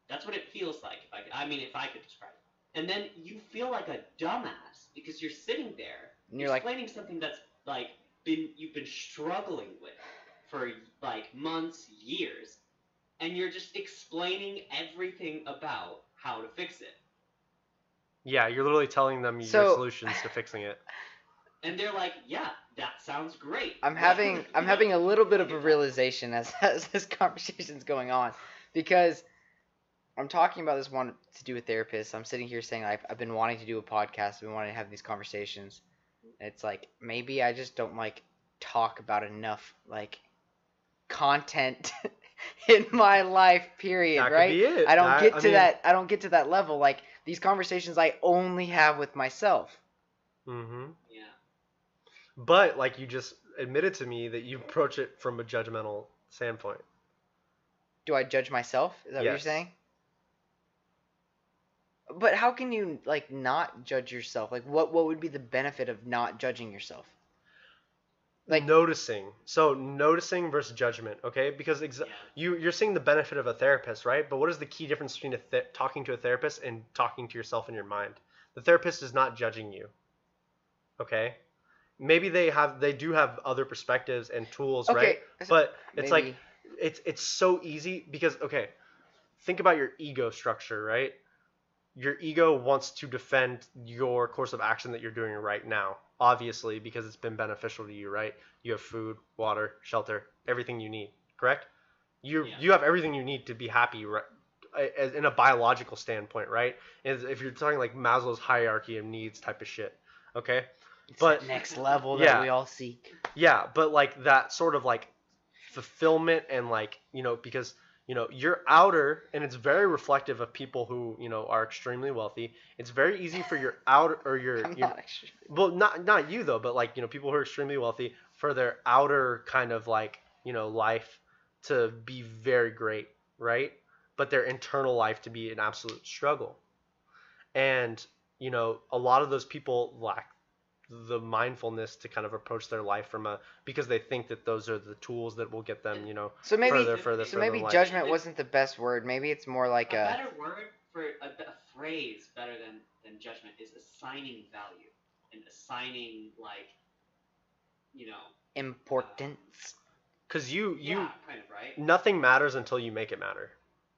That's what it feels like. If I could describe it. And then you feel like a dumbass because you're sitting there and you're explaining something that's you've been struggling with for months, years, and you're just explaining everything about how to fix it. Yeah, you're literally telling them your solutions to fixing it. And they're like, yeah, that sounds great. I'm having a little bit of a realization as this conversation's going on, because I'm talking about this one to do with therapists. I'm sitting here saying I've been wanting to do a podcast. I've been wanting to have these conversations. It's like maybe I just don't talk about enough content in my life. Period. That right? Could be it. I don't get to that level. These conversations I only have with myself. Mm-hmm. Yeah. But you just admitted to me that you approach it from a judgmental standpoint. Do I judge myself? Is that what you're saying? But how can you not judge yourself? What would be the benefit of not judging yourself? Noticing. So noticing versus judgment, okay? Because you're seeing the benefit of a therapist, right? But what is the key difference between talking to a therapist and talking to yourself in your mind? The therapist is not judging you, okay? Maybe they do have other perspectives and tools, right? But it's it's so easy because, okay, think about your ego structure, right? Your ego wants to defend your course of action that you're doing right now, obviously, because it's been beneficial to you, right? You have food, water, shelter, everything you need, correct? You have everything you need to be happy, right? In a biological standpoint, right? If you're talking Maslow's hierarchy of needs type of shit, okay? It's that next level that we all seek. Yeah, but that sort of fulfillment and because you're outer, and it's very reflective of people who are extremely wealthy. It's very easy for your outer or your well, not you though, but people who are extremely wealthy, for their outer kind of life to be very great, right? But their internal life to be an absolute struggle. And a lot of those people lack the mindfulness to kind of approach their life because they think that those are the tools that will get them, further. So maybe judgment wasn't the best word. Maybe it's more like a better word for a phrase better than judgment is assigning value and assigning importance. Because you kind of, right? Nothing matters until you make it matter.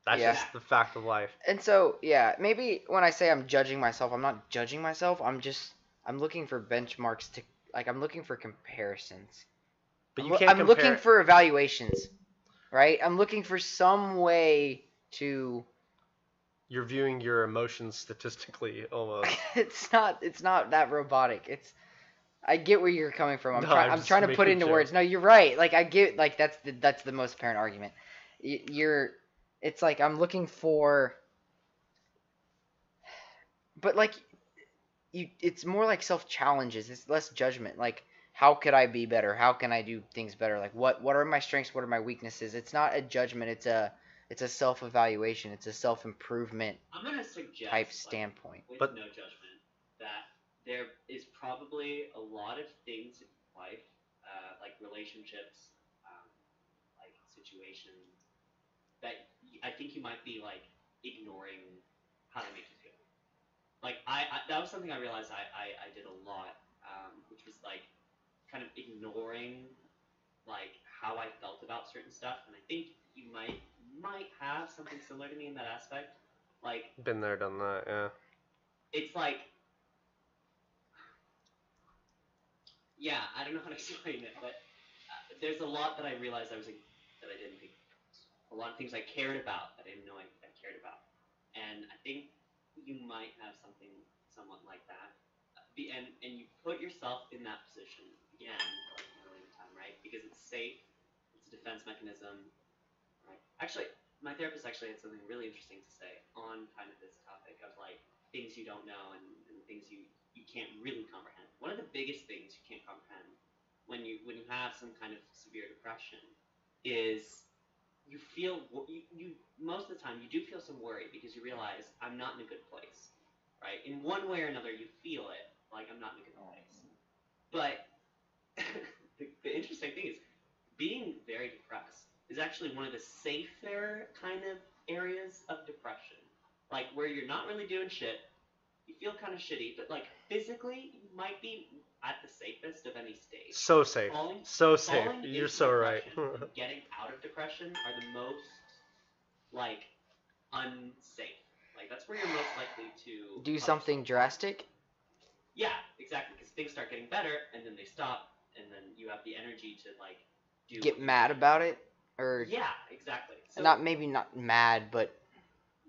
That's just the fact of life. And so maybe when I say I'm judging myself, I'm not judging myself. I'm looking for benchmarks to I'm looking for comparisons. But you can't I'm looking for evaluations, right? I'm looking for some way to. You're viewing your emotions statistically almost. It's not that robotic. I get where you're coming from. I'm trying to put into words. No, you're right. I get that's the most apparent argument. It's I'm looking for. But it's more like self-challenges. It's less judgment. How could I be better? How can I do things better? What are my strengths? What are my weaknesses? It's not a judgment. It's a self-evaluation. It's a self-improvement. I'm gonna suggest type standpoint. With no judgment, that there is probably a lot of things in life, relationships, situations, that I think you might be ignoring how they make you feel. That was something I realized I did a lot, which was kind of ignoring how I felt about certain stuff, and I think you might have something similar to me in that aspect. Been there, done that, yeah. It's yeah, I don't know how to explain it, but there's a lot that I realized that I didn't think. A lot of things I cared about that I didn't know I cared about, and I think you might have something somewhat like that, and you put yourself in that position again early in time, right? Because it's safe, it's a defense mechanism, right? Actually, my therapist had something really interesting to say on kind of this topic of things you don't know and things you can't really comprehend. One of the biggest things you can't comprehend when you have some kind of severe depression is you feel you most of the time you do feel some worry because you realize I'm not in a good place, right? In one way or another, you feel it I'm not in a good place. But the interesting thing is actually one of the safer kind of areas of depression. Like, where you're not really doing shit, you feel kind of shitty, but, like, physically, you might be at the safest of any stage. So safe. So safe. You're so right. And getting out of depression are the most, like, unsafe. Like, that's where you're most likely to... Do something drastic? Yeah, exactly, because things start getting better, and then they stop, and then you have the energy to, like, get mad about it? Or yeah, exactly. So, not mad, but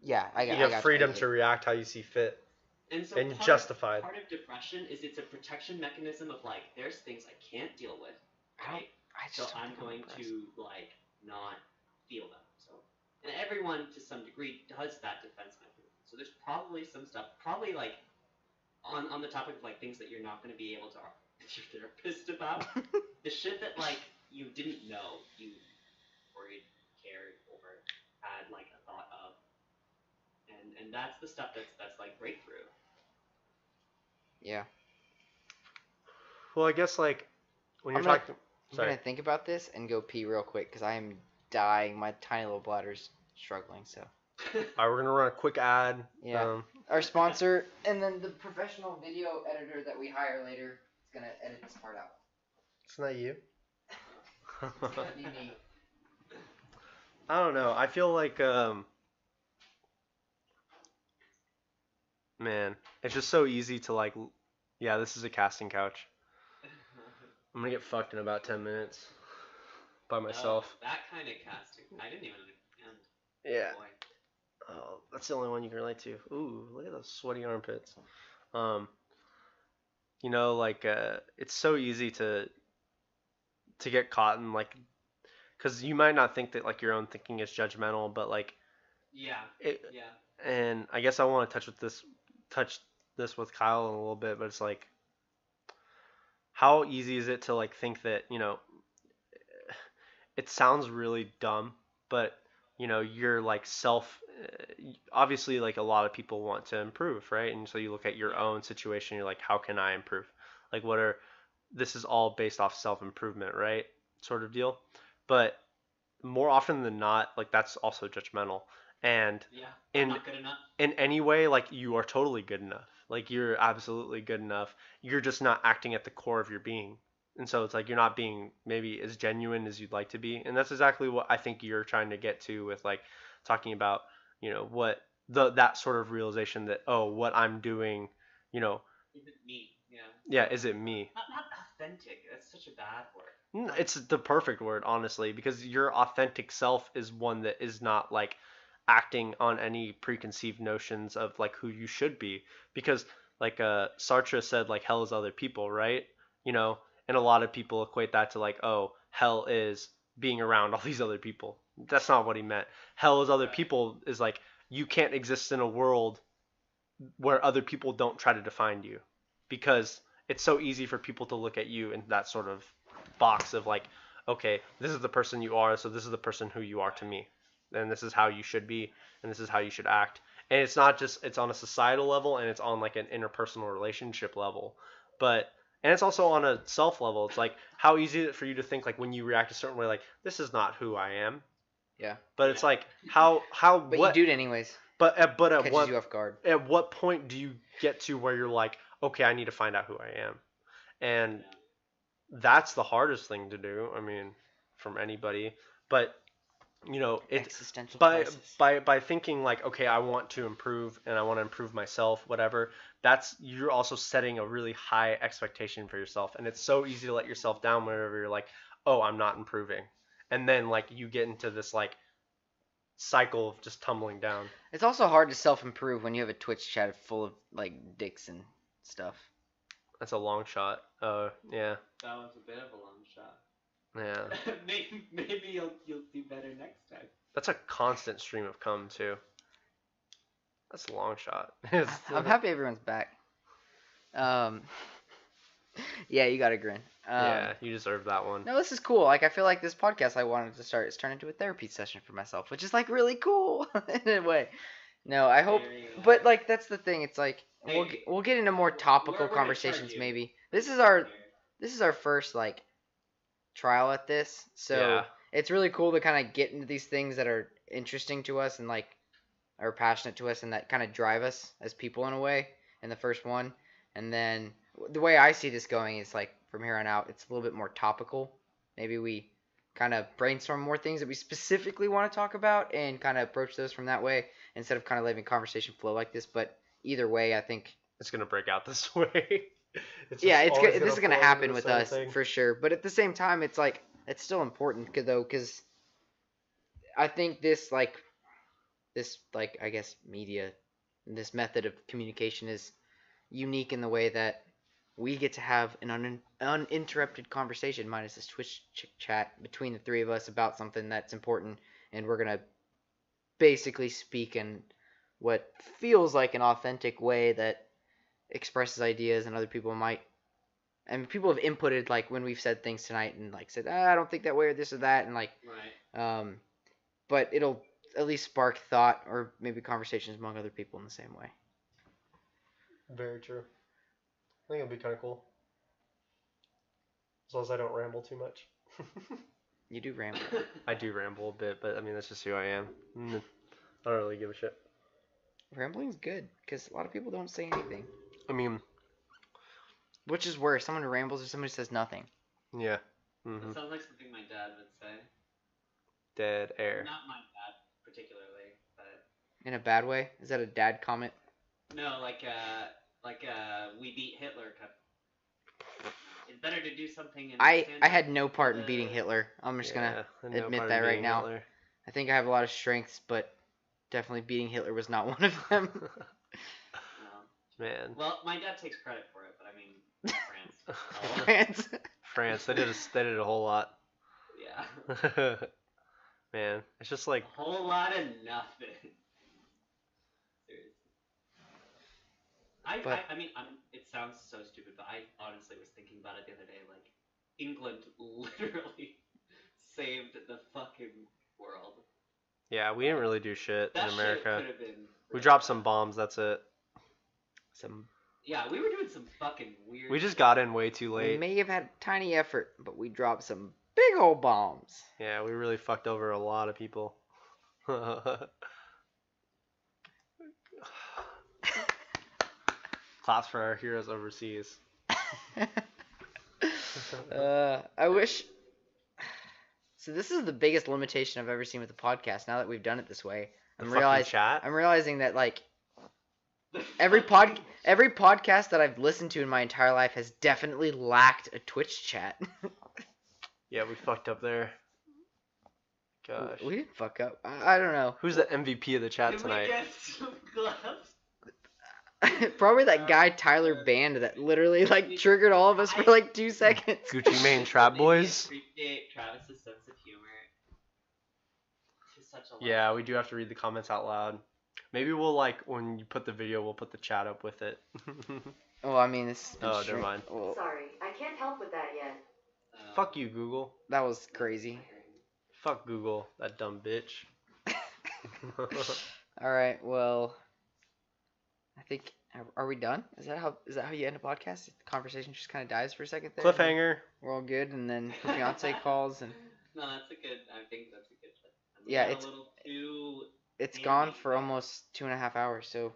yeah, you have freedom to react how you see fit. And so justified. Part of depression is it's a protection mechanism of, like, there's things I can't deal with, right? So I'm going to, like, not feel them. So, and everyone to some degree does that defense mechanism. So there's probably some stuff, probably, like, on the topic of, like, things that you're not going to be able to talk to your therapist about. The shit that, like, you didn't know you worried, cared, or had, like, a thought of. And that's the stuff that's like breakthrough. Yeah. Well, I guess, like, when you're talking... I'm going to think about this and go pee real quick because I am dying. My tiny little bladder's struggling, so... Alright, we're going to run a quick ad. Yeah. Our sponsor, and then the professional video editor that we hire later is going to edit this part out. It's not you? It's going to be me. I don't know. I feel like, man, it's just so easy to, like, yeah, this is a casting couch. I'm gonna get fucked in about 10 minutes by myself. Oh, that kind of casting. I didn't even understand. Yeah. Boy. Oh, that's the only one you can relate to. Ooh, look at those sweaty armpits. You know, like, it's so easy to get caught in, like, because you might not think that, like, your own thinking is judgmental, but, like, yeah. And I guess I want to touch this with Kyle in a little bit, but it's like, how easy is it to, like, think that, you know, it sounds really dumb, but, you know, you're, like, obviously, like, a lot of people want to improve, right? And so you look at your own situation, you're like, how can I improve? Like, this is all based off self-improvement, right? Sort of deal. But more often than not, like, that's also judgmental. And I'm not good enough. In any way, like, you are totally good enough. Like, you're absolutely good enough. You're just not acting at the core of your being. And so it's like you're not being maybe as genuine as you'd like to be. And that's exactly what I think you're trying to get to with, like, talking about, you know, what that sort of realization that, oh, what I'm doing, you know. Is it me? Yeah. Yeah, is it me? Not authentic. That's such a bad word. It's the perfect word, honestly, because your authentic self is one that is not, like, acting on any preconceived notions of, like, who you should be. Because, like, Sartre said, like, hell is other people, right? You know, and a lot of people equate that to, like, oh, hell is being around all these other people. That's not what he meant. Hell is other people is, like, you can't exist in a world where other people don't try to define you. Because it's so easy for people to look at you in that sort of box of, like, okay, this is the person you are, so this is the person who you are to me. And this is how you should be, and this is how you should act. And it's not just, it's on a societal level, and it's on, like, an interpersonal relationship level. And it's also on a self level. It's like, how easy is it for you to think, like, when you react a certain way, like, this is not who I am. Yeah. But it's like, but you do it anyways. But at catches you off guard. At what point do you get to where you're like, okay, I need to find out who I am? And that's the hardest thing to do. I mean, from anybody. But, you know, existential crisis. By thinking, like, okay, I want to improve and I want to improve myself, whatever, you're also setting a really high expectation for yourself. And it's so easy to let yourself down whenever you're like, oh, I'm not improving. And then, like, you get into this, like, cycle of just tumbling down. It's also hard to self-improve when you have a Twitch chat full of, like, dicks and stuff. That's a long shot. Yeah. That was a bit of a long shot. Yeah. maybe you'll do better next time. That's a constant stream of cum too. That's a long shot. I'm happy everyone's back. Yeah, you got a grin. Yeah, you deserve that one. No, this is cool. Like, I feel like this podcast I wanted to start is turned into a therapy session for myself, which is, like, really cool in a way. No, I hope, but, like, that's the thing. It's like we'll get into more topical conversations maybe. This is our first, like, trial at this, so it's really cool to kind of get into these things that are interesting to us and like are passionate to us and that kind of drive us as people in a way in the first one. And then the way I see this going is like from here on out, it's a little bit more topical. Maybe we kind of brainstorm more things that we specifically want to talk about and kind of approach those from that way instead of kind of letting conversation flow like this. But either way, I think it's gonna break out this way. This is gonna happen with us for sure. But at the same time, it's like it's still important because I think this I guess media, this method of communication is unique in the way that we get to have an uninterrupted conversation minus this Twitch chat between the three of us about something that's important, and we're gonna basically speak in what feels like an authentic way that expresses ideas and other people might, and people have inputted like when we've said things tonight and like said I don't think that way or this or that and like right. But it'll at least spark thought or maybe conversations among other people in the same way. Very true. I think it'll be kind of cool. As long as I don't ramble too much. You do ramble. I do ramble a bit, but I mean, that's just who I am. I don't really give a shit. Rambling's good, because a lot of people don't say anything. I mean... Which is worse, someone who rambles or somebody says nothing? Yeah. That sounds like something my dad would say. Dead air. Not my dad, particularly, but... In a bad way? Is that a dad comment? No, like we beat Hitler. It's better to do something. I had no part in beating Hitler. I'm just gonna admit that right now. Hitler. I think I have a lot of strengths, but definitely beating Hitler was not one of them. No. Man. Well, my dad takes credit for it, but I mean, France. They did a whole lot. Yeah. Man, it's just like a whole lot of nothing. I mean, it sounds so stupid, but I honestly was thinking about it the other day. Like, England literally saved the fucking world. Yeah, we didn't really do shit in America. Shit could have been we dropped some bombs. That's it. Yeah, we were doing some fucking weird. We just got in way too late. We may have had tiny effort, but we dropped some big old bombs. Yeah, we really fucked over a lot of people. Claps for our heroes overseas. I wish. So this is the biggest limitation I've ever seen with the podcast. Now that we've done it this way, I'm realizing that like every podcast that I've listened to in my entire life has definitely lacked a Twitch chat. Yeah, we fucked up there. Gosh. We didn't fuck up. I don't know. Who's the MVP of the chat tonight? Can we get some gloves? Probably that guy Tyler Band that literally like triggered all of us for like 2 seconds. Gucci Mane Trap Boys. I appreciate Travis's sense of humor. Yeah, we do have to read the comments out loud. Maybe we'll like when you put the video, we'll put the chat up with it. Oh, I mean this. Oh, never mind. Oh. Sorry, I can't help with that yet. Fuck you, Google. That was crazy. Fuck Google, that dumb bitch. All right, well. I think are we done? Is that how you end a podcast? The conversation just kind of dies for a second there. Cliffhanger. We're all good, and then the fiance calls and. No, I think that's a good. Yeah, it's gone for right? almost 2.5 hours. So.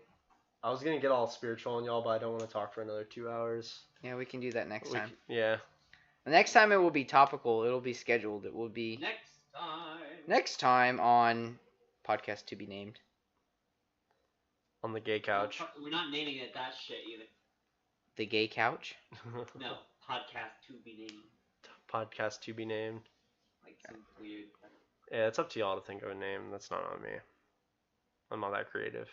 I was gonna get all spiritual on y'all, but I don't want to talk for another 2 hours. Yeah, we can do that next time. Yeah. The next time it will be topical. It'll be scheduled. It will be next time on podcast to be named. On the gay couch. We're not naming it that shit either. The gay couch? No, podcast to be named. Podcast to be named. Like some weird. Yeah, it's up to y'all to think of a name. That's not on me. I'm not that creative.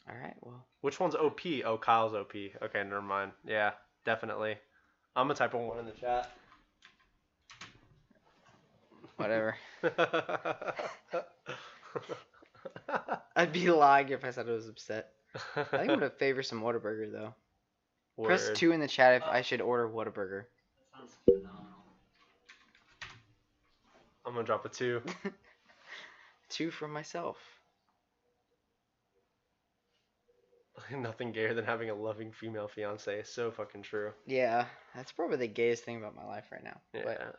Alright, well. Which one's OP? Oh, Kyle's OP. Okay, never mind. Yeah, definitely. I'm gonna type a 1 in the chat. Whatever. I'd be lying if I said I was upset. I think I'm gonna favor some Whataburger though. Word. Press 2 in the chat if I should order Whataburger. That sounds phenomenal. I'm gonna drop a 2. 2 from myself. Nothing gayer than having a loving female fiance. So fucking true. Yeah, that's probably the gayest thing about my life right now. Yeah. But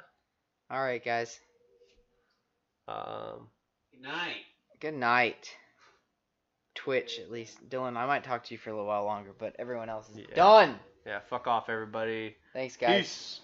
All right, guys. Good night. Good night. Twitch, at least. Dylan, I might talk to you for a little while longer, but everyone else is done. Yeah, fuck off, everybody. Thanks, guys. Peace.